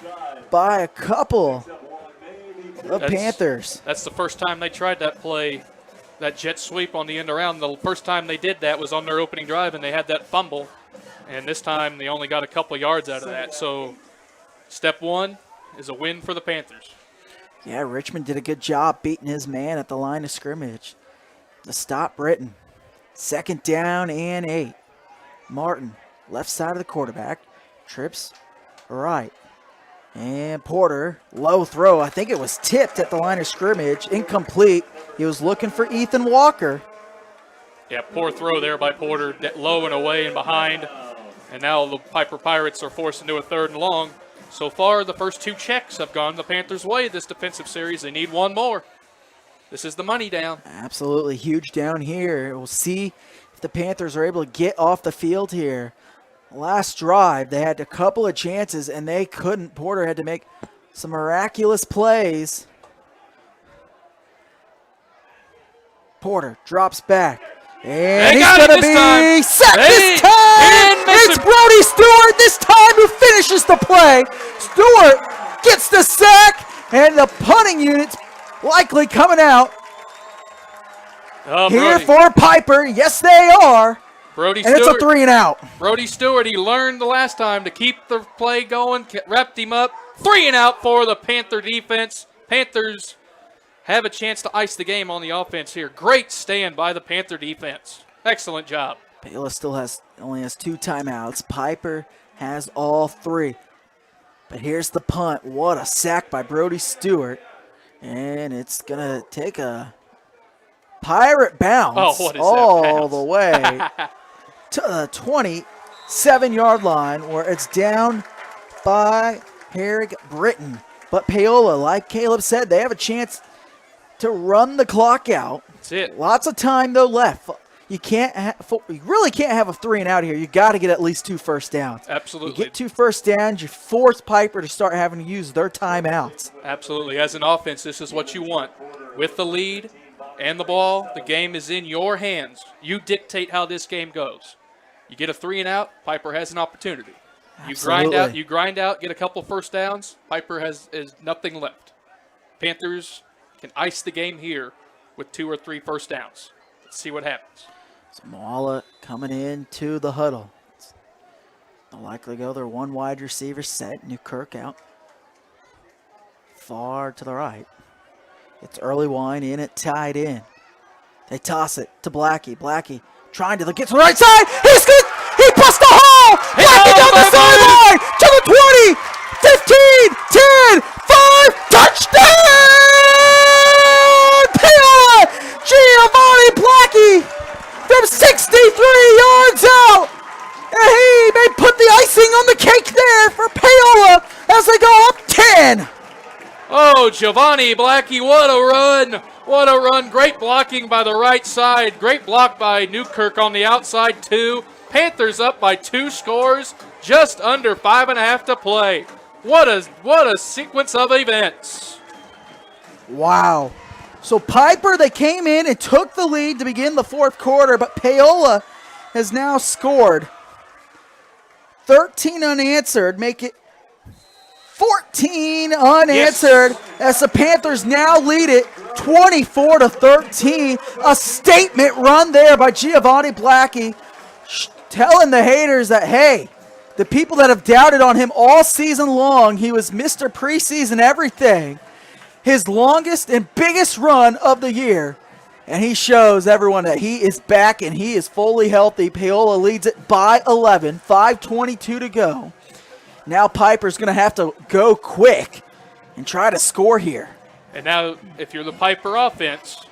by a couple of Panthers. That's the first time they tried that play, that jet sweep on the end around. The first time they did that was on their opening drive, and they had that fumble. And this time they only got a couple yards out of that. So step one is a win for the Panthers. Yeah, Richmond did a good job beating his man at the line of scrimmage to stop Britton. 2nd down and 8. Martin, left side of the quarterback, trips right. And Porter, low throw. I think it was tipped at the line of scrimmage. Incomplete. He was looking for Ethan Walker. Yeah, poor throw there by Porter, low and away and behind. And now the Piper Pirates are forced into a 3rd and long. So far, the first 2 checks have gone the Panthers' way this defensive series. They need one more. This is the money down. Absolutely huge down here. We'll see if the Panthers are able to get off the field here. Last drive, they had a couple of chances, and they couldn't. Porter had to make some miraculous plays. Porter drops back. And he's going to be sacked this time. It's Brody Stewart this time who finishes the play. Stewart gets the sack, and the punting unit's likely coming out. Here for Piper. Yes, they are. Brody and Stewart, it's a 3-and-out. Brody Stewart, he learned the last time to keep the play going, wrapped him up. 3-and-out for the Panther defense. Panthers have a chance to ice the game on the offense here. Great stand by the Panther defense. Excellent job. Paola still only has 2 timeouts. Piper has all 3. But here's the punt. What a sack by Brody Stewart. And it's going to take a pirate bounce all the way to the 27-yard line, where it's down by Herrick Britton. But Paola, like Caleb said, they have a chance to run the clock out. That's it. Lots of time, though, left. You really can't have a 3-and-out here. You got to get at least 2 first downs. Absolutely. You get 2 first downs, you force Piper to start having to use their timeouts. Absolutely. As an offense, this is what you want. With the lead and the ball, the game is in your hands. You dictate how this game goes. You get a 3-and-out, Piper has an opportunity. Absolutely. You grind out, get a couple first downs, Piper has nothing left. Panthers can ice the game here with 2 or 3 first downs. Let's see what happens. So Paola coming into the huddle. They'll likely go their 1 wide receiver set. Newkirk out far to the right. It's early wine in it, tied in. They toss it to Blackie. Blackie trying to get to the right side. He busts the hole. Blackie down the sideline to the 20, 15, 10, 5. Touchdown! Paola! Giovanni Blackie from 63 yards out. And he may put the icing on the cake there for Paola as they go up 10. Oh, Giovanni Blackie, what a run. What a run. Great blocking by the right side. Great block by Newkirk on the outside, too. Panthers up by 2 scores, just under 5.5 to play. What a sequence of events. Wow. So Piper, they came in and took the lead to begin the 4th quarter, but Paola has now scored 13 unanswered, make it 14 unanswered, as the Panthers now lead it 24-13. A statement run there by Giovanni Blackie, telling the haters that, hey, the people that have doubted on him all season long, he was Mr. Preseason everything, his longest and biggest run of the year. And he shows everyone that he is back and he is fully healthy. Paola leads it by 11, 5:22 to go. Now Piper's going to have to go quick and try to score here. And now, if you're the Piper offense,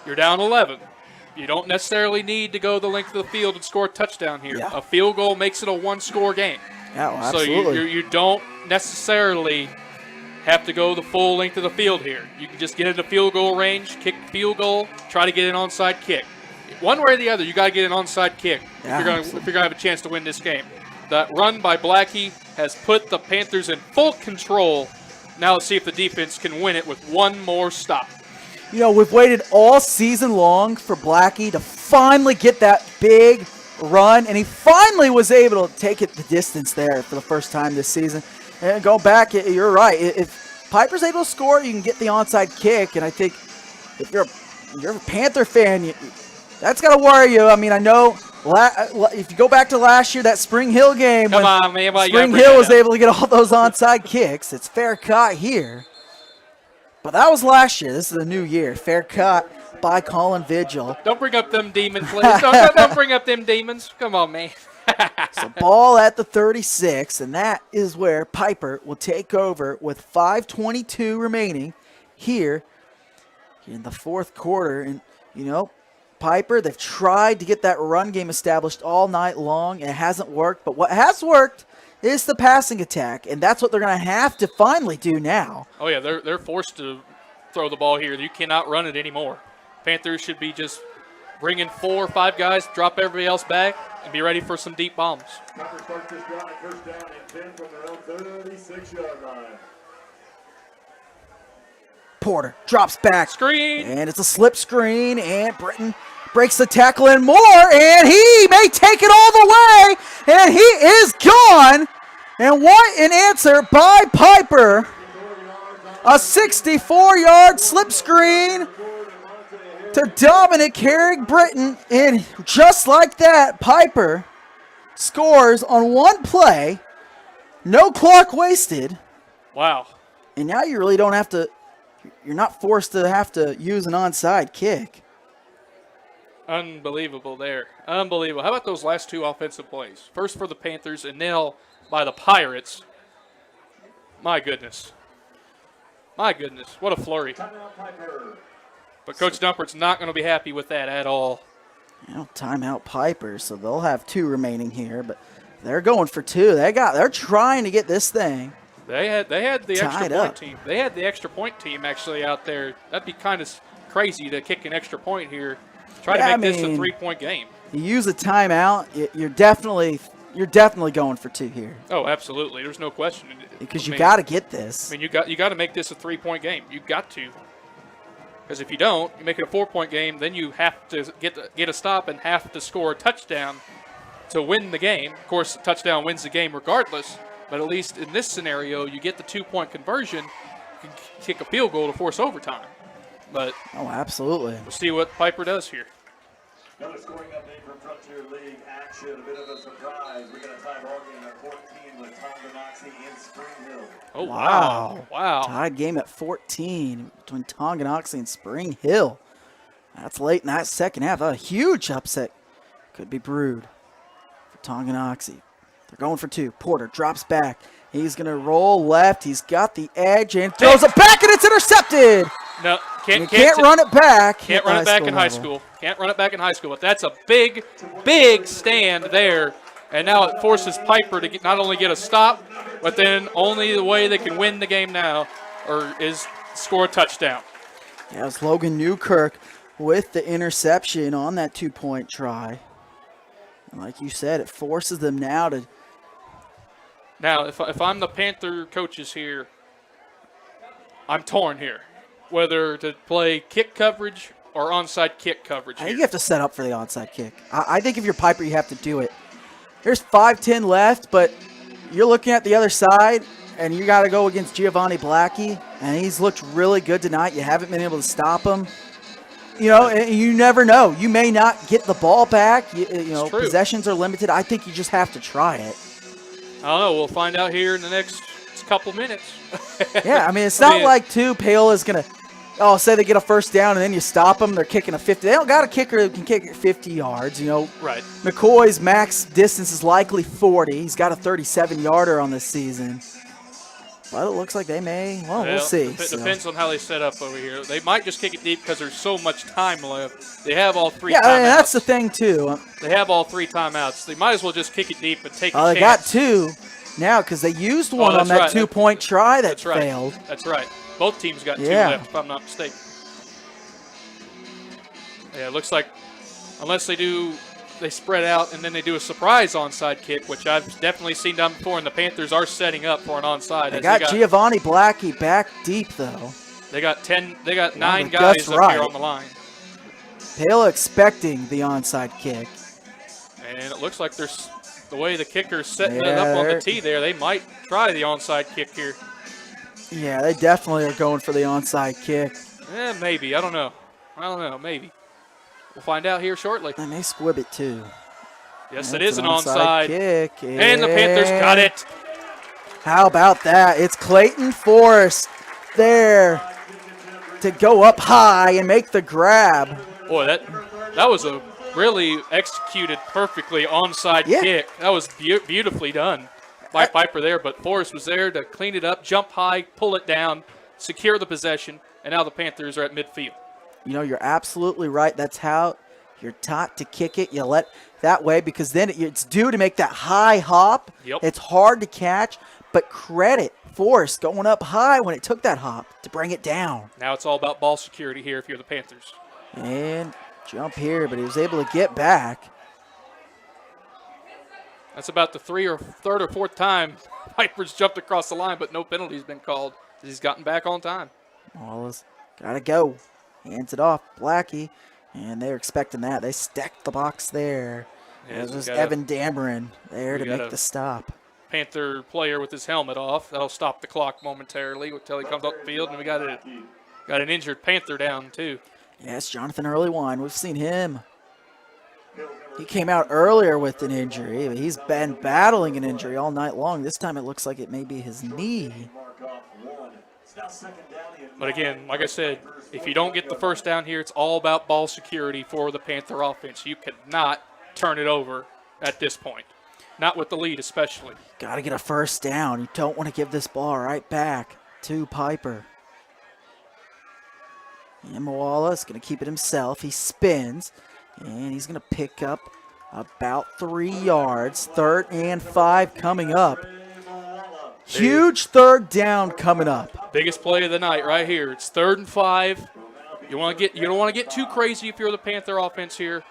you're down 11. You don't necessarily need to go the length of the field and score a touchdown here. Yeah. A field goal makes it a 1-score game. Yeah, well, absolutely. So you don't necessarily have to go the full length of the field here. You can just get into field goal range, kick field goal, try to get an onside kick. One way or the other, you got to get an onside kick if you're going to have a chance to win this game. That run by Blackie has put the Panthers in full control. Now let's see if the defense can win it with one more stop. You know, we've waited all season long for Blackie to finally get that big run, and he finally was able to take it the distance there for the first time this season. And go back, you're right. If Piper's able to score, you can get the onside kick, and I think if you're a Panther fan, that's got to worry you. I mean, I know if you go back to last year, that Spring Hill game, Spring Hill was able to get all those onside kicks. It's fair caught here. But that was last year. This is a new year. Fair caught by Colin Vigil. Don't bring up them demons, please. Don't bring up them demons. Come on, man. So ball at the 36, and that is where Piper will take over with 5:22 remaining here in the 4th quarter. And, you know, Piper, they've tried to get that run game established all night long. It hasn't worked, but what has worked is the passing attack, and that's what they're going to have to finally do now. Oh, yeah, they're forced to throw the ball here. You cannot run it anymore. Panthers should be just bring in 4 or 5 guys, drop everybody else back, and be ready for some deep bombs. Porter drops back. Screen. And it's a slip screen, and Britton breaks the tackle and more, and he may take it all the way, and he is gone. And what an answer by Piper. A 64-yard slip screen to Dominic Herring-Britton, and just like that, Piper scores on one play, no clock wasted. Wow. And now you really don't have to, you're not forced to have to use an onside kick. Unbelievable there. Unbelievable. How about those last 2 offensive plays? First for the Panthers and now by the Pirates. My goodness. My goodness. What a flurry. But Coach Dumpert's not going to be happy with that at all. Timeout Piper, so they'll have 2 remaining here, but they're going for 2. They're trying to get this thing. They had the extra point up. team. They had the extra point team actually out there. That'd be kind of crazy to kick an extra point here. Try to make this a 3-point game. You use a timeout, you're definitely going for 2 here. Oh, absolutely. There's no question. Because you got to get this. I mean, you got to make this a 3-point game. You got to. Because if you don't, you make it a 4-point game, then you have to get a stop and have to score a touchdown to win the game. Of course, a touchdown wins the game regardless, but at least in this scenario, you get the 2-point conversion, you can kick a field goal to force overtime. But oh, absolutely. We'll see what Piper does here. Another scoring update from Frontier League action. A bit of a surprise. We got a tie ball game at 14 with Tonganoxie and Spring Hill. Oh, wow. Wow. Tied game at 14 between Tonganoxie and Spring Hill. That's late in that second half. A huge upset could be brewed for Tonganoxie. They're going for 2. Porter drops back. He's going to roll left. He's got the edge and throws it back, and it's intercepted. No, can't run it back. Can't run it back in high school. Can't run it back in high school. But that's a big, big stand there. And now it forces Piper to not only get a stop, but then only the way they can win the game now is score a touchdown. Yeah, it was Logan Newkirk with the interception on that 2-point try. And like you said, it forces them now to. Now, if I'm the Panther coaches here, I'm torn here. Whether to play kick coverage or onside kick coverage. I think you have to set up for the onside kick. I think if you're Piper, you have to do it. There's 5:10 left, but you're looking at the other side, and you got to go against Giovanni Blackie, and he's looked really good tonight. You haven't been able to stop him. And you never know. You may not get the ball back. Possessions are limited. I think you just have to try it. I don't know. We'll find out here in the next couple minutes. Yeah, I mean, it's not like Paola's going to, say they get a first down and then you stop them. They're kicking a 50. They don't got a kicker who can kick it 50 yards, Right. McCoy's max distance is likely 40. He's got a 37-yarder on this season. But it looks like they may. Well, we'll see. Depends on how they set up over here. They might just kick it deep because there's so much time left. They have all 3 timeouts. Yeah, that's the thing, too. They have all 3 timeouts. They might as well just kick it deep and take a chance. They got 2 now because they used one on that 2-point try that failed. That's right. Both teams got 2 left, if I'm not mistaken. Yeah, it looks like unless they spread out and then they do a surprise onside kick, which I've definitely seen done before, and the Panthers are setting up for an onside. They got Giovanni Blackie back deep, though. They got 9 guys up here on the line. Paola expecting the onside kick. And it looks like there's the way the kicker's setting it up on the tee there, they might try the onside kick here. Yeah, they definitely are going for the onside kick. Maybe. I don't know. Maybe. We'll find out here shortly. They may squib it, too. Yes, it is an onside kick. And the Panthers got it. How about that? It's Clayton Forrest there to go up high and make the grab. Boy, that was a really executed perfectly onside kick. That was beautifully done by Piper there, but Forrest was there to clean it up, jump high, pull it down, secure the possession, and now the Panthers are at midfield. You're absolutely right. That's how You're taught to kick it. You let that way because then it's due to make that high hop. Yep. It's hard to catch, but credit Force going up high when it took that hop to bring it down. Now it's all about ball security here if you're the Panthers. And jump here, but he was able to get back. That's about the third or fourth time Piper's jumped across the line, but no penalty's been called. He's gotten back on time. Wallace got to go. Hands it off. Blackie. And they're expecting that. They stacked the box there. Yeah, There's just Evan Dameron there to make the stop. Panther player with his helmet off. That'll stop the clock momentarily until he comes up the field. And we got an injured Panther down, too. Yes, Jonathan Earlywine. We've seen him. He came out earlier with an injury, but he's been battling an injury all night long. This time it looks like it may be his knee. But again, like I said, if you don't get the first down here, it's all about ball security for the Panther offense. You cannot turn it over at this point. Not with the lead especially. Got to get a first down. You don't want to give this ball right back to Piper. And Wallace going to keep it himself. He spins, and he's going to pick up about 3 yards. 3rd and 5 coming up. Huge third down coming up. Biggest play of the night right here. It's 3rd and 5. You don't want to get too crazy if you're the Panther offense here.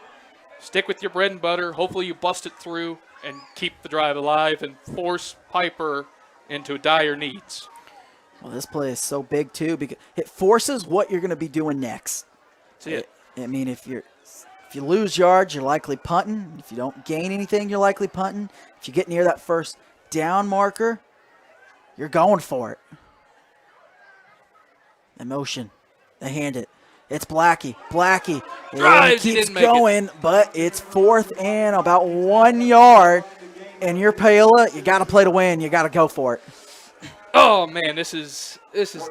Stick with your bread and butter. Hopefully you bust it through and keep the drive alive and force Piper into dire needs. Well, this play is so big too because it forces what you're going to be doing next. See it. I mean, if you lose yards, you're likely punting. If you don't gain anything, you're likely punting. If you get near that first down marker, you're going for it. The motion. They hand it. It's Blackie. Blackie. It keeps going, but it's 4th and about 1 yard. And you're Paola. You got to play to win. You got to go for it. Oh man, this is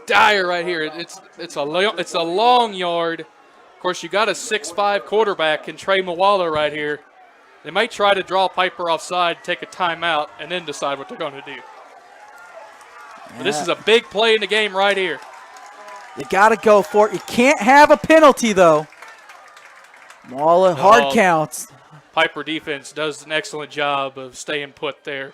dire right here. It's a long yard. Of course, you got a 6'5" quarterback in Trey Mawala right here. They might try to draw Piper offside, take a timeout, and then decide what they're going to do. But this is a big play in the game right here. You got to go for it. You can't have a penalty, though. Mawala, hard counts. Piper defense does an excellent job of staying put there.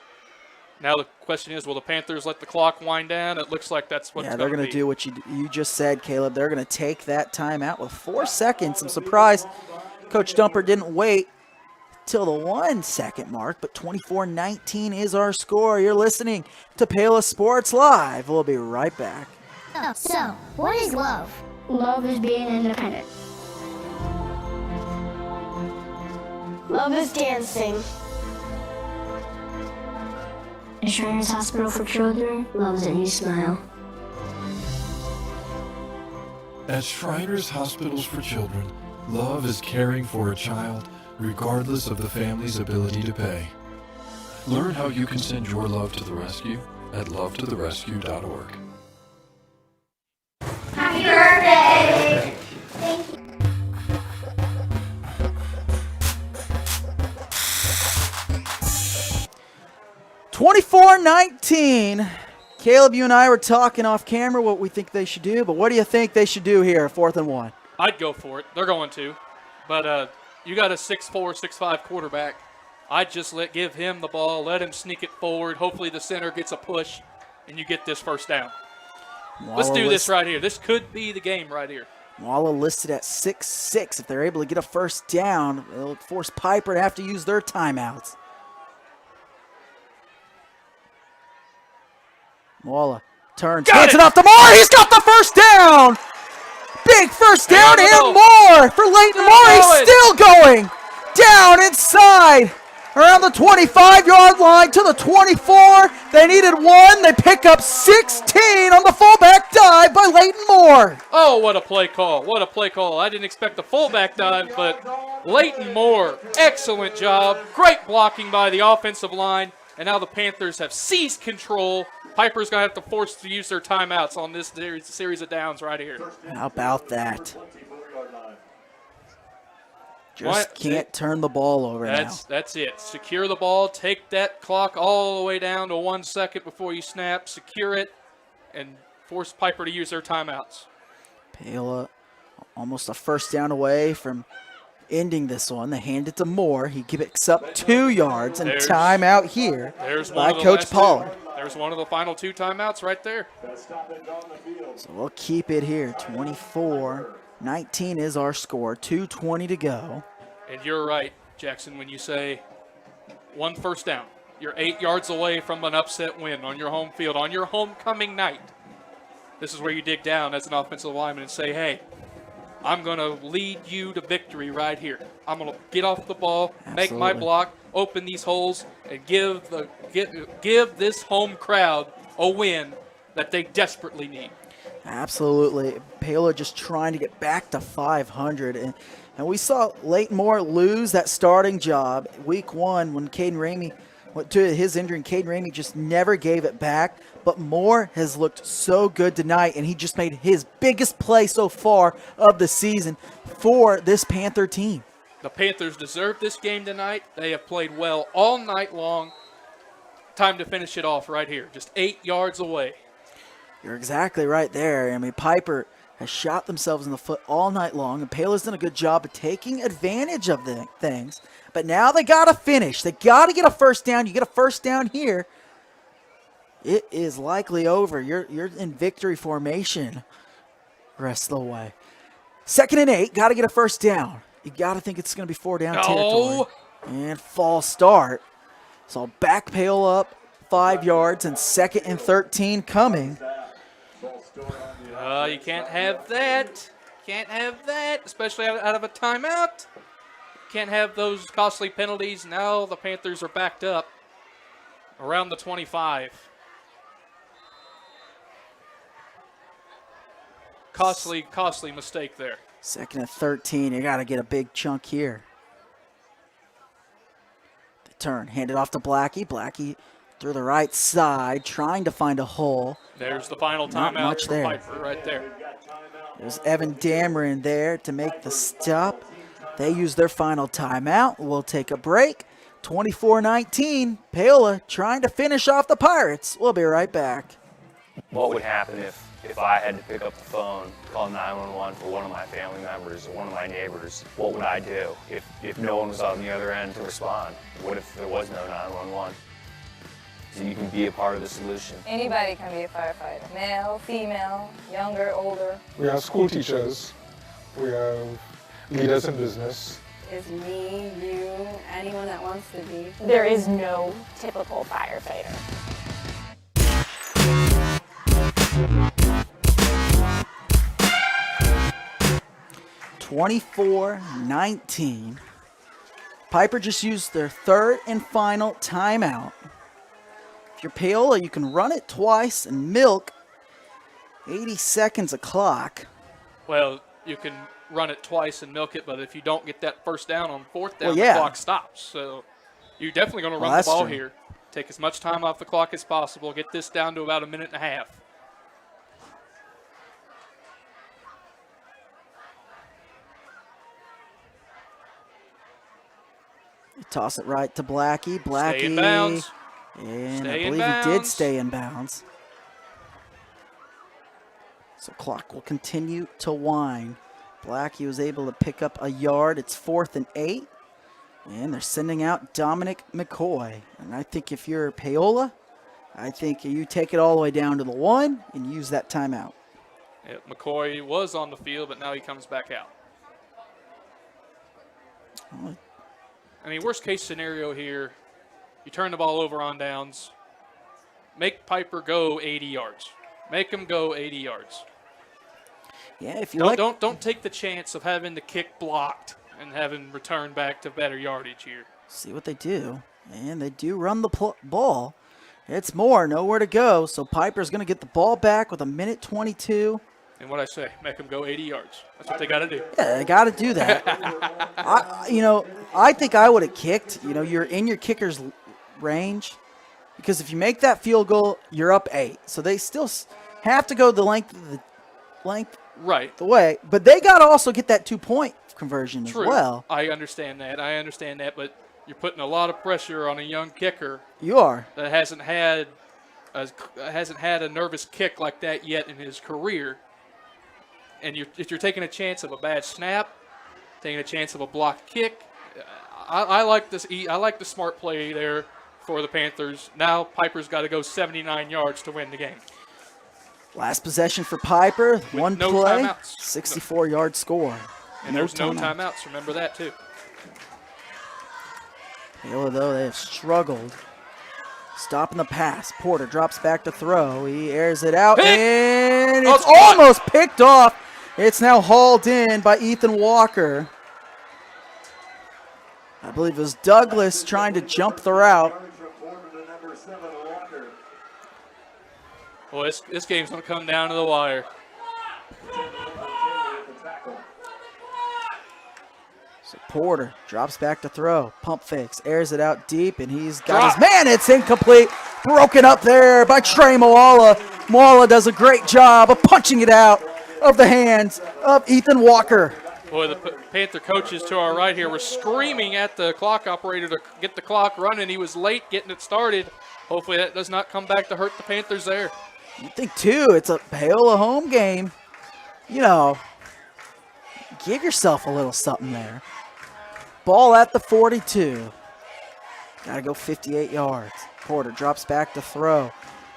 Now the question is, will the Panthers let the clock wind down? It looks like that's what it's going to be. They're going to do what you just said, Caleb. They're going to take that timeout with 4 seconds. I'm surprised Coach Dumper didn't wait till the 1 second mark, but 24-19 is our score. You're listening to Paola Sports Live. We'll be right back. So, what is love? Love is being independent. Love is dancing. At Shriners Hospital for Children, love is a new smile. At Shriners Hospitals for Children, love is caring for a child regardless of the family's ability to pay. Learn how you can send your love to the rescue at lovetotherescue.org. Happy birthday! Thank you. $24-19. Caleb, you and I were talking off camera what we think they should do, but what do you think they should do here, 4th and 1? I'd go for it. They're going to. But you got a 6'4", 6'5" quarterback. I'd just give him the ball, let him sneak it forward. Hopefully the center gets a push, and you get this first down. Let's do this right here. This could be the game right here. Walla listed at 6'6". If they're able to get a first down, it'll force Piper to have to use their timeouts. Walla turns, hands it off to Moore. He's got the first down. Big first down and more for Leighton Moore. He's still going down inside around the 25-yard line to the 24. They needed 1. They pick up 16 on the fullback dive by Leighton Moore. Oh, what a play call. What a play call. I didn't expect the fullback dive, but Leighton Moore, excellent job. Great blocking by the offensive line. And now the Panthers have seized control. Piper's going to have to force to use their timeouts on this series of downs right here. How about that? Just can't turn the ball over now. That's it. Secure the ball. Take that clock all the way down to 1 second before you snap. Secure it and force Piper to use their timeouts. Paola almost a first down away from ending this one. They hand it to Moore. He picks up 2 yards and timeout here by Coach Paola. There's one of the final 2 timeouts right there. So we'll keep it here. 24-19 is our score. 2:20 to go. And you're right, Jackson, when you say 1 first down. You're 8 yards away from an upset win on your home field, on your homecoming night. This is where you dig down as an offensive lineman and say, hey, I'm going to lead you to victory right here. I'm going to get off the ball, make my block, open these holes, and give this home crowd a win that they desperately need. Absolutely. Paola just trying to get back to 500. And we saw Leighton Moore lose that starting job week 1 when Caden Ramey went to his injury, and Caden Ramey just never gave it back. But Moore has looked so good tonight, and he just made his biggest play so far of the season for this Panther team. The Panthers deserve this game tonight. They have played well all night long. Time to finish it off right here, just 8 yards away. You're exactly right there. I mean, Piper has shot themselves in the foot all night long, and Paola's done a good job of taking advantage of the things. But now they got to finish. They got to get a first down. You get a first down here, it is likely over. You're in victory formation the rest of the way. 2nd and 8, got to get a first down. You got to think it's going to be 4 down territory. And false start. So back Paola up 5 yards, and 2nd and 13 coming. You can't have that. Can't have that, especially out of a timeout. Can't have those costly penalties. Now the Panthers are backed up around the 25. Costly mistake there. 2nd and 13. You got to get a big chunk here. The turn, hand it off to Blackie. Blackie through the right side, trying to find a hole. There's the final Not timeout much for there. Piper right there. There's Evan Dameron there to make the stop. They use their final timeout. We'll take a break. 24-19. Paola trying to finish off the Pirates. We'll be right back. What would happen if I had to pick up the phone, call 911 for one of my family members or one of my neighbors? What would I do if no one was on the other end to respond? What if there was no 911? So you can be a part of the solution. Anybody can be a firefighter. Male, female, younger, older. We have school teachers. We have leaders in business. Is me, you, anyone that wants to be. There is no typical firefighter. (24-19). Piper just used their 3rd and final timeout. If you're Paola, you can run it twice and milk 80 seconds a clock. Well, you can run it twice and milk it, but if you don't get that first down on 4th down, Well, yeah. the clock stops. So you're definitely going to run the that's ball true. here. Take as much time off the clock as possible. Get this down to about 1.5 minutes. Toss it right to Blackie. Blackie. Stay in bounds. And Stay I in believe he did bounds. stay in bounds. So clock will continue to wind. Blackie was able to pick up a yard. It's 4th and 8. And they're sending out Dominic McCoy. And I think if you're Paola, I think you take it all the way down to the 1 and use that timeout. Yeah, McCoy was on the field, but now he comes back out. Oh, I mean, worst case scenario here, you turn the ball over on downs, make Piper go 80 yards. Make him go 80 yards. yeah, if you Don't take the chance of having the kick blocked and having returned back to better yardage here. see what they do. And they do run the ball. It's more, nowhere to go. So Piper's going to get the ball back with 1:22. And what I say, make them go 80 yards. That's what they got to do. Yeah, they got to do that. I think I would have kicked. You're in your kicker's range. Because if you make that field goal, you're up 8. So they still have to go the length Right. the way. But they got to also get that 2-point conversion True. as well. I understand that. But you're putting a lot of pressure on a young kicker. You are. That hasn't had a nervous kick like that yet in his career. And if you're taking a chance of a bad snap, taking a chance of a blocked kick. I like this. I like the smart play there for the Panthers. Now Piper's got to go 79 yards to win the game. Last possession for Piper. One no play, timeouts. 64-yard score. And there's no timeouts. Remember that, too. Paola, though, they have struggled stopping the pass. Porter drops back to throw. He airs it out, and it's almost picked off. It's now hauled in by Ethan Walker. I believe it was Douglas trying to jump the route. Well, this game's going to come down to the wire. So Porter drops back to throw. Pump fakes, airs it out deep, and he's got his man. It's incomplete. Broken up there by Trey Moala. Moala does a great job of punching it out of the hands of Ethan Walker. Boy, the Panther coaches to our right here were screaming at the clock operator to get the clock running. He was late getting it started. Hopefully that does not come back to hurt the Panthers there. You think, too, it's a Paola home game. You know, give yourself a little something there. Ball at the 42. Got to go 58 yards. Porter drops back to throw.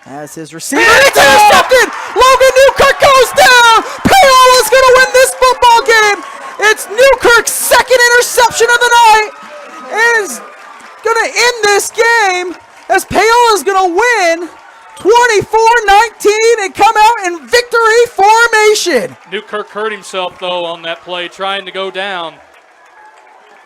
As his receiver, it's intercepted! Logan Newkirk goes down! Paola's going to win this football game! It's Newkirk's second interception of the night! And is going to end this game as Paola's going to win 24-19 and come out in victory formation. Newkirk hurt himself, though, on that play, trying to go down.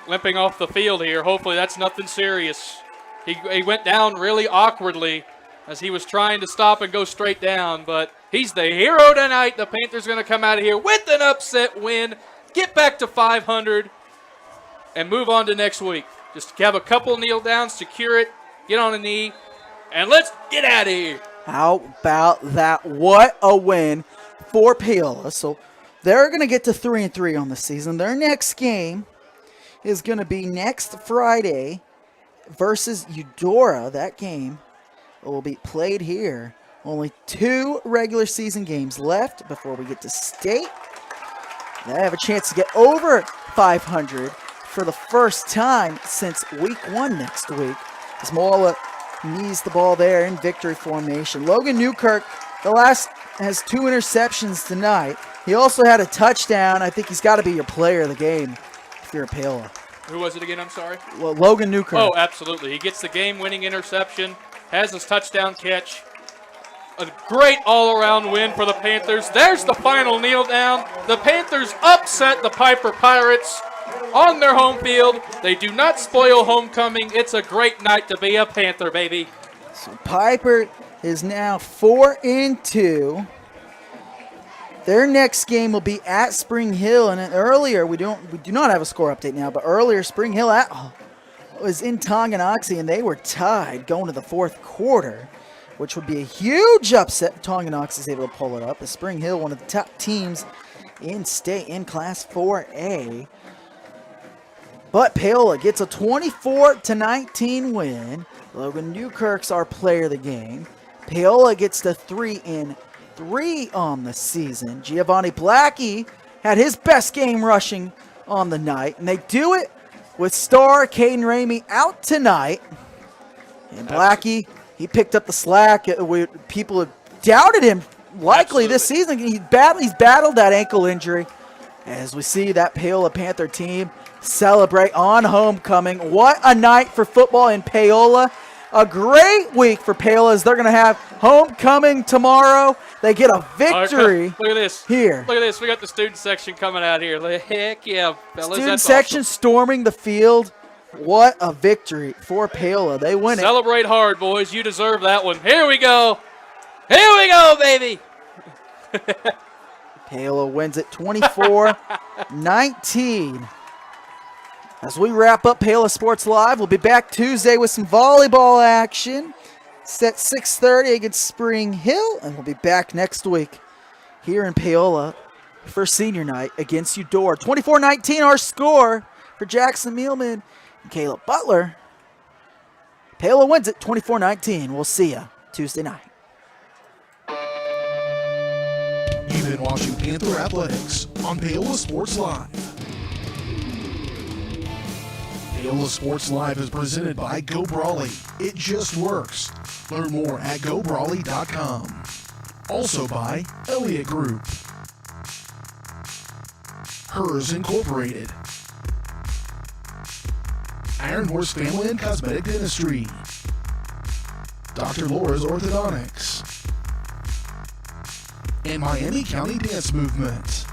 Limping off the field here. Hopefully that's nothing serious. He went down really awkwardly as he was trying to stop and go straight down, but he's the hero tonight. The Panthers are going to come out of here with an upset win, get back to 500, and move on to next week. Just have a couple kneel downs, secure it, get on a knee, and let's get out of here. How about that? What a win for Paola. So they're going to get to 3-3 on the season. Their next game is going to be next Friday versus Eudora. That game will be played here. Only 2 regular season games left before we get to state. They have a chance to get over 500 for the first time since week 1 next week. As Moala knees the ball there in victory formation. Logan Newkirk, the last, has 2 interceptions tonight. He also had a touchdown. I think he's got to be your player of the game if you're a Paola. Who was it again? I'm sorry. Well, Logan Newkirk. Oh, absolutely. He gets the game-winning interception, has his touchdown catch. A great all-around win for the Panthers. There's the final kneel down. The Panthers upset the Piper Pirates on their home field. They do not spoil homecoming. It's a great night to be a Panther, baby. So Piper is now 4-2. Their next game will be at Spring Hill, and earlier we do not have a score update now, but earlier Spring Hill was in Tonganoxie, and they were tied going to the 4th quarter, which would be a huge upset if Tonganoxie is able to pull it up. As Spring Hill, one of the top teams in state in Class 4A. But Paola gets a 24-19 win. Logan Newkirk's our player of the game. Paola gets to 3-3 on the season. Giovanni Blackie had his best game rushing on the night, and they do it with star Caden Ramey out tonight. And Blackie, he picked up the slack. People have doubted him likely this season. He's battled that ankle injury. As we see that Paola Panther team celebrate on homecoming. What a night for football in Paola. A great week for Paola as they're going to have homecoming tomorrow. They get a victory. Look at this. Here. Look at this. We got the student section coming out here. Heck yeah, fellas. Student section storming the field. What a victory for Paola. They win it. Celebrate hard, boys. You deserve that one. Here we go. Here we go, baby. Paola wins it 24-19. As we wrap up Paola Sports Live, we'll be back Tuesday with some volleyball action. It's at 6:30 against Spring Hill, and we'll be back next week here in Paola for senior night against Eudora. 24-19 our score for Jackson Mielman and Caleb Butler. Paola wins it 24-19. We'll see ya Tuesday night. You've been watching Panther Athletics on Paola Sports Live. Paola Sports Live is presented by Go Brawley. It just works. Learn more at GoBrawley.com. Also by Elliott Group, Hers Incorporated, Iron Horse Family and Cosmetic Dentistry, Dr. Laura's Orthodontics, and Miami County Dance Movement.